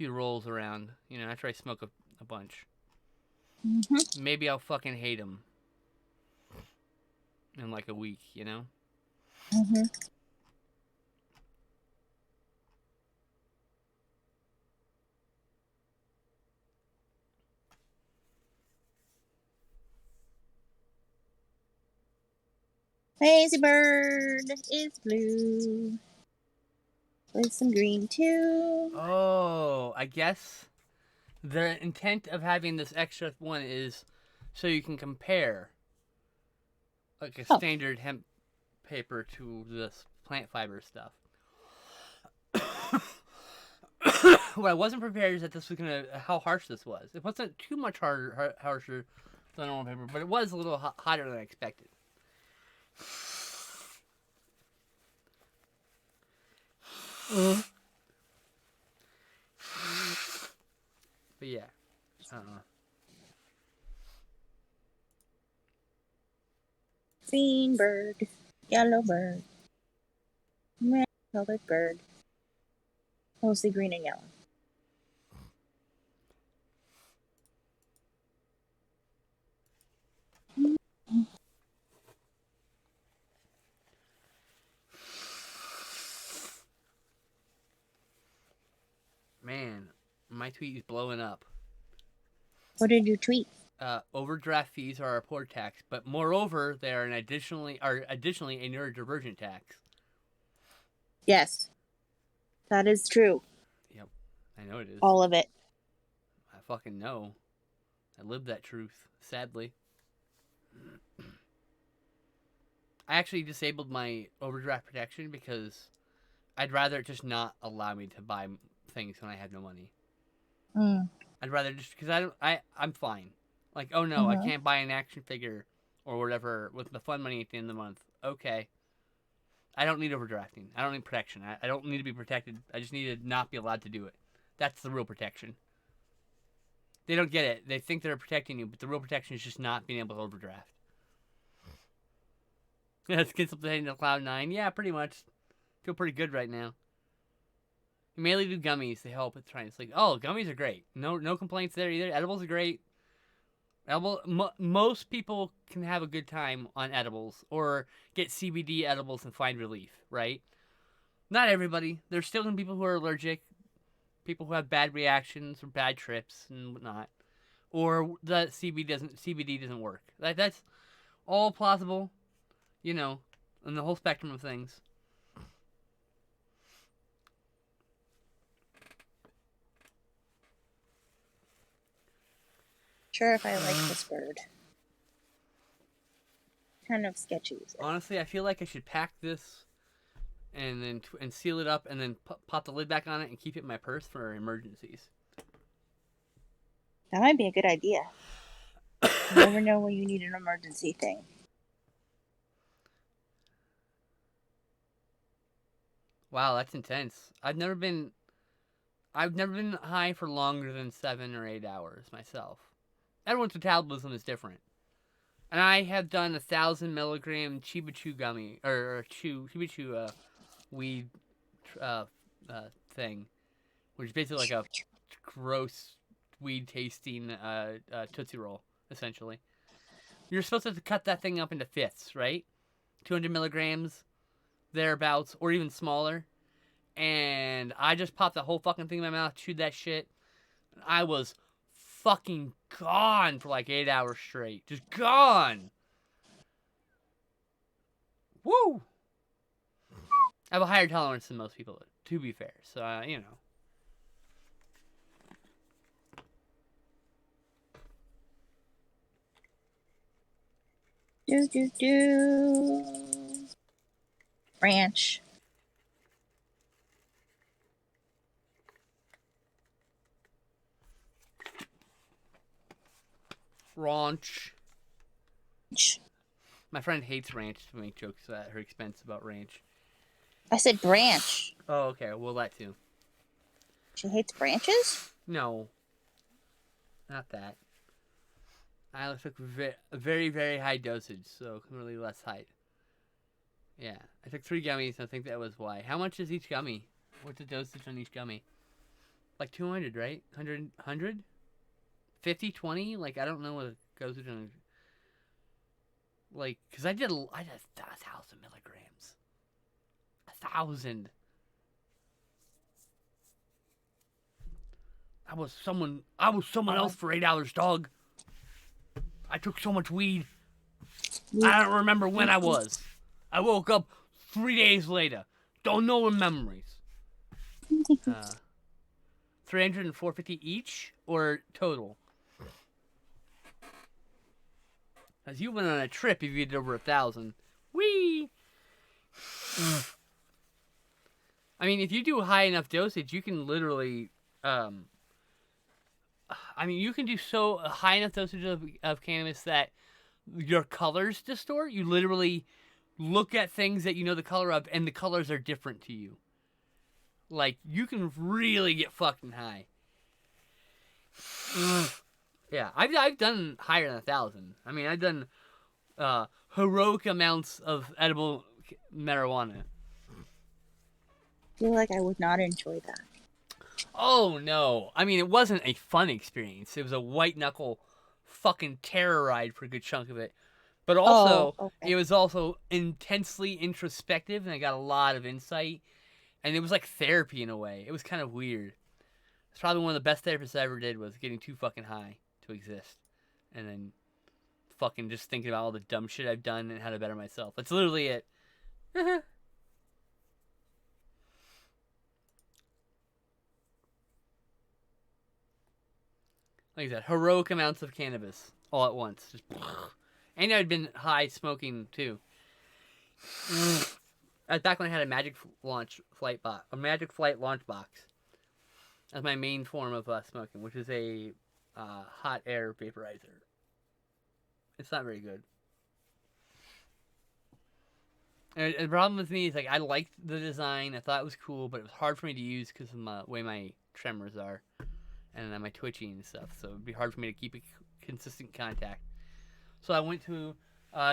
rolls around. You know, after I smoke a bunch. Maybe I'll fucking hate them in like a week. You know. Lazy bird is blue with some green too. Oh, I guess the intent of having this extra one is so you can compare like a standard hemp paper to this plant fiber stuff. What I wasn't prepared is that this was gonna how harsh this was. It wasn't too much harsher than normal paper, but it was a little hotter than I expected. But yeah, Green bird, yellow bird, red colored bird. Mostly green and yellow. man, my tweet is blowing up. What did you tweet? Overdraft fees are a poor tax, but moreover, they are additionally a neurodivergent tax. Yes, that is true. Yep, I know it is. All of it. I fucking know. I live that truth, sadly. I actually disabled my overdraft protection because I'd rather it just not allow me to buy things when I have no money. I'd rather just because I'm fine. Like, oh no, I can't buy an action figure or whatever with the fun money at the end of the month. Okay. I don't need overdrafting. I don't need protection. I don't need to be protected. I just need to not be allowed to do it. That's the real protection. They don't get it. They think they're protecting you, but the real protection is just not being able to overdraft. Yeah, skins up heading to Cloud 9. Yeah, pretty much. Feel pretty good right now. You mainly do gummies to help with trying to sleep. Oh, gummies are great. No complaints there either. Edibles are great. Most people can have a good time on edibles or get CBD edibles and find relief, right? Not everybody. There's still some people who are allergic, people who have bad reactions or bad trips and whatnot, or the CBD doesn't work. That's all plausible, you know, in the whole spectrum of things. Sure, if I like this bird. Kind of sketchy. Honestly, I feel like I should pack this and then seal it up and then pop the lid back on it and keep it in my purse for emergencies. That might be a good idea. You never know when you need an emergency thing. Wow, that's intense. I've never been high for longer than 7 or 8 hours myself. Everyone's metabolism is different. And I have done 1,000 milligram Chiba Chew gummy or Chiba Chew weed thing, which is basically like a gross weed tasting Tootsie Roll, essentially. You're supposed to have to cut that thing up into fifths, right? 200 milligrams, thereabouts, or even smaller. And I just popped the whole fucking thing in my mouth, chewed that shit. And I was fucking gone for like 8 hours straight. Just gone. Woo! I have a higher tolerance than most people, to be fair. So, you know. Ranch. Ranch. My friend hates ranch to make jokes at her expense about ranch. I said branch. Oh, okay. Well, that too. She hates branches? No. Not that. I took very, very high dosage, so really less height. Yeah, I took 3 gummies. I think that was why. How much is each gummy? What's the dosage on each gummy? Like 200, right? 100? 50, 20? Like, I don't know what it goes on. Like, because I did 1,000 milligrams. 1,000. I was someone else for 8 hours, dog. I took so much weed. I don't remember when I was. I woke up 3 days later. Don't know the memories. 300 and 450 each or total? As you went on a trip if you did over 1,000. Whee! I mean, if you do high enough dosage, you can literally, you can do so high enough dosage of cannabis that your colors distort. You literally look at things that you know the color of, and the colors are different to you. Like, you can really get fucking high. Yeah, I've done higher than 1,000. I mean, I've done heroic amounts of edible marijuana. I feel like I would not enjoy that. Oh no! I mean, it wasn't a fun experience. It was a white knuckle fucking terror ride for a good chunk of it. But also, It was also intensely introspective, and I got a lot of insight. And it was like therapy in a way. It was kind of weird. It's probably one of the best therapists I ever did was getting too fucking high to exist. And then fucking just thinking about all the dumb shit I've done and how to better myself. That's literally it. Like I said, heroic amounts of cannabis all at once. Just and I'd been high smoking too. Back when I had a Magic Flight launch box. That's my main form of smoking, which is a hot air vaporizer. It's not very good. And the problem with me is like I liked the design. I thought it was cool, but it was hard for me to use because of the way my tremors are and my twitching and stuff. So it'd be hard for me to keep a consistent contact. So I went to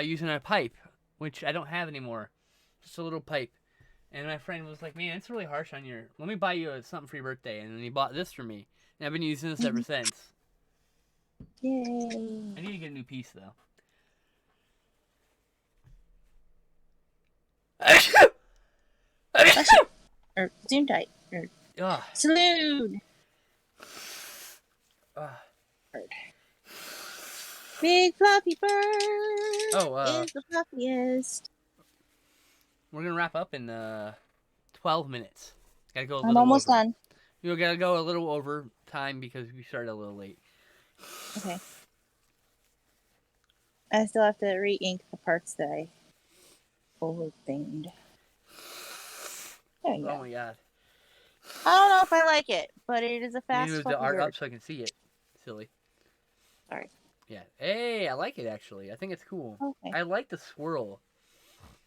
using a pipe, which I don't have anymore. Just a little pipe. And my friend was like, man, it's really harsh on your... Let me buy you something for your birthday. And then he bought this for me. And I've been using this ever since. Yay. I need to get a new piece, though. Or Zoom tight. Or Ugh. salute. Ugh. Bird. Big fluffy bird is the fluffiest. We're going to wrap up in 12 minutes. Gotta go a little I'm almost over. done. We gotta go a little over time because we started a little late. Okay. I still have to re-ink the parts that I overthinged. There you Oh go. my god. I don't know if I like it, but it is a You fast move the fucking art bird. up so I can see it. Silly. Sorry. Yeah. Hey, I like it actually. I think it's cool. Okay. I like the swirl.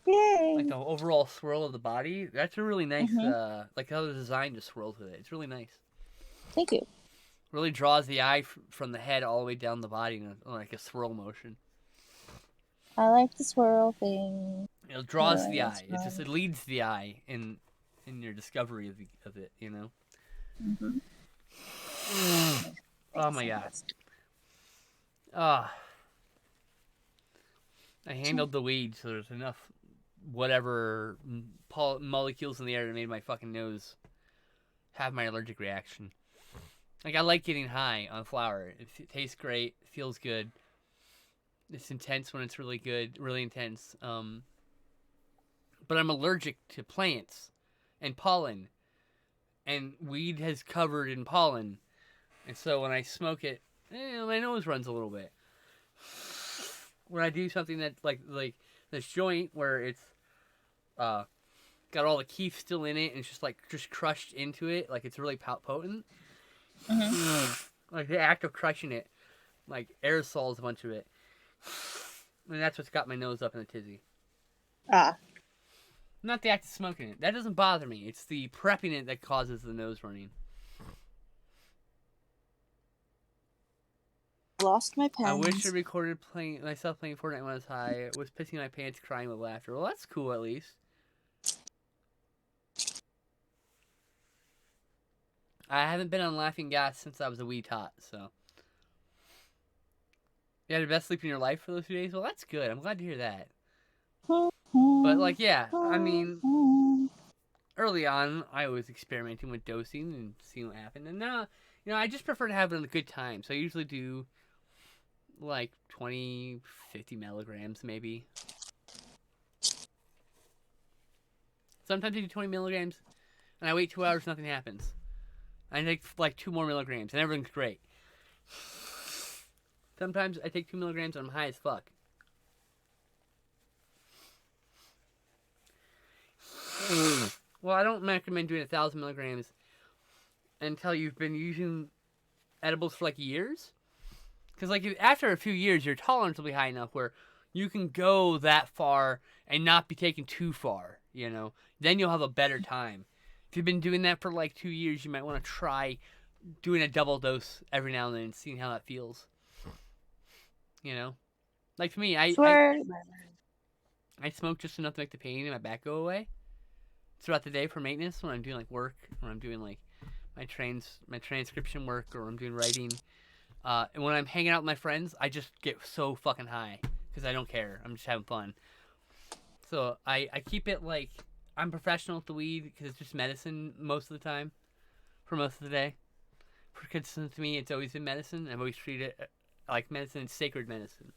Yay! Like the overall swirl of the body. That's a really nice, Mhm. like how the design just swirls with it. It's really nice. Thank you. Really draws the eye from the head all the way down the body in like a swirl motion. I like the swirl thing. It draws the that's eye. It leads the eye in your discovery of it. You know. Mm-hmm. Oh my god. Ah. I handled the weed, so there's enough whatever molecules in the air that made my fucking nose have my allergic reaction. Like, I like getting high on flower. It tastes great. It feels good. It's intense when it's really good, really intense. But I'm allergic to plants and pollen. And weed has covered in pollen. And so when I smoke it, my nose runs a little bit. When I do something that's like this joint where it's got all the keef still in it and it's just crushed into it, like it's really potent. Mm-hmm. Like the act of crushing it, like aerosols a bunch of it, and that's what's got my nose up in a tizzy. Not the act of smoking it. That doesn't bother me. It's the prepping it that causes the nose running. lost my pen. I wish I recorded myself playing Fortnite when I was high. It was pissing my pants, crying with laughter. Well, that's cool at least. I haven't been on laughing gas since I was a wee tot, so. You had the best sleep in your life for those 2 days? Well, that's good. I'm glad to hear that. But, like, yeah, I mean, early on, I was experimenting with dosing and seeing what happened. And now, I just prefer to have it on a good time. So I usually do, like, 20, 50 milligrams, maybe. Sometimes I do 20 milligrams, and I wait 2 hours, nothing happens. I take, like, 2 more milligrams, and everything's great. Sometimes I take 2 milligrams, and I'm high as fuck. Well, I don't recommend doing 1,000 milligrams until you've been using edibles for, like, years. Because, like, after a few years, your tolerance will be high enough where you can go that far and not be taken too far, Then you'll have a better time. If you've been doing that for, like, 2 years, you might want to try doing a double dose every now and then and seeing how that feels. Like, for me, I smoke just enough to make the pain in my back go away throughout the day for maintenance when I'm doing, like, work, when I'm doing, like, my transcription work, or I'm doing writing. And when I'm hanging out with my friends, I just get so fucking high because I don't care. I'm just having fun. So I keep it, like, I'm professional with the weed because it's just medicine most of the time for most of the day. Because to me, it's always been medicine. I've always treated it like medicine. It's sacred medicine.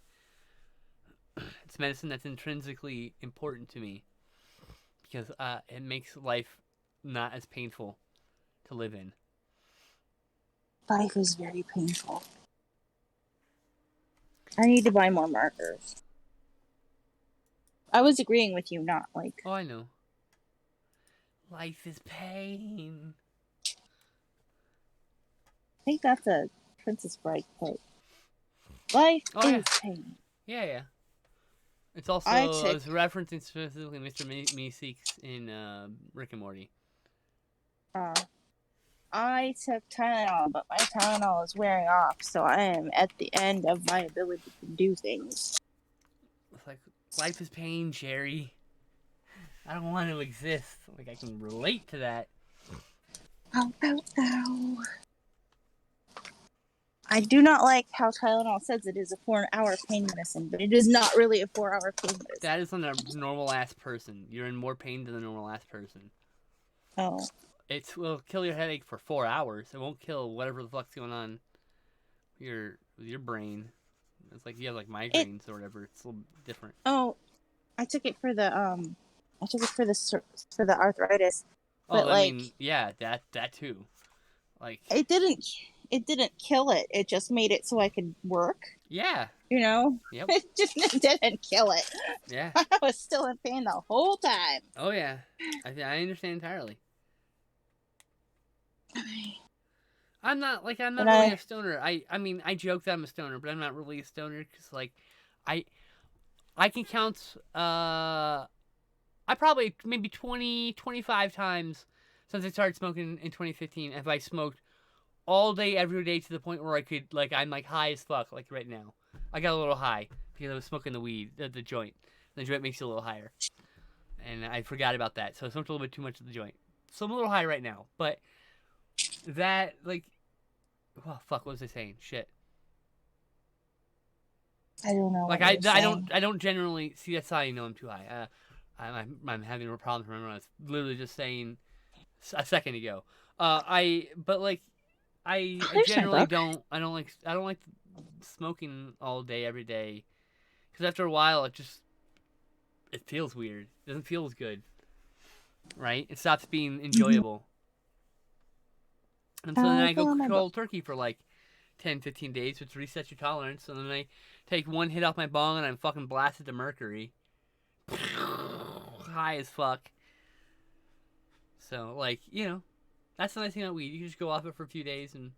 It's medicine that's intrinsically important to me because it makes life not as painful to live in. Life is very painful. I need to buy more markers. I was agreeing with you, not like... Oh, I know. Life is pain. I think that's a Princess Bride quote. Life is pain. Yeah. It's also it's referencing specifically Mr. Meeseeks in Rick and Morty. I took Tylenol, but my Tylenol is wearing off, so I am at the end of my ability to do things. It's like, life is pain, Jerry. I don't want to exist. Like, I can relate to that. Ow, ow, ow. I do not like how Tylenol says it is a 4-hour pain medicine, but it is not really a 4-hour pain medicine. That is on a normal-ass person. You're in more pain than a normal-ass person. Oh. It will kill your headache for 4 hours. It won't kill whatever the fuck's going on with your brain. It's like you have, like, migraines or whatever. It's a little different. Oh, I took it for the arthritis. But, I mean, yeah, that too. Like, it didn't kill it. It just made it so I could work. Yeah. Yep. It just didn't kill it. Yeah. I was still in pain the whole time. Oh yeah, I understand entirely. I'm not really a stoner. I mean, I joke that I'm a stoner, but I'm not really a stoner because, like, I can count. I probably maybe 20, 25 times since I started smoking in 2015. Have I smoked all day, every day, to the point where I could, like, I'm, like, high as fuck, like, right now. I got a little high because I was smoking the weed, the joint. The joint makes you a little higher. And I forgot about that, so I smoked a little bit too much of the joint. So I'm a little high right now, but that, like, oh, fuck, what was I saying? Shit. I don't know. Like, I don't generally, see, that's how you know I'm too high. I'm having a problem remembering what I was literally just saying a second ago. But, like, I generally don't like smoking all day every day because after a while it feels weird. It doesn't feel as good, right? It stops being enjoyable. And so then I go cold turkey for like 10, 15 days, which resets your tolerance. And then I take one hit off my bong and I'm fucking blasted to mercury, high as fuck. So, like, that's the nice thing about weed. You can just go off it for a few days and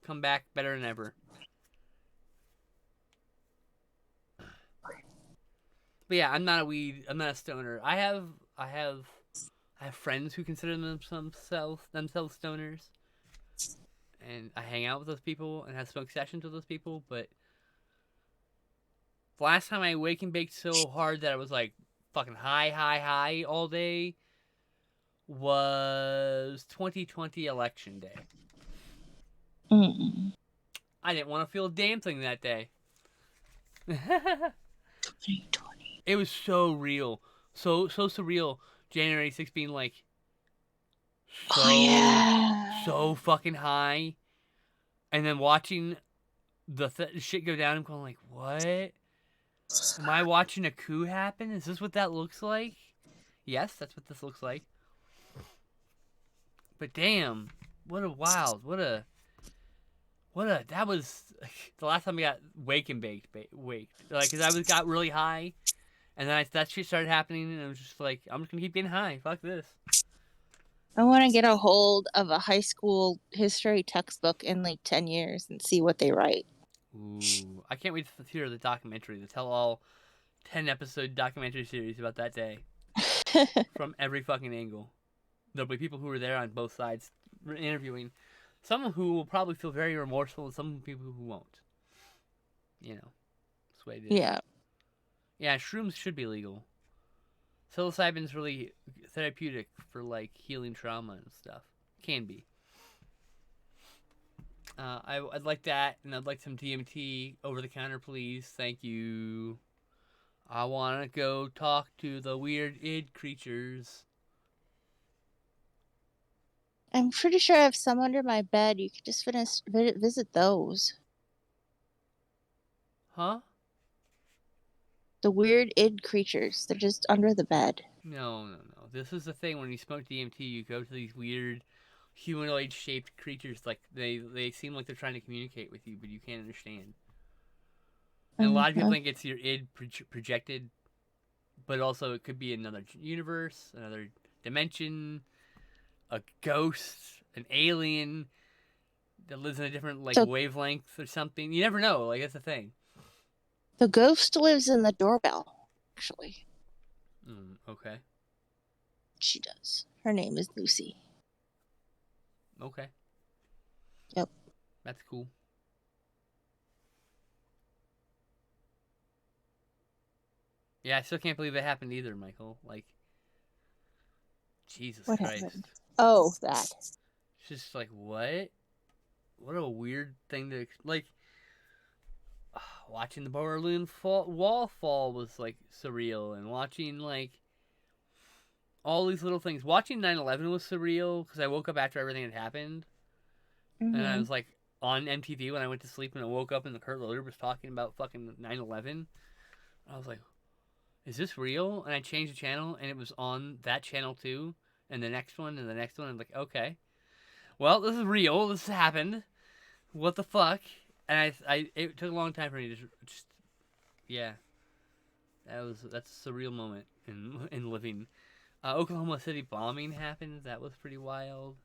come back better than ever. But yeah, I'm not a stoner. I have friends who consider themselves stoners. and I hang out with those people and have smoke sessions with those people. But the last time I wake and baked so hard that I was like fucking high all day was 2020 election day. Mm. I didn't want to feel a damn thing that day. 2020. It was so real. So surreal. January 6th being like so Oh yeah. so fucking high. And then watching the shit go down, I'm going like, what? Am I watching a coup happen? Is this what that looks like? Yes, that's what this looks like. But damn, what a wild, that was the last time I got wake and baked, like, cause I got really high, and then that shit started happening, and I was just like, I'm just gonna keep getting high. Fuck this. I want to get a hold of a high school history textbook in like 10 years and see what they write. Ooh, I can't wait to hear the documentary, the tell-all 10-episode documentary series about that day from every fucking angle. There'll be people who were there on both sides interviewing. Some who will probably feel very remorseful, and some people who won't. You know, that's the way it is. Yeah. Yeah, shrooms should be legal. Psilocybin's really therapeutic for like healing trauma and stuff. Can be. I'd like that, and I'd like some DMT over the counter, please. Thank you. I want to go talk to the weird id creatures. I'm pretty sure I have some under my bed. You could just visit those. Huh? The weird id creatures. They're just under the bed. No. This is the thing. When you smoke DMT, you go to these weird humanoid-shaped creatures. Like they seem like they're trying to communicate with you, but you can't understand. And a lot of people think it's your id projected, but also it could be another universe, another dimension, a ghost, an alien that lives in a different wavelength or something. You never know. Like, that's the thing. The ghost lives in the doorbell, actually. Okay. She does. Her name is Lucy. Okay. Yep. That's cool. Yeah, I still can't believe it happened either, Michael. Like, Jesus What Christ. happened? Oh, that. It's just like, what? What a weird thing to, like, watching the Berlin Wall fall was, like, surreal. And watching, like, all these little things. Watching 9/11 was surreal because I woke up after everything had happened. Mm-hmm. And I was, like, on MTV when I went to sleep, and I woke up and the Kurt Loder was talking about fucking 9/11. I was like, is this real? And I changed the channel, and it was on that channel too, and the next one, and the next one. I'm like, okay, well, this is real. This happened. What the fuck? And it took a long time for me to just yeah. That's a surreal moment in living. Oklahoma City bombing happened. That was pretty wild.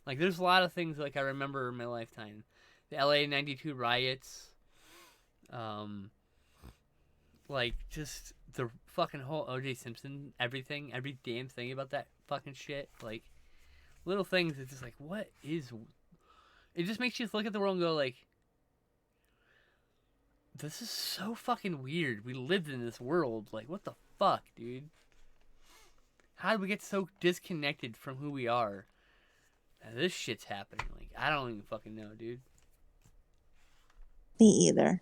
Like, there's a lot of things like I remember in my lifetime. The LA '92 riots. Like, just the fucking whole O.J. Simpson, everything, every damn thing about that fucking shit. Like, little things, it's just like, what is... It just makes you look at the world and go, like, this is so fucking weird. We lived in this world. Like, what the fuck, dude? How did we get so disconnected from who we are? Now, this shit's happening. Like, I don't even fucking know, dude. Me either.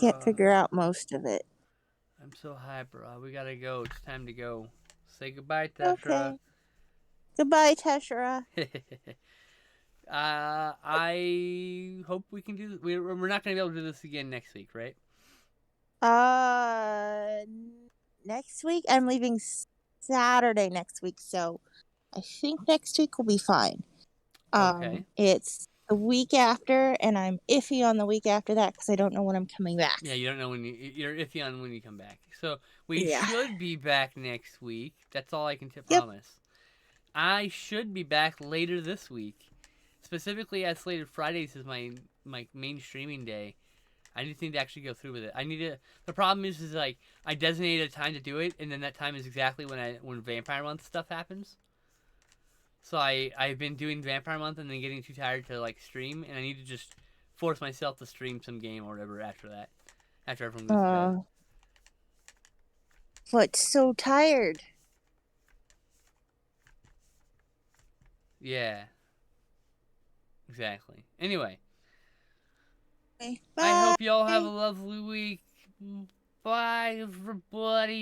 Can't figure out most of it. I'm so high, bro. We gotta go. It's time to go. Say goodbye, Teshra. Okay. Goodbye, Teshra. I hope we can do this. We're not gonna be able to do this again next week, right? Next week? I'm leaving Saturday next week, so I think next week will be fine. Okay. It's the week after, and I'm iffy on the week after that because I don't know when I'm coming back. Yeah, you don't know you're iffy on when you come back. So we Yeah. should be back next week. That's all I can Yep. promise. I should be back later this week. Specifically, I slated Fridays as my main streaming day. I just need to actually go through with it. The problem is like I designated a time to do it, and then that time is exactly when Vampire Month stuff happens. So I've been doing Vampire Month and then getting too tired to like stream, and I need to just force myself to stream some game or whatever after that. After everyone goes to bed. What? So tired. Yeah. Exactly. Anyway, Okay, I bye. hope y'all have a lovely week. Bye, everybody.